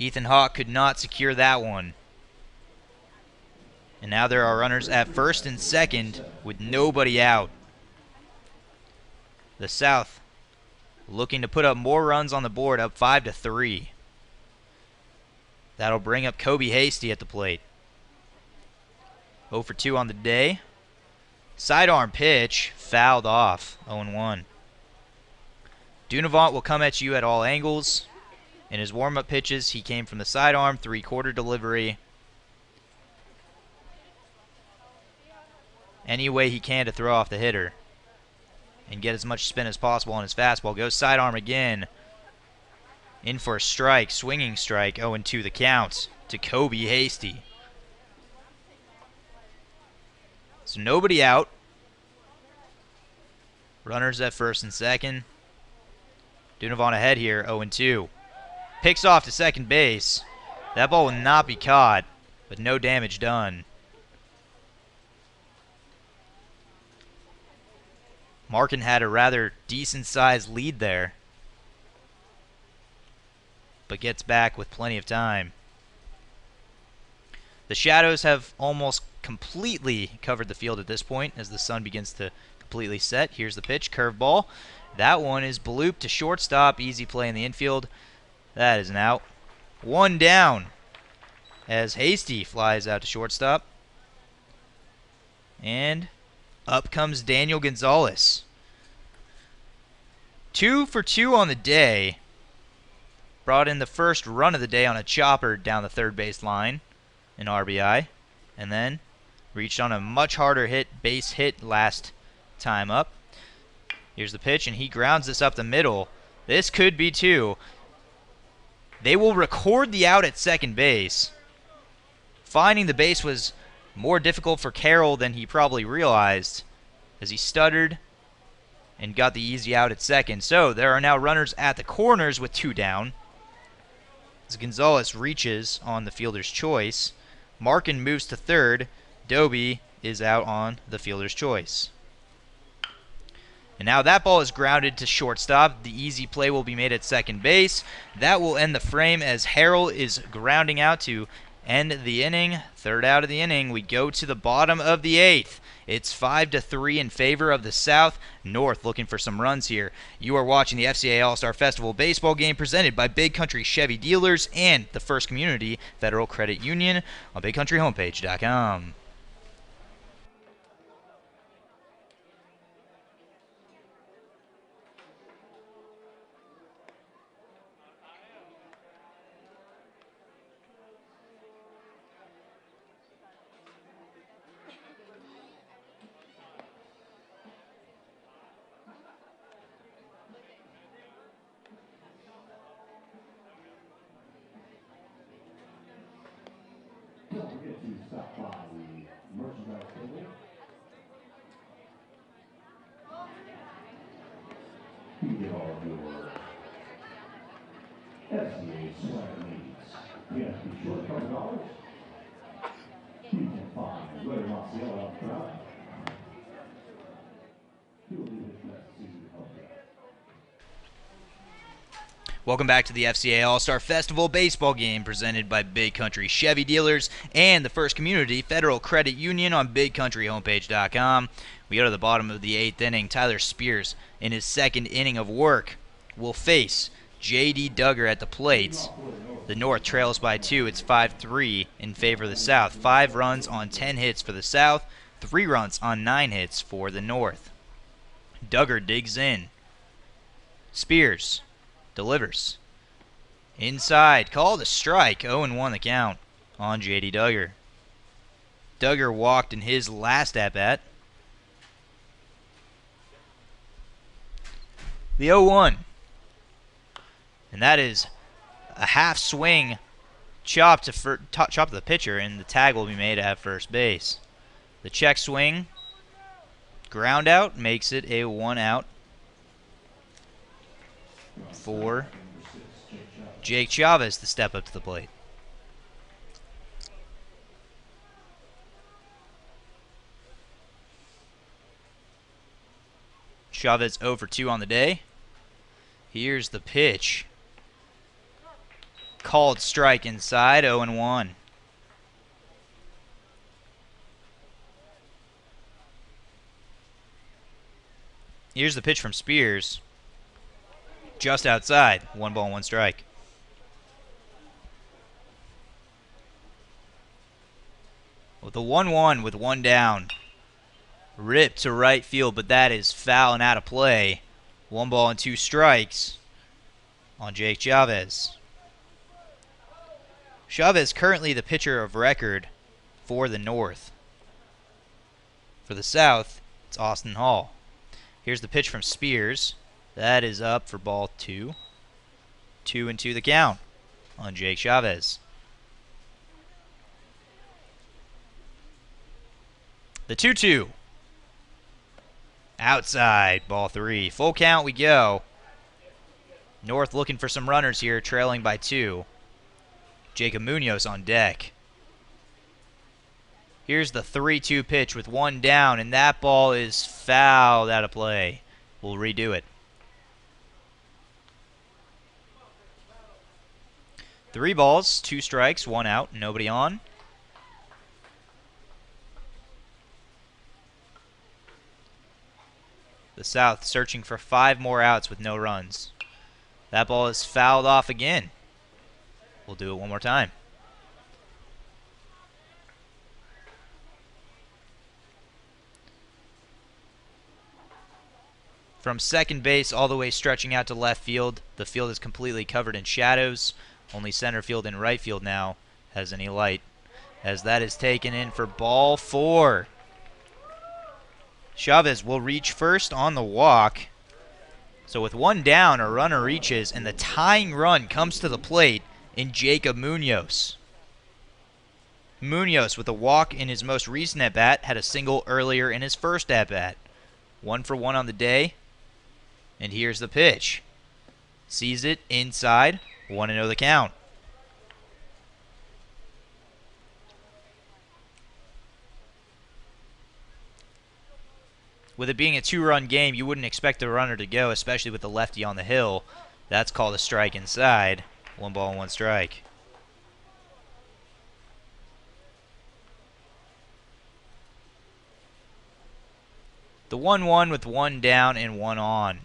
Ethan Hawk could not secure that one. And now there are runners at first and second with nobody out. The South looking to put up more runs on the board, up 5-3. That'll bring up Kobe Hasty at the plate. 0 for 2 on the day. Sidearm pitch, fouled off, 0-1. Dunavant will come at you at all angles. In his warm-up pitches, he came from the sidearm, 3/4 delivery. Any way he can to throw off the hitter and get as much spin as possible on his fastball. Goes sidearm again. In for a strike, swinging strike, 0-2 the count to Kobe Hasty. So nobody out. Runners at first and second. Dunavant ahead here, 0-2. Picks off to second base. That ball will not be caught, but no damage done. Markin had a rather decent-sized lead there, but gets back with plenty of time. The shadows have almost completely covered the field at this point as the sun begins to completely set. Here's the pitch, curveball. That one is blooped to shortstop. Easy play in the infield. That is an out. One down as Hasty flies out to shortstop. And up comes Daniel Gonzalez. 2 for 2 on the day. Brought in the first run of the day on a chopper down the third base line, an RBI. And then reached on a much harder base hit last time up. Here's the pitch, and he grounds this up the middle. This could be 2. They will record the out at second base. Finding the base was more difficult for Carroll than he probably realized, as he stuttered and got the easy out at second. So there are now runners at the corners with 2 down. As Gonzalez reaches on the fielder's choice, Markin moves to third. Doby is out on the fielder's choice. And now that ball is grounded to shortstop. The easy play will be made at second base. That will end the frame as Harrell is grounding out to end the inning. Third out of the inning. We go to the bottom of the 8th. It's 5-3 in favor of the South. North looking for some runs here. You are watching the FCA All-Star Festival baseball game presented by Big Country Chevy Dealers and the First Community Federal Credit Union on BigCountryHomepage.com.
Don't forget to stop by the merchandise table. You can get all of your FCA swag needs. Yes, be sure to cover dollars. You can find Ray Marcial out front. He will do his best to help you.
Welcome back to the FCA All-Star Festival baseball game presented by Big Country Chevy Dealers and the First Community Federal Credit Union on BigCountryHomepage.com. We go to the bottom of the 8th inning. Tyler Spears, in his second inning of work, will face J.D. Duggar at the plate. The North trails by 2. It's 5-3 in favor of the South. 5 runs on 10 hits for the South, 3 runs on 9 hits for the North. Duggar digs in. Spears delivers. Inside, called a strike, 0-1 the count on J.D. Duggar. Duggar walked in his last at-bat. The 0-1. And that is a half swing chop to the pitcher, and the tag will be made at first base. The check swing, ground out, makes it a 1-out for Jake Chavez to step up to the plate. Chavez 0 for 2 on the day. Here's the pitch. Called strike inside, 0-1. Here's the pitch from Spears. Just outside, 1 ball, 1 strike. With the 1-1 with 1 down. Ripped to right field, but that is foul and out of play. 1 ball and 2 strikes on Jake Chavez. Chavez currently the pitcher of record for the North. For the South, it's Austin Hall. Here's the pitch from Spears. That is up for ball 2. 2-2 the count on Jake Chavez. The 2-2. Outside, ball 3. Full count we go. North looking for some runners here, trailing by 2. Jacob Munoz on deck. Here's the 3-2 pitch with 1 down, and that ball is fouled out of play. We'll redo it. 3 balls, 2 strikes, 1 out, nobody on. The South searching for 5 more outs with no runs. That ball is fouled off again. We'll do it one more time. From second base all the way stretching out to left field, the field is completely covered in shadows. Only center field and right field now has any light, as that is taken in for ball 4. Chavez will reach first on the walk. So with 1 down, a runner reaches, and the tying run comes to the plate in Jacob Munoz. Munoz, with a walk in his most recent at-bat, had a single earlier in his first at-bat. 1 for 1 on the day. And here's the pitch. Sees it inside, 1-0 the count. With it being a 2-run game, you wouldn't expect the runner to go, especially with the lefty on the hill. That's called a strike inside. 1 ball and 1 strike. The 1-1 with 1 down and 1 on.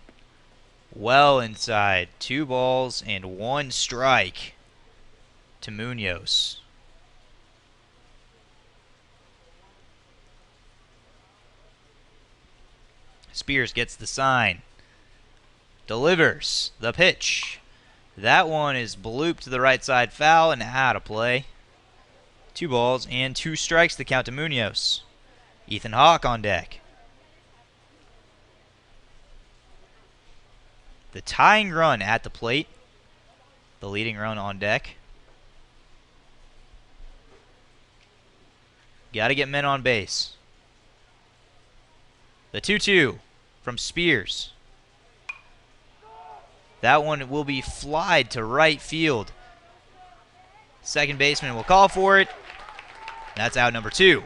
Well inside. 2 balls and 1 strike to Munoz. Spears gets the sign. Delivers the pitch. That one is blooped to the right side, foul and out of play. 2 balls and 2 strikes to count to Munoz. Ethan Hawk on deck. The tying run at the plate. The leading run on deck. Got to get men on base. The 2-2 from Spears. That one will be flied to right field. Second baseman will call for it. That's out number 2.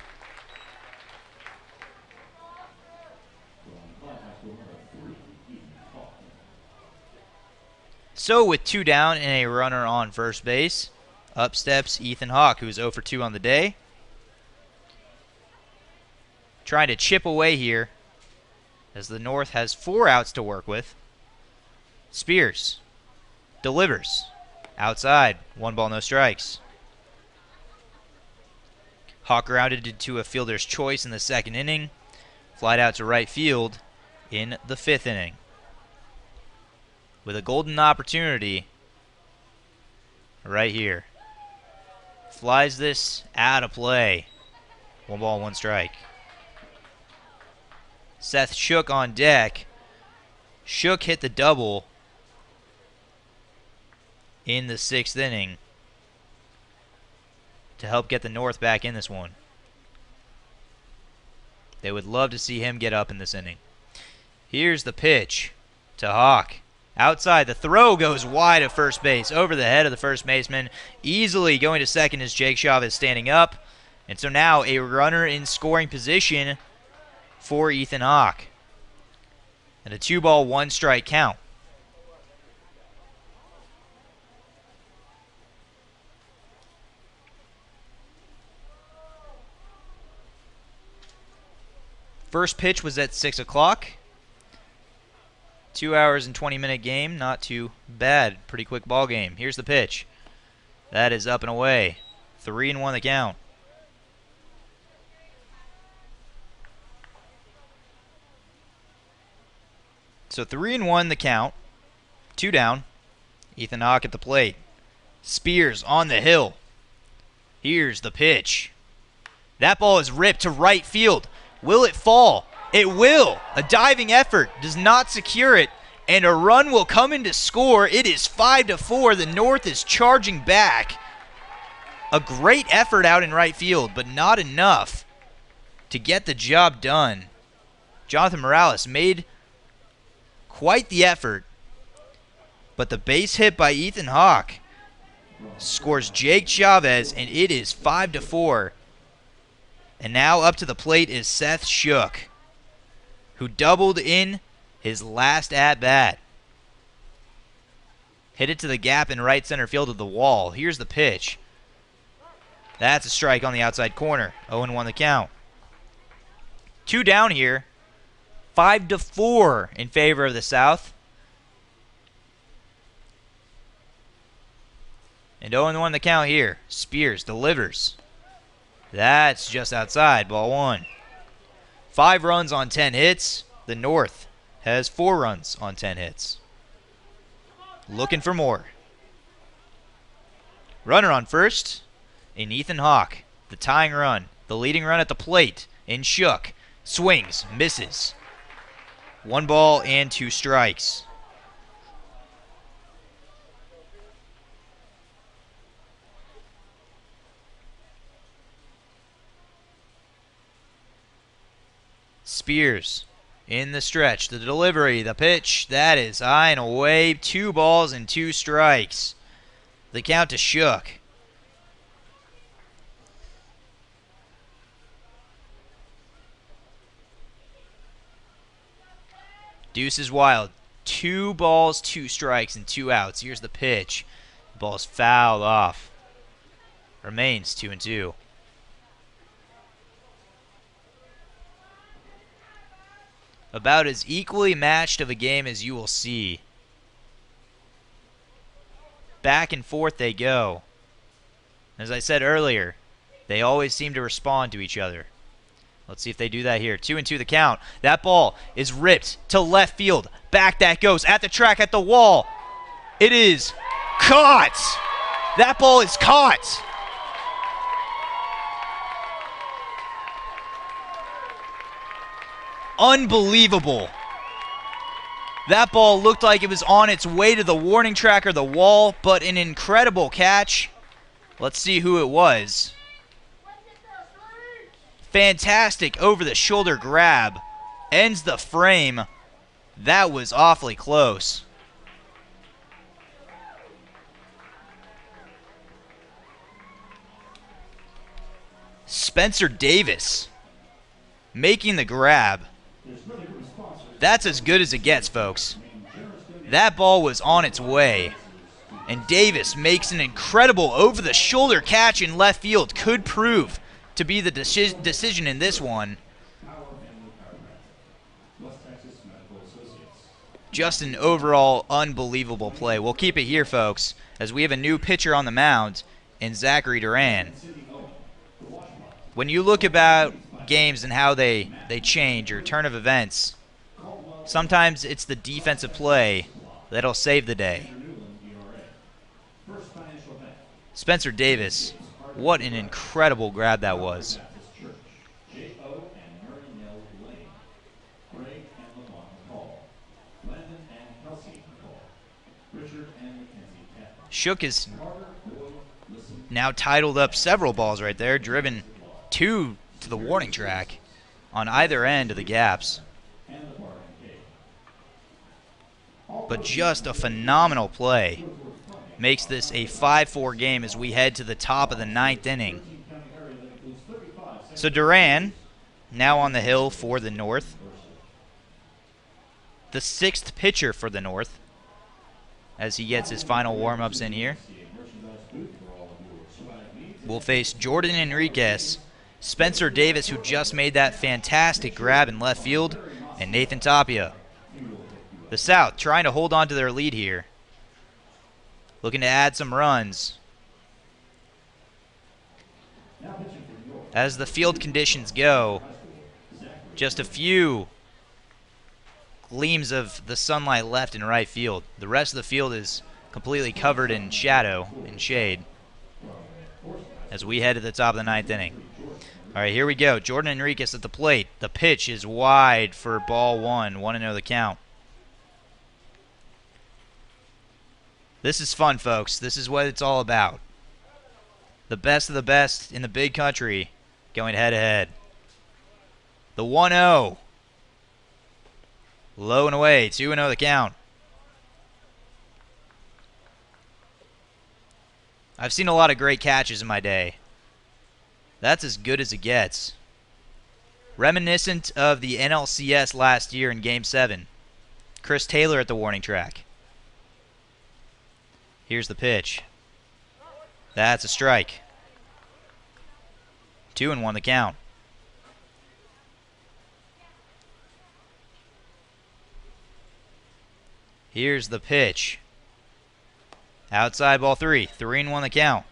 So with 2 down and a runner on first base, up steps Ethan Hawk, who's 0 for 2 on the day. Trying to chip away here, as the North has 4 outs to work with. Spears delivers. Outside. 1 ball, no strikes. Hawk grounded into a fielder's choice in the 2nd inning. Flied out to right field in the 5th inning. With a golden opportunity right here. Flies this out of play. 1 ball, 1 strike. Seth Shook on deck. Shook hit the double in the 6th inning to help get the North back in this one. They would love to see him get up in this inning. Here's the pitch to Hawk. Outside, the throw goes wide at first base, over the head of the first baseman. Easily going to second is Jake Chavez standing up. And so now a runner in scoring position for Ethan Hawk. And a 2 ball, 1 strike count. First pitch was at 6 o'clock. 2 hours and 20-minute game. Not too bad. Pretty quick ball game. Here's the pitch. That is up and away. 3-1 the count. So 3-1 the count. 2 down. Ethan Hawk at the plate. Spears on the hill. Here's the pitch. That ball is ripped to right field. Will it fall? It will. A diving effort does not secure it, and a run will come in to score. It is 5-4. The North is charging back. A great effort out in right field, but not enough to get the job done. Jonathan Morales made quite the effort, but the base hit by Ethan Hawk scores Jake Chavez, and it is 5-4. And now up to the plate is Seth Shook, who doubled in his last at-bat. Hit it to the gap in right center field of the wall. Here's the pitch. That's a strike on the outside corner. 0-1 the count. 2 down here. 5-4 in favor of the South. And 0-1 the count here. Spears delivers. That's just outside. Ball 1. 5 runs on 10 hits. The North has 4 runs on 10 hits. Looking for more. Runner on first in Ethan Hawk. The tying run. The leading run at the plate in Shook. Swings. Misses. 1 ball and 2 strikes. Spears in the stretch. The delivery, the pitch, that is high and away. 2 balls and 2 strikes. The count to Shook. Deuce is wild. 2 balls, 2 strikes, and 2 outs. Here's the pitch. The ball's fouled off. Remains 2-2. About as equally matched of a game as you will see. Back and forth they go. As I said earlier, they always seem to respond to each other. Let's see if they do that here. 2-2 the count. That ball is ripped to left field. Back that goes at the track, at the wall. It is caught. That ball is caught. Unbelievable. That ball looked like it was on its way to the warning track or the wall, but an incredible catch. Let's see who it was. Fantastic over-the-shoulder grab. Ends the frame. That was awfully close. Spencer Davis making the grab. That's as good as it gets, folks. That ball was on its way. And Davis makes an incredible over-the-shoulder catch in left field. Could prove to be the decision in this one. Just an overall unbelievable play. We'll keep it here, folks, as we have a new pitcher on the mound in Zachary Duran. When you look about games and how they change or turn of events, sometimes it's the defensive play that'll save the day. Spencer Davis, what an incredible grab that was. Shook is now titled up several balls right there, driven 2 to the warning track on either end of the gaps. But just a phenomenal play. Makes this a 5-4 game as we head to the top of the 9th inning. So Duran now on the hill for the North. The 6th pitcher for the North as he gets his final warm-ups in here. We'll face Jordan Enriquez Spencer Davis, who just made that fantastic grab in left field, and Nathan Tapia. The South trying to hold on to their lead here, looking to add some runs. As the field conditions go, just a few gleams of the sunlight left in right field. The rest of the field is completely covered in shadow and shade as we head to the top of the ninth inning. All right, here we go. Jordan Enriquez at the plate. The pitch is wide for ball one. 1-0 the count. This is fun, folks. This is what it's all about. The best of the best in the big country going head-to-head. The 1-0. Low and away. 2-0 the count. I've seen a lot of great catches in my day. That's as good as it gets. Reminiscent of the NLCS last year in Game 7. Chris Taylor at the warning track. Here's the pitch. That's a strike. 2-1 the count. Here's the pitch. Outside ball 3. 3-1 the count.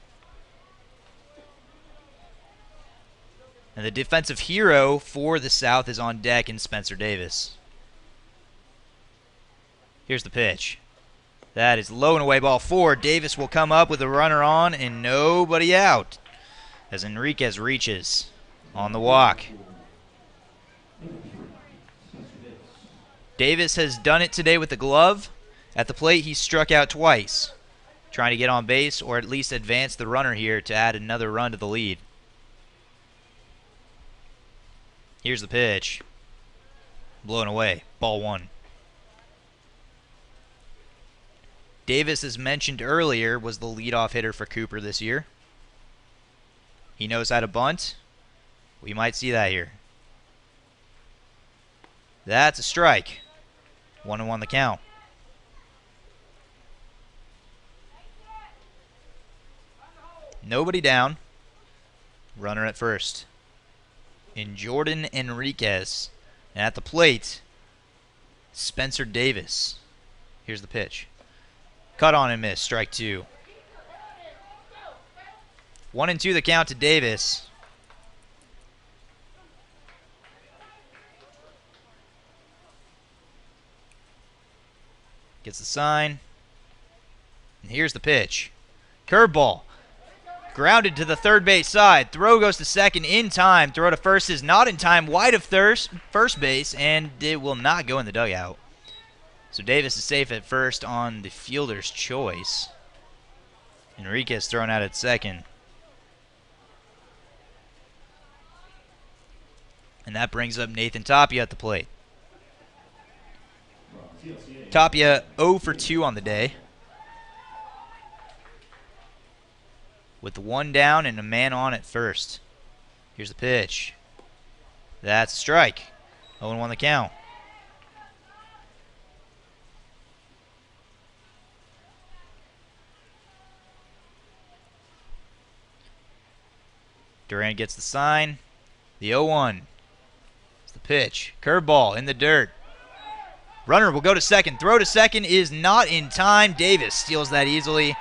And the defensive hero for the South is on deck in Spencer Davis. Here's the pitch. That is low and away ball 4. Davis will come up with a runner on and nobody out as Enriquez reaches on the walk. Davis has done it today with the glove. At the plate, he struck out twice, trying to get on base or at least advance the runner here to add another run to the lead. Here's the pitch. Blown away. Ball 1. Davis, as mentioned earlier, was the leadoff hitter for Cooper this year. He knows how to bunt. We might see that here. That's a strike. 1-1 the count. Nobody down. Runner at first. In Jordan Enriquez. And at the plate, Spencer Davis. Here's the pitch. Cut on and miss. Strike 2. 1-2 the count to Davis. Gets the sign. And here's the pitch. Curveball. Grounded to the third base side. Throw goes to second in time. Throw to first is not in time. Wide of first base, and it will not go in the dugout. So Davis is safe at first on the fielder's choice. Enriquez thrown out at second. And that brings up Nathan Tapia at the plate. Tapia 0 for 2 on the day, with 1 down and a man on at first. Here's the pitch. That's a strike. 0-1 the count. Duran gets the sign. The 0-1. It's the pitch. Curveball in the dirt. Runner will go to second. Throw to second is not in time. Davis steals that easily,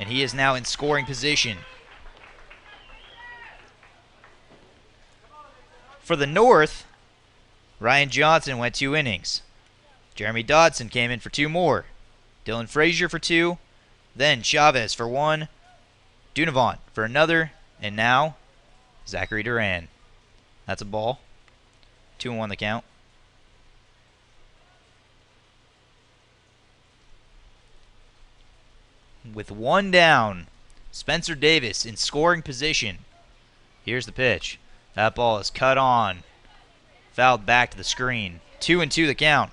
and he is now in scoring position. For the North, Ryan Johnson went 2 innings. Jeremy Dodson came in for 2 more. Dylan Frazier for 2. Then Chavez for 1. Dunavant for another. And now, Zachary Duran. That's a ball. 2-1 the count. With 1 down, Spencer Davis in scoring position. Here's the pitch. That ball is cut on. Fouled back to the screen. 2-2 the count.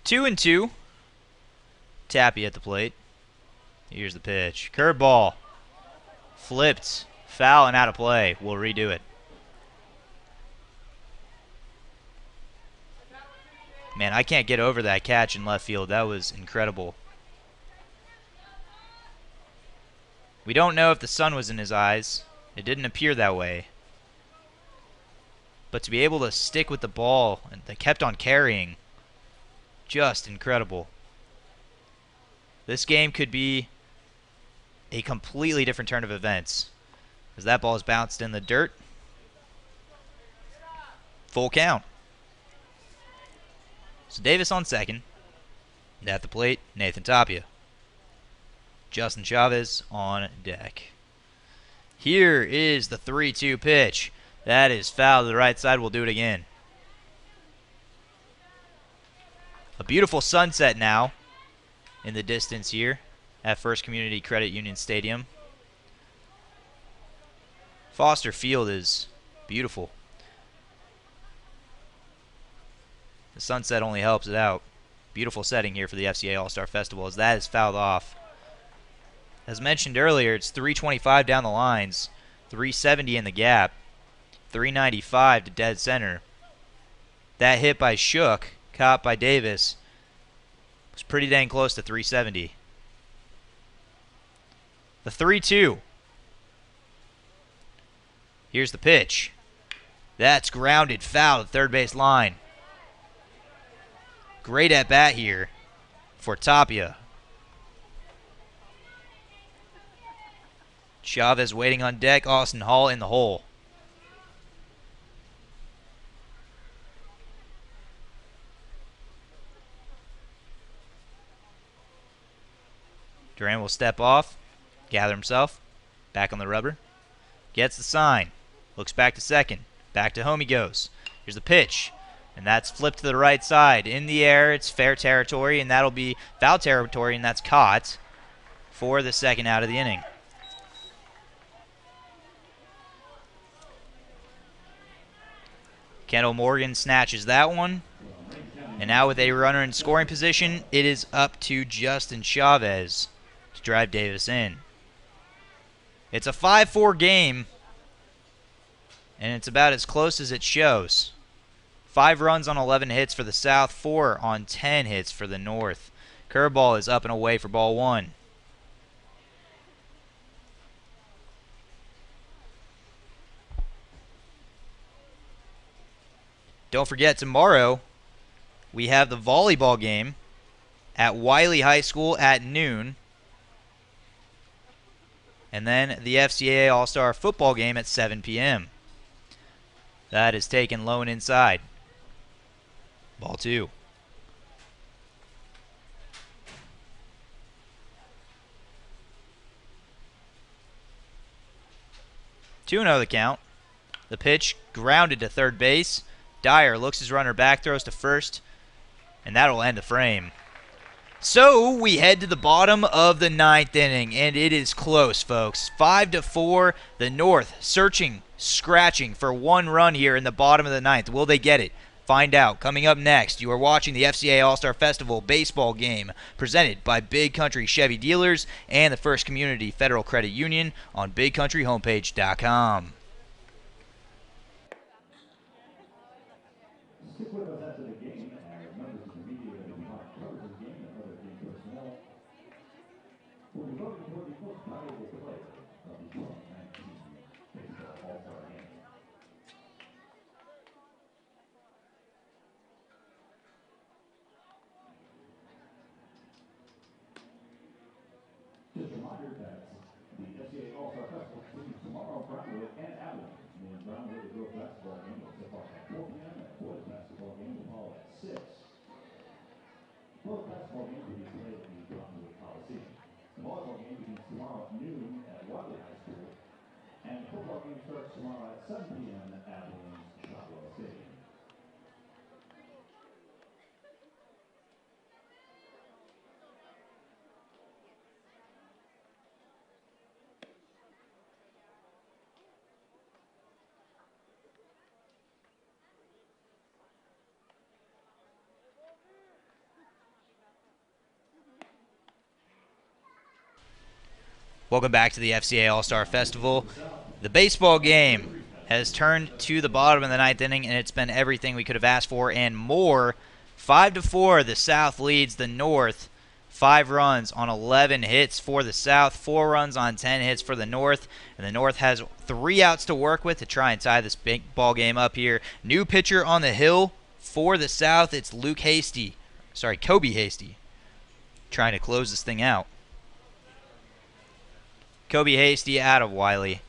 Two and 2. Tappy at the plate. Here's the pitch. Curveball. Flipped. Foul and out of play. We'll redo it. Man, I can't get over that catch in left field. That was incredible. We don't know if the sun was in his eyes. It didn't appear that way. But to be able to stick with the ball, and they kept on carrying, just incredible. This game could be a completely different turn of events, as that ball is bounced in the dirt. Full count. So Davis on second. And at the plate, Nathan Tapia. Justin Chavez on deck. Here is the 3-2 pitch. That is foul to the right side. We'll do it again. A beautiful sunset now in the distance here at First Community Credit Union Stadium. Foster Field is beautiful. The sunset only helps it out. Beautiful setting here for the FCA All-Star Festival as that is fouled off. As mentioned earlier, it's 325 down the lines, 370 in the gap, 395 to dead center. That hit by Shook, caught by Davis, was pretty dang close to 370. The 3-2. Here's the pitch. That's grounded foul at third base line. Great at bat here for Tapia. Chavez waiting on deck. Austin Hall in the hole. Duran will step off, gather himself, back on the rubber, gets the sign, looks back to second, back to home he goes. Here's the pitch, and that's flipped to the right side. In the air, it's fair territory, and that'll be foul territory, and that's caught for the second out of the inning. Kendall Morgan snatches that one. And now with a runner in scoring position, it is up to Justin Chavez to drive Davis in. It's a 5-4 game, and it's about as close as it shows. 5 runs on 11 hits for the South, 4 on 10 hits for the North. Curveball is up and away for ball 1. Don't forget, tomorrow we have the volleyball game at Wiley High School at noon. And then the FCA All-Star football game at 7 p.m. That is taken low and inside. Ball 2. 2-0 the count. The pitch grounded to third base. Dyer looks his runner back, throws to first, and that'll end the frame. So we head to the bottom of the 9th inning, and it is close, folks. 5-4, the North searching, scratching for 1 run here in the bottom of the 9th. Will they get it? Find out. Coming up next, you are watching the FCA All-Star Festival baseball game presented by Big Country Chevy Dealers and the First Community Federal Credit Union on BigCountryHomepage.com.
Stick with us after the game, and members of the media will be on coverage of the game and other team personnel will be voting for the most valuable player of the 2019 Baseball All-Star Game. Just a reminder that the FCA All-Star Festival continues tomorrow, Brownwood and Abilene. The Brownwood girls basketball game will tip off at 4 p.m. and boys basketball game will follow at 6. Both basketball games will be played in the Brownwood Coliseum. The volleyball game begins tomorrow at noon at Wiley High School, and the football game starts tomorrow at 7 p.m. at Abilene's Shotwell Stadium.
Welcome back to the FCA All-Star Festival. The baseball game has turned to the bottom of the 9th inning, and it's been everything we could have asked for and more 5-4, the South leads the North. 5 runs on 11 hits for the South, 4 runs on 10 hits for the North, and the North has 3 outs to work with to try and tie this big ball game up here. New pitcher on the hill for the South, it's Kobe Hasty, trying to close this thing out. Kobe Hasty out of Wiley,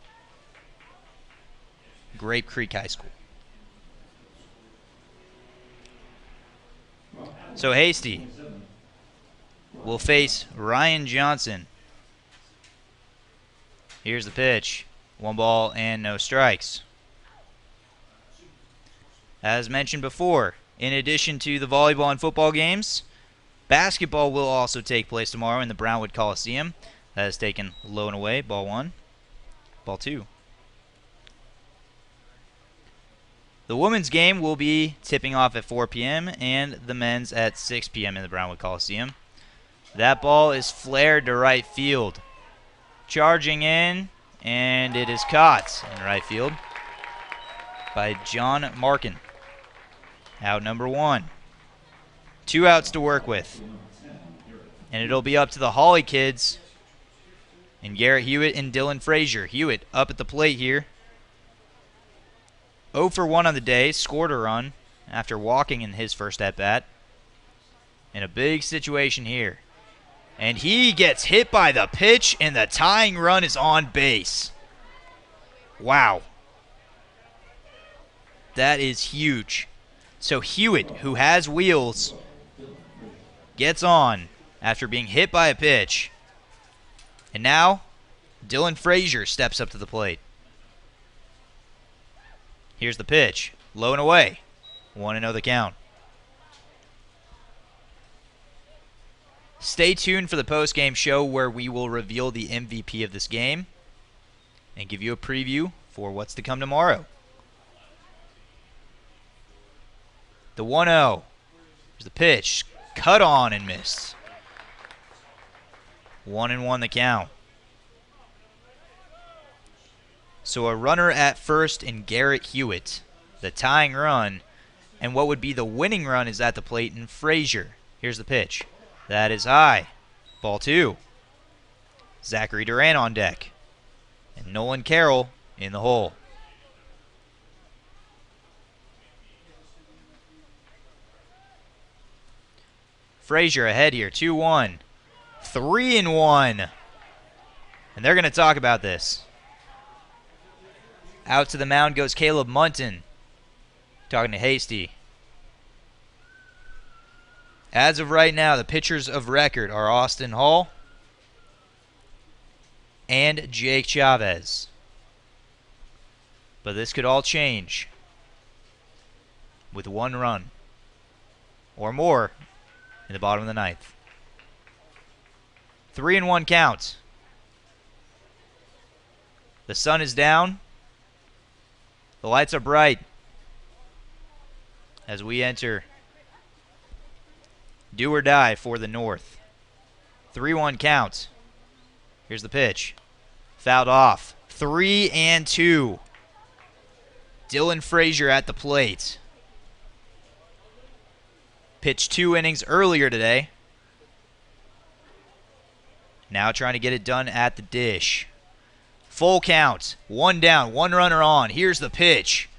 Grape Creek High School. So Hasty will face Ryan Johnson. Here's the pitch. 1 ball and no strikes. As mentioned before, in addition to the volleyball and football games, basketball will also take place tomorrow in the Brownwood Coliseum. That is taken low and away. Ball 1. Ball 2. The women's game will be tipping off at 4 p.m. and the men's at 6 p.m. in the Brownwood Coliseum. That ball is flared to right field. Charging in, and it is caught in right field by John Markin. Out number 1. 2 outs to work with. And it'll be up to the Hawley kids and Garrett Hewitt and Dylan Frazier. Hewitt up at the plate here. 0 for 1 on the day, scored a run after walking in his first at-bat. In a big situation here. And he gets hit by the pitch, and the tying run is on base. Wow. That is huge. So Hewitt, who has wheels, gets on after being hit by a pitch. And now, Dylan Frazier steps up to the plate. Here's the pitch. Low and away. 1-0 the count. Stay tuned for the post-game show where we will reveal the MVP of this game and give you a preview for what's to come tomorrow. The 1-0. Here's the pitch. Cut on and missed. 1-1 the count. So a runner at first in Garrett Hewitt, the tying run, and what would be the winning run is at the plate in Frazier. Here's the pitch. That is high. Ball 2. Zachary Duran on deck. And Nolan Carroll in the hole. Frazier ahead here. 2-1. 3-1. And they're going to talk about this. Out to the mound goes Caleb Munton. Talking to Hasty. As of right now, the pitchers of record are Austin Hall and Jake Chavez. But this could all change with 1 run or more in the bottom of the 9th. 3-1 count. The sun is down. The lights are bright as we enter do or die for the North. 3-1 count. Here's the pitch. Fouled off. 3-2. Dylan Frazier at the plate. Pitched 2 innings earlier today. Now trying to get it done at the dish. Full count. 1 down. 1 runner on. Here's the pitch.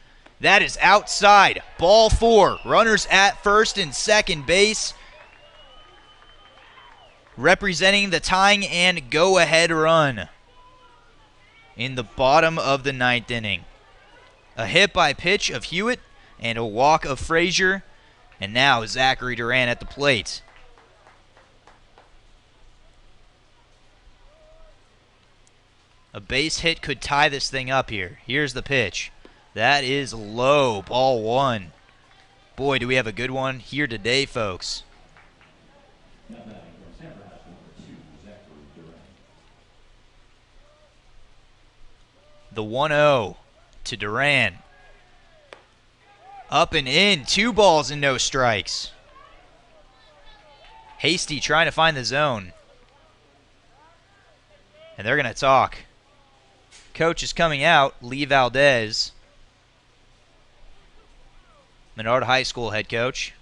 That is outside. Ball 4. Runners at first and second base. Representing the tying and go-ahead run in the bottom of the 9th inning. A hit by pitch of Hewitt and a walk of Frazier. And now Zachary Duran at the plate. A base hit could tie this thing up here. Here's the pitch. That is low. Ball 1. Boy, do we have a good one here today, folks. The 1-0 to Duran. Up and in. 2 balls and no strikes. Hasty trying to find the zone. And they're going to talk. Coach is coming out. Lee Valdez. Menard High School head coach.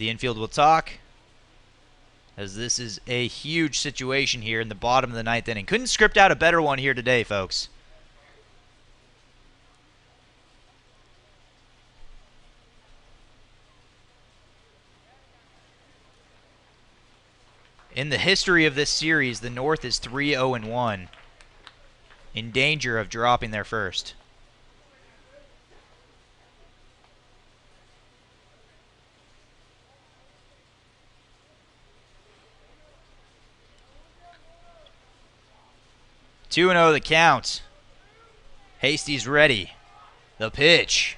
The infield will talk, as this is a huge situation here in the bottom of the ninth inning. Couldn't script out a better one here today, folks. In the history of this series, the North is 3-0-1, in danger of dropping their first. 2-0 the count. Hasty's ready. The pitch.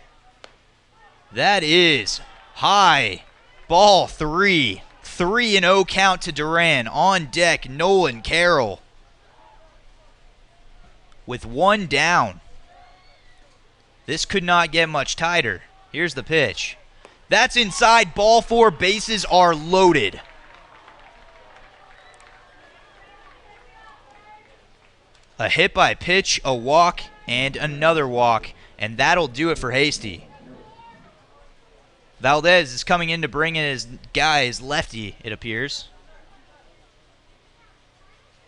That is high. Ball 3. 3-0 count to Duran. On deck, Nolan Carroll. With one down. This could not get much tighter. Here's the pitch. That's inside. Ball 4. Bases are loaded. A hit by pitch, a walk, and another walk. And that'll do it for Hasty. Valdez is coming in to bring in his guy, his lefty, it appears.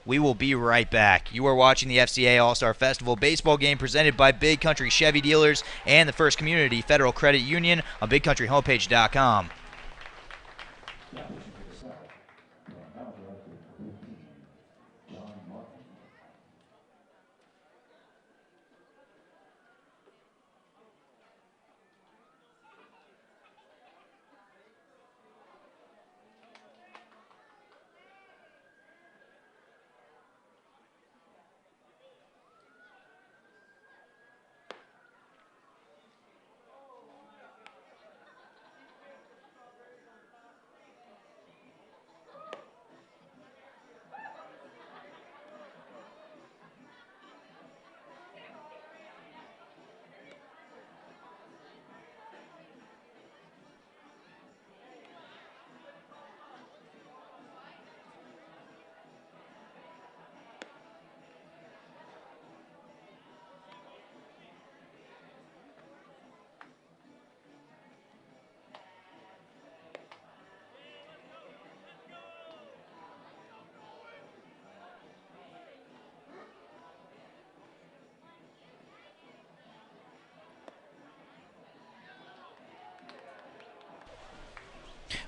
We will be right back. You are watching the FCA All-Star Festival baseball game presented by Big Country Chevy Dealers and the First Community Federal Credit Union on BigCountryHomepage.com.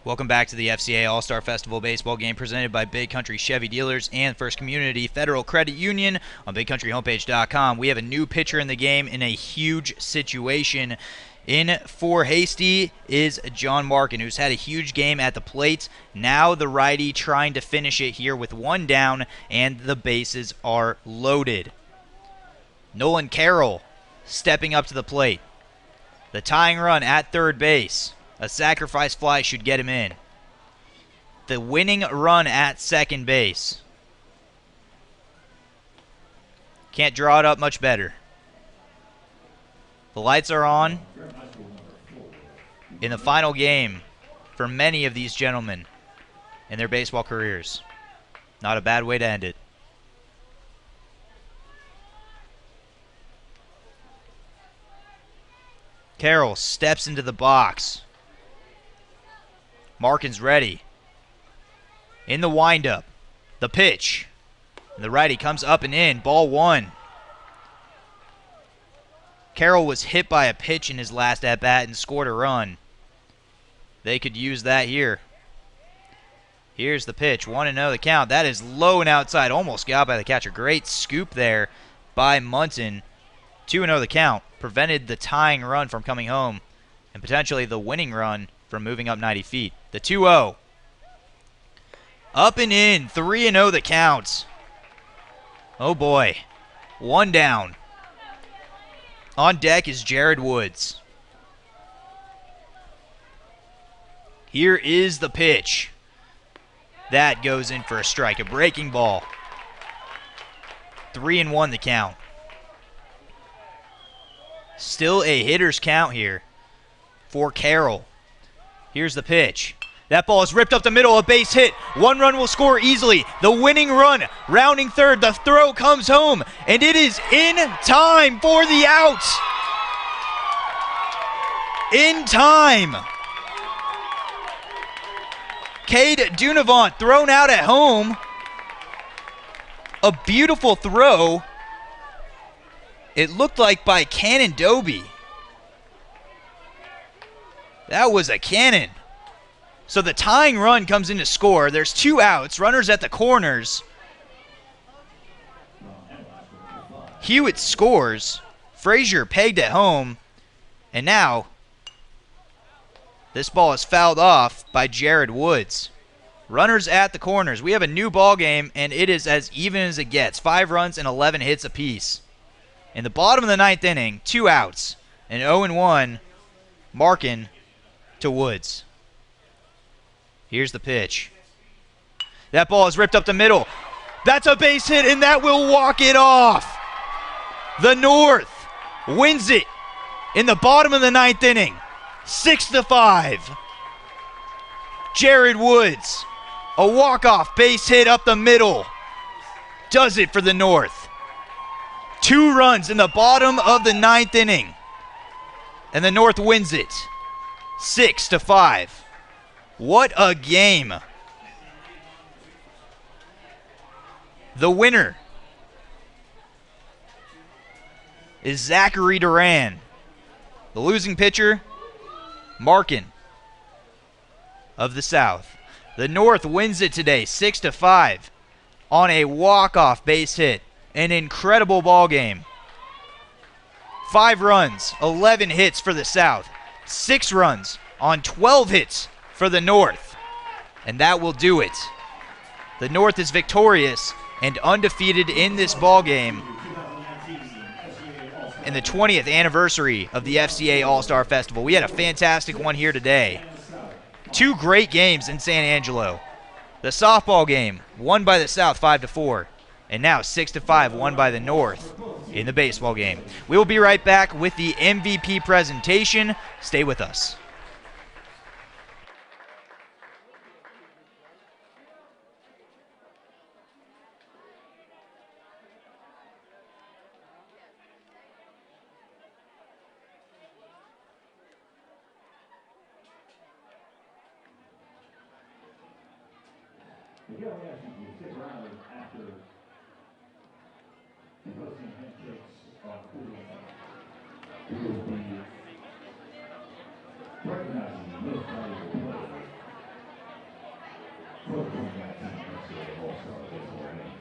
Welcome back to the FCA All-Star Festival baseball game presented by Big Country Chevy Dealers and First Community Federal Credit Union on BigCountryHomepage.com. We have a new pitcher in the game in a huge situation. In for Hasty is John Markin, who's had a huge game at the plate. Now the righty trying to finish it here with one down, and the bases are loaded. Nolan Carroll stepping up to the plate. The tying run at third base. A sacrifice fly should get him in. The winning run at second base. Can't draw it up much better. The lights are on in the final game for many of these gentlemen in their baseball careers. Not a bad way to end it. Carroll steps into the box. Markin's ready. In the windup. The pitch. And the righty comes up and in. Ball 1. Carroll was hit by a pitch in his last at-bat and scored a run. They could use that here. Here's the pitch. 1-0 the count. That is low and outside. Almost got by the catcher. Great scoop there by Munson. 2-0 the count. Prevented the tying run from coming home. And potentially the winning run from moving up 90 feet. The 2-0. Up and in. 3-0 the count. Oh boy. One down. On deck is Jared Woods. Here is the pitch. That goes in for a strike. A breaking ball. 3-1 the count. Still a hitter's count here for Carroll. Here's the pitch. That ball is ripped up the middle, a base hit. One run will score easily. The winning run, rounding third. The throw comes home, and it is in time for the out. In time. Cade Dunavant thrown out at home. A beautiful throw. It looked like by Cannon Doby. That was a cannon. So the tying run comes in to score. There's 2 outs, runners at the corners. Hewitt scores. Frazier pegged at home. And now, this ball is fouled off by Jared Woods. Runners at the corners. We have a new ball game, and it is as even as it gets. 5 runs and 11 hits apiece. In the bottom of the 9th inning, 2 outs. An 0-1 Markin to Woods. Here's the pitch. That ball is ripped up the middle. That's a base hit, and that will walk it off. The North wins it in the bottom of the 9th inning. 6-5. Jared Woods, a walk-off base hit up the middle, does it for the North. 2 runs in the bottom of the 9th inning, and the North wins it. 6-5. What a game. The winner is Zachary Duran. The losing pitcher, Markin of the South. The North wins it today, 6-5, on a walk-off base hit. An incredible ball game. 5 runs, 11 hits for the South. 6 runs on 12 hits for the North. And that will do it. The North is victorious and undefeated in this ball game in the 20th anniversary of the FCA All-Star Festival. We had a fantastic one here today. 2 great games in San Angelo. The softball game won by the South 5-4, and now 6-5 won by the North in the baseball game. We will be right back with the MVP presentation. Stay with us.
The young athletes will stick around after the posting handshakes are cool. We will be recognizing the most valuable player for the 2019 FCA All-Star Baseball Game.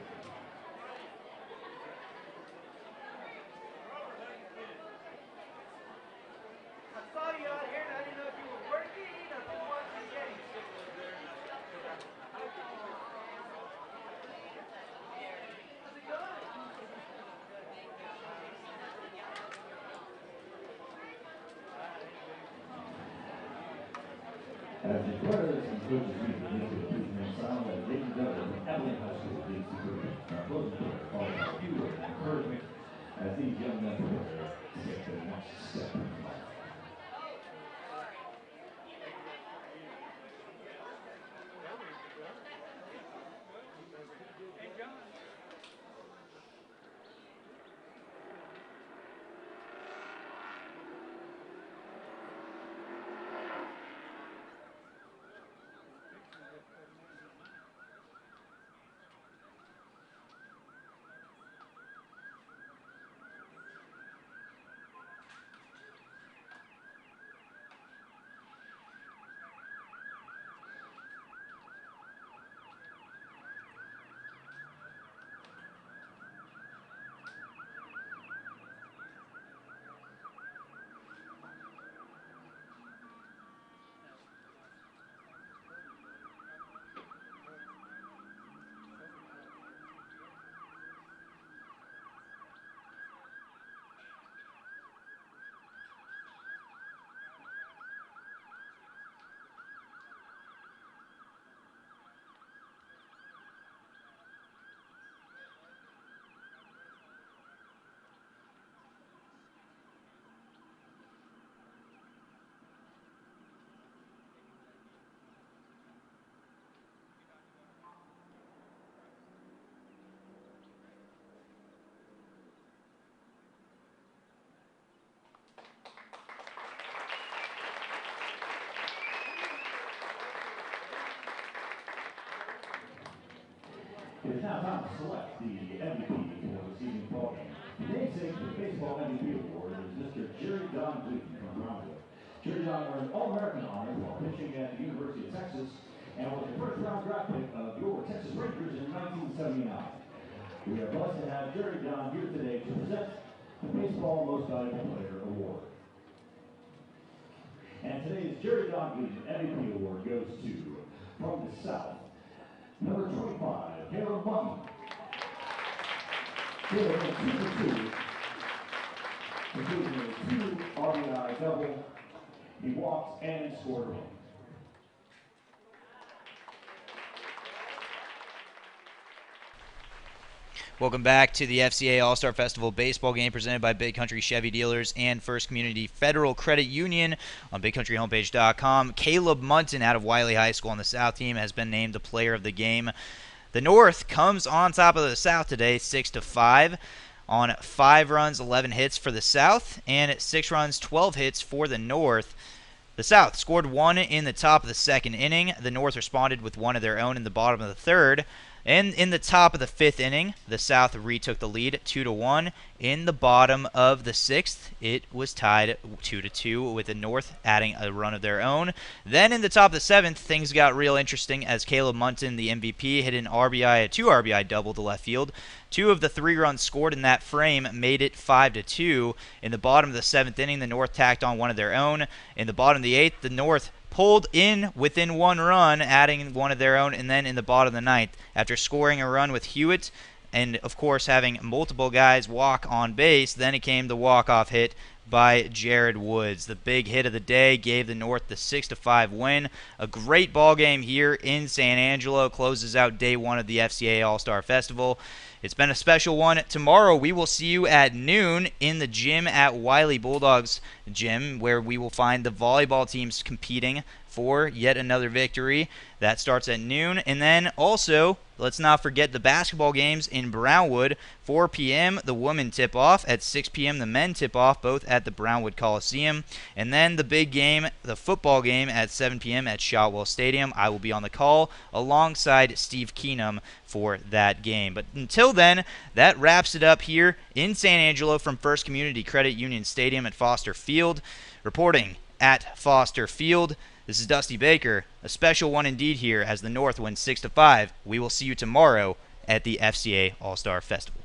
I saw you out here and I didn't know if you were working or if you watched the game.
As the players and coaches meet the news of the presentation sound that ladies and gentlemen from Abilene High School leads the group. Our closing prayer follows our few words of encouragement as these young men prepare to take their next step in life. It is now time to select the MVP for this evening's ballgame. The namesake for the Baseball MVP Award is Mr. Jerry Don Gleason from Brownwood. Jerry Don earned All-American honors while pitching at the University of Texas and was the first-round draft pick of your Texas Rangers in 1979. We are blessed to have Jerry Don here today to present the Baseball Most Valuable Player Award. And today's Jerry Don Gleason MVP Award goes to, from the South, number 25, Caleb Mutton. Caleb went 2 for 2, including a 2 RBI double. He walked and scored a run.
Welcome back to the FCA All-Star Festival baseball game presented by Big Country Chevy Dealers and First Community Federal Credit Union on BigCountryHomepage.com. Caleb Munton out of Wiley High School on the South team has been named the player of the game. The North comes on top of the South today, 6-5, on 5 runs, 11 hits for the South, and 6 runs, 12 hits for the North. The South scored 1 in the top of the 2nd inning. The North responded with 1 of their own in the bottom of the 3rd. And in the top of the 5th inning, the South retook the lead 2-1. In the bottom of the 6th, it was tied 2-2 with the North adding a run of their own. Then in the top of the 7th, things got real interesting as Caleb Munton, the MVP, hit a 2 RBI double to left field. 2 of the 3 runs scored in that frame made it 5-2. In the bottom of the 7th inning, the North tacked on 1 of their own. In the bottom of the 8th, the North pulled in within 1 run, adding 1 of their own, and then in the bottom of the 9th, after scoring a run with Hewitt, and of course having multiple guys walk on base, then it came the walk-off hit by Jared Woods. The big hit of the day gave the North the 6-5 win. A great ball game here in San Angelo closes out day 1 of the FCA All-Star Festival. It's been a special one. Tomorrow we will see you at noon in the gym at Wiley Bulldogs Gym, where we will find the volleyball teams competing for yet another victory. That starts at noon. And then also, let's not forget the basketball games in Brownwood. 4 p.m. the women tip-off. At 6 p.m. the men tip-off, both at the Brownwood Coliseum. And then the big game, the football game, at 7 p.m. at Shotwell Stadium. I will be on the call alongside Steve Keenum for that game. But until then, that wraps it up here in San Angelo from First Community Credit Union Stadium at Foster Field. Reporting at Foster Field, this is Dusty Baker. A special one indeed here as the North wins 6-5. We will see you tomorrow at the FCA All-Star Festival.